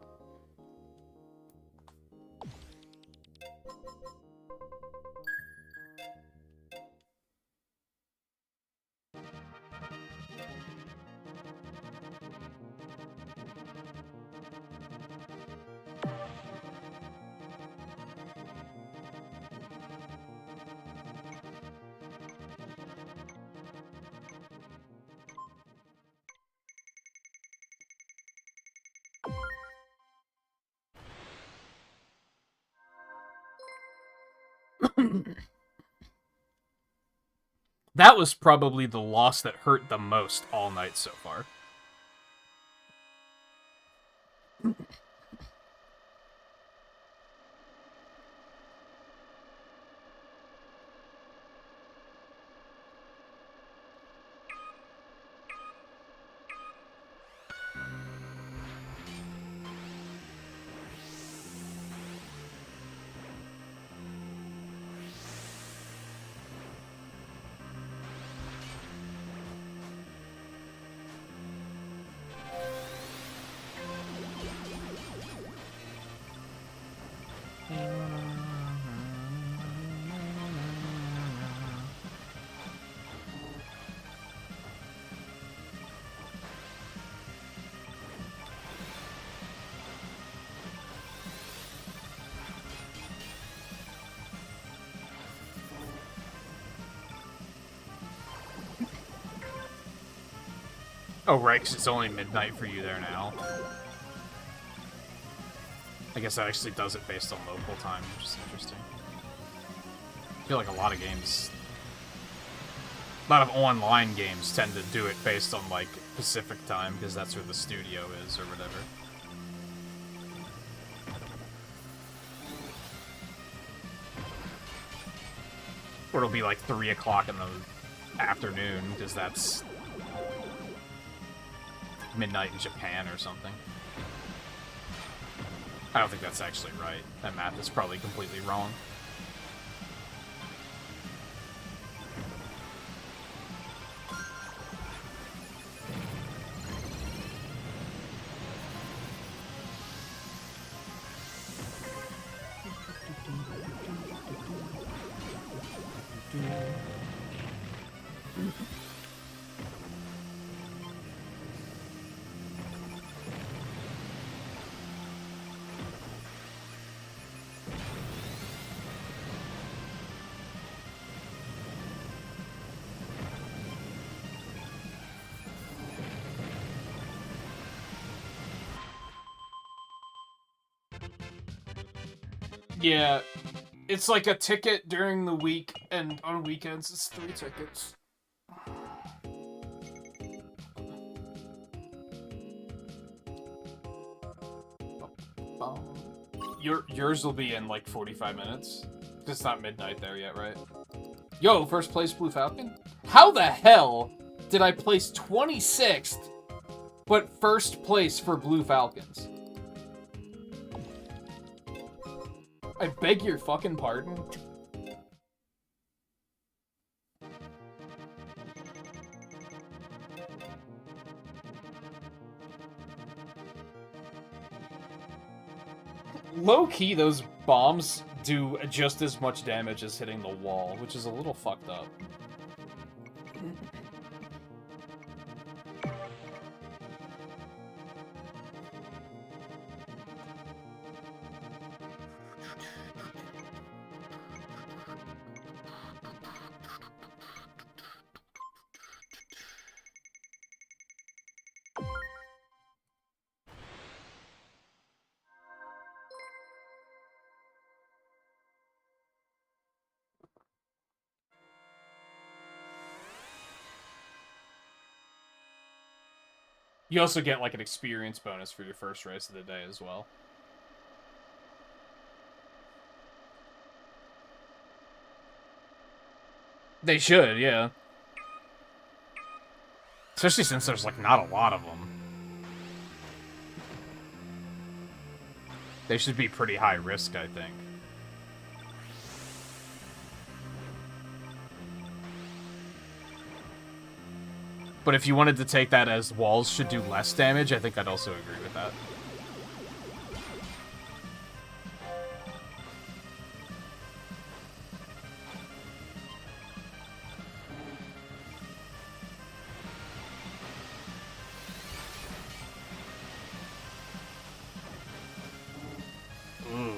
That was probably the loss that hurt the most all night so far. Oh, right, because it's only midnight for you there now. I guess that actually does it based on local time, which is interesting. I feel like a lot of games... A lot of online games tend to do it based on, like, Pacific time, because that's where the studio is, or whatever. Or it'll be like 3 o'clock in the afternoon, because that's midnight in Japan or something. I don't think that's actually right. That math is probably completely wrong. Yeah, it's like a ticket during the week, and on weekends it's 3 tickets. Yours will be in like 45 minutes. It's not midnight there yet, right? Yo, first place Blue Falcon? How the hell did I place 26th, but first place for Blue Falcons? I beg your fucking pardon? Low-key, those bombs do just as much damage as hitting the wall, which is a little fucked up. You also get, like, an experience bonus for your first race of the day as well. They should, yeah. Especially since there's, like, not a lot of them. They should be pretty high risk, I think. But if you wanted to take that as walls should do less damage, I think I'd also agree with that. Ooh.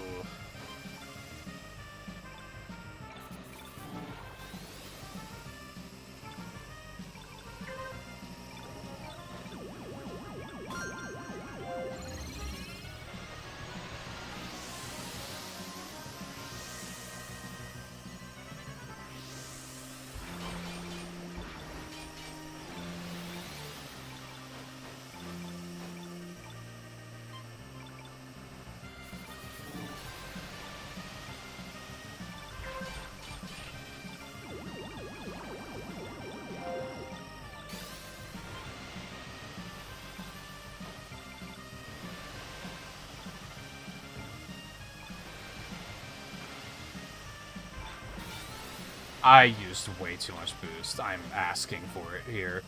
I used way too much boost. I'm asking for it here.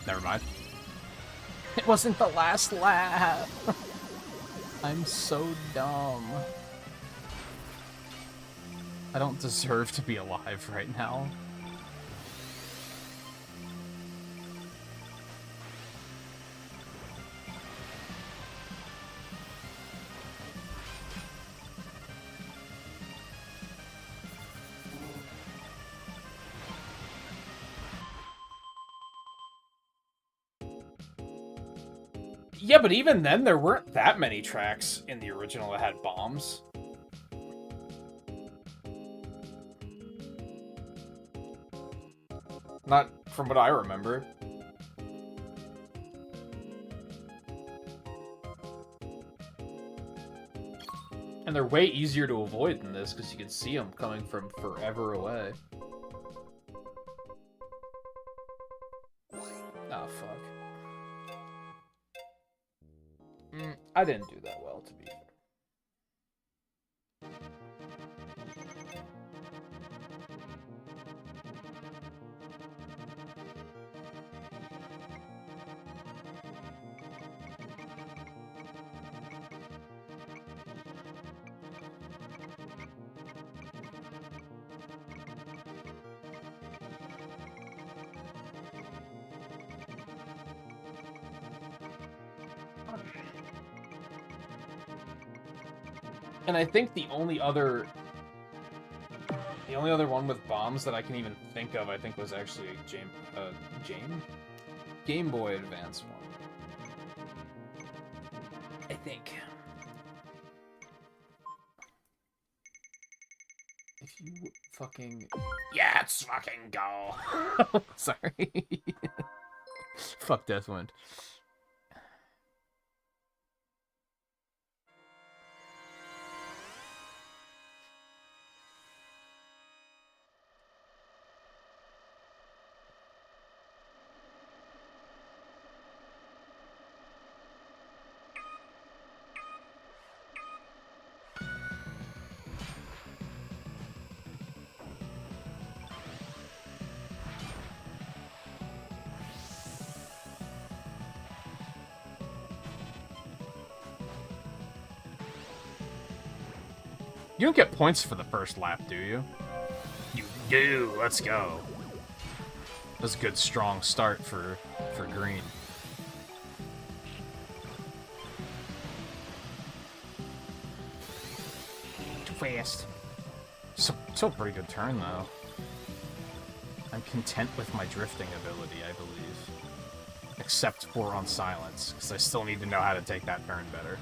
Never mind. It wasn't the last lap. I'm so dumb. I don't deserve to be alive right now. Yeah, but even then, there weren't that many tracks in the original that had bombs. Not from what I remember. And they're way easier to avoid than this, because you can see them coming from forever away. Oh, fuck. I didn't do that well, to be fair. And I think the only other one with bombs that I can even think of, I think, was actually a Game Boy Advance one. I think. If you fucking... Yeah, let's fucking go! Sorry. Fuck Deathwind. You don't get points for the first lap, do you? You do! Let's go. That's a good, strong start for green. Too fast. Still a pretty good turn, though. I'm content with my drifting ability, I believe. Except for on silence, because I still need to know how to take that turn better.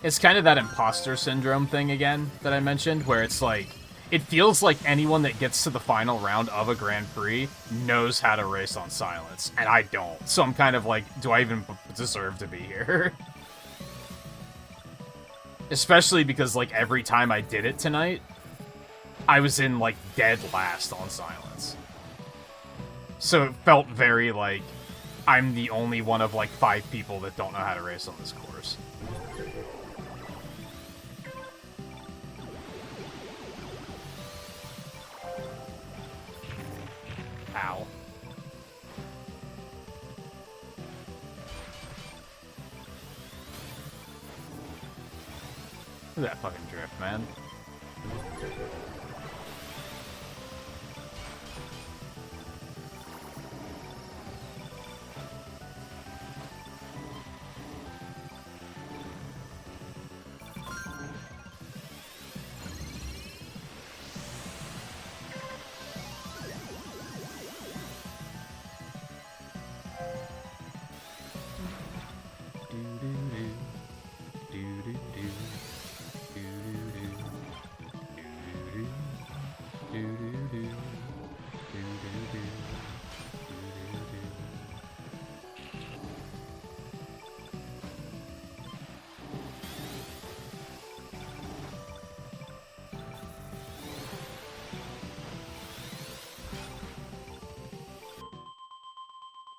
It's kind of that imposter syndrome thing again that I mentioned, where it's like, it feels like anyone that gets to the final round of a Grand Prix knows how to race on silence, and I don't. So I'm kind of like, do I even deserve to be here? Especially because, like, every time I did it tonight, I was in, like, dead last on silence. So it felt very like, I'm the only one of, like, 5 people that don't know how to race on this course. Ow. Look at that fucking drift, man.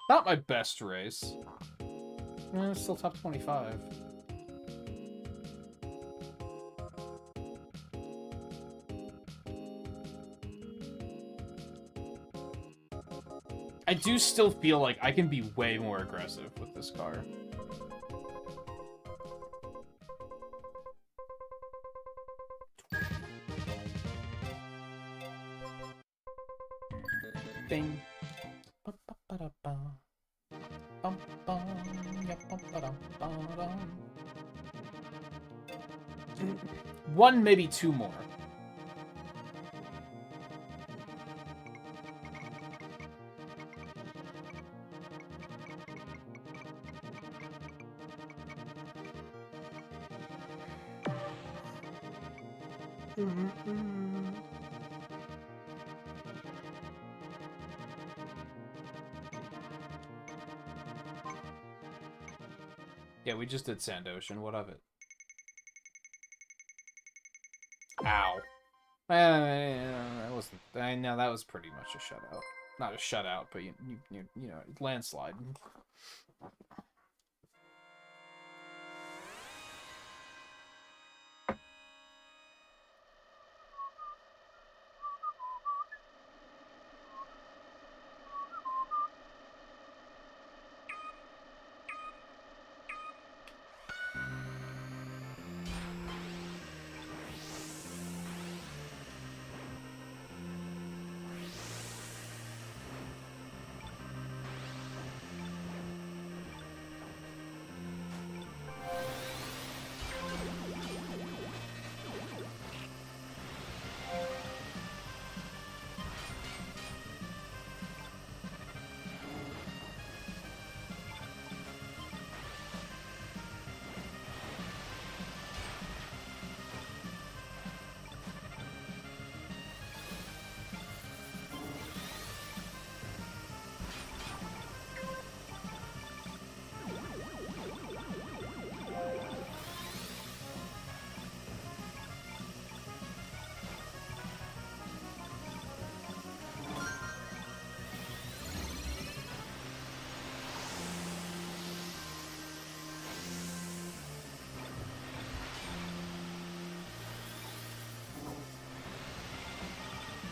Not my best race. Still top 25. I do still feel like I can be way more aggressive with this car. Bing. One, maybe 2 more. Yeah, we just did Sand Ocean. What of it? Ow. That wasn't. I know that was pretty much a shutout. Not a shutout, but you know, landslide.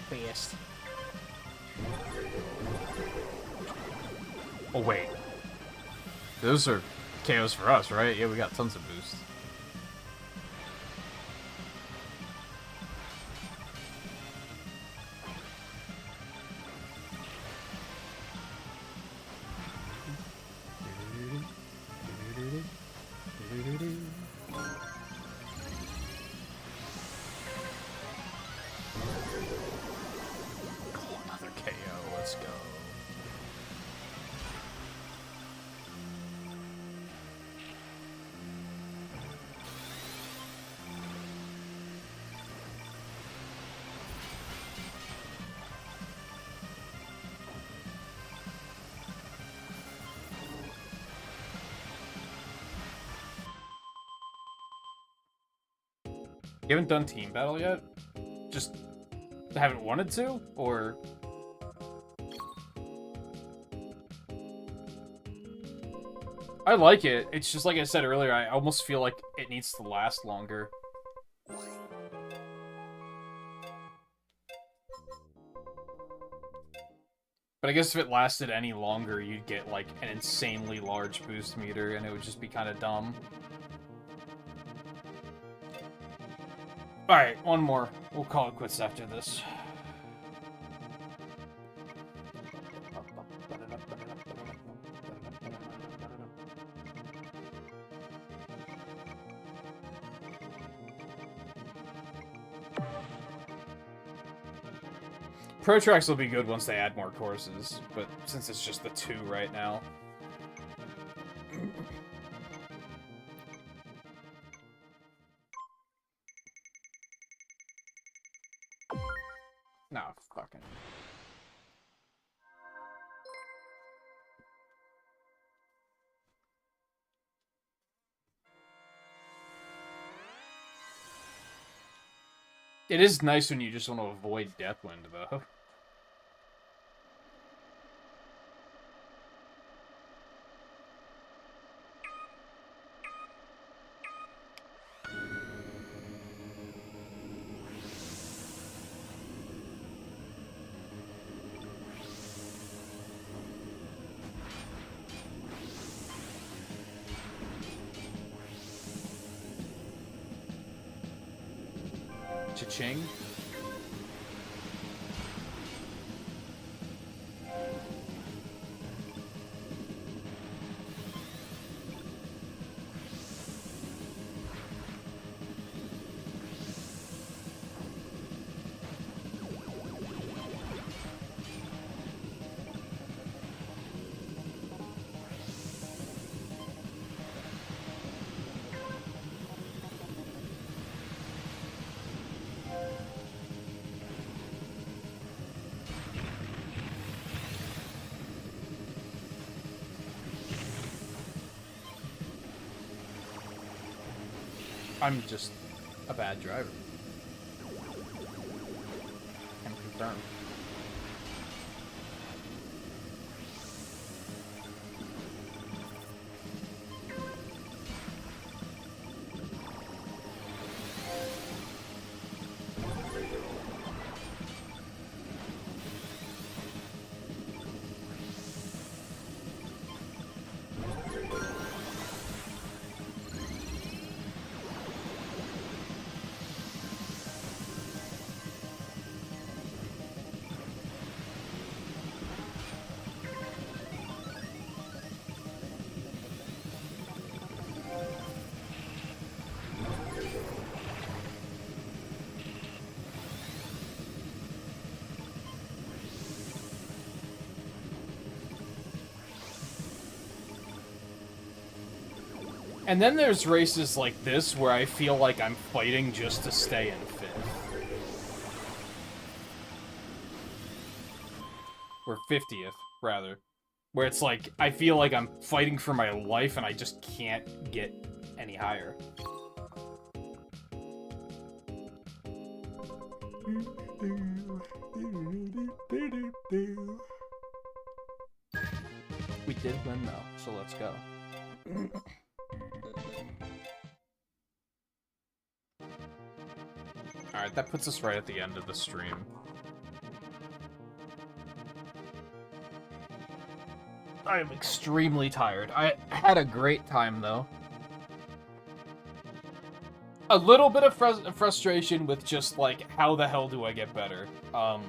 Best. Oh wait, those are KOs for us, right? Yeah, we got tons of boosts. Another KO, let's go. You haven't done team battle yet? Just haven't wanted to? Or... I like it. It's just like I said earlier, I almost feel like it needs to last longer. But I guess if it lasted any longer, you'd get like an insanely large boost meter, and it would just be kind of dumb. Alright, one more. We'll call it quits after this. Pro Tracks will be good once they add more courses, but since it's just the 2 right now. No, fucking. It is nice when you just want to avoid Deathwind, though. Cha-ching. I'm just a bad driver. Can confirm. And then there's races like this where I feel like I'm fighting just to stay in 5th. Or 50th, rather. Where it's like, I feel like I'm fighting for my life and I just can't get any higher. We did win though, so let's go. Alright, that puts us right at the end of the stream. I am extremely tired. I had a great time, though. A little bit of frustration with just, like, how the hell do I get better? But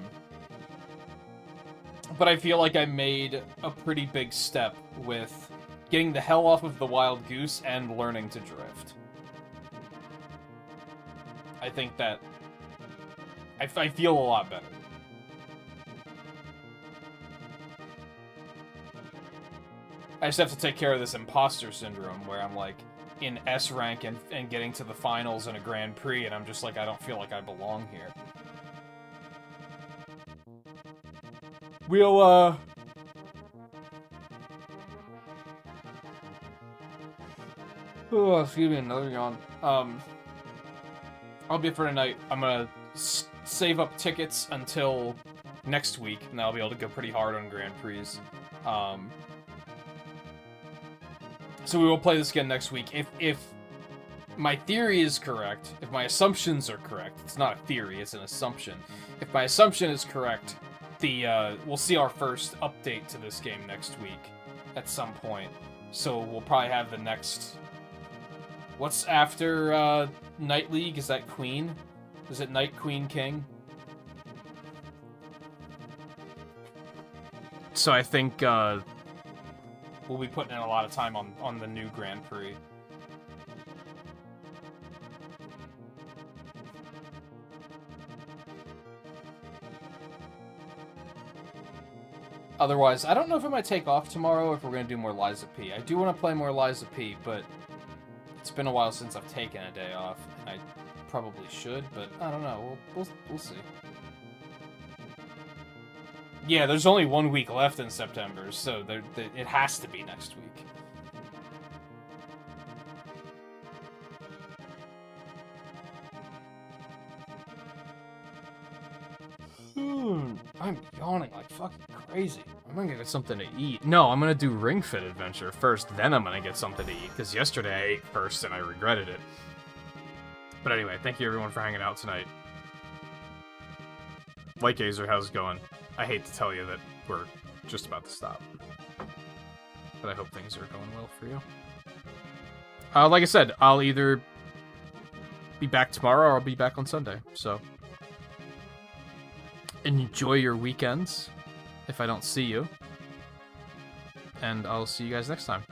I feel like I made a pretty big step with getting the hell off of the wild goose and learning to drift. I think that I feel a lot better. I just have to take care of this imposter syndrome where I'm like in S rank and getting to the finals in a Grand Prix and I'm just like, I don't feel like I belong here. We'll, oh, excuse me, another yawn. I'll be it for tonight. I'm gonna save up tickets until next week, and I'll be able to go pretty hard on Grand Prix. So we will play this again next week. If my theory is correct, if my assumptions are correct, it's not a theory, it's an assumption. If my assumption is correct, we'll see our first update to this game next week at some point. So we'll probably have the next... What's after Night League? Is that Queen? Is it Night Queen King? So I think we'll be putting in a lot of time on the new Grand Prix. Otherwise, I don't know if I might take off tomorrow or if we're going to do more Lies of P. I do want to play more Lies of P, but it's been a while since I've taken a day off. And I probably should, but I don't know. We'll see. Yeah, there's only 1 week left in September, so it has to be next week. I'm yawning like fucking crazy. I'm gonna get something to eat. No, I'm gonna do Ring Fit Adventure first, then I'm gonna get something to eat, because yesterday I ate first and I regretted it. But anyway, thank you everyone for hanging out tonight. Light Gazer, how's it going? I hate to tell you that we're just about to stop. But I hope things are going well for you. Like I said, I'll either be back tomorrow or I'll be back on Sunday, so... enjoy your weekends, if I don't see you. And I'll see you guys next time.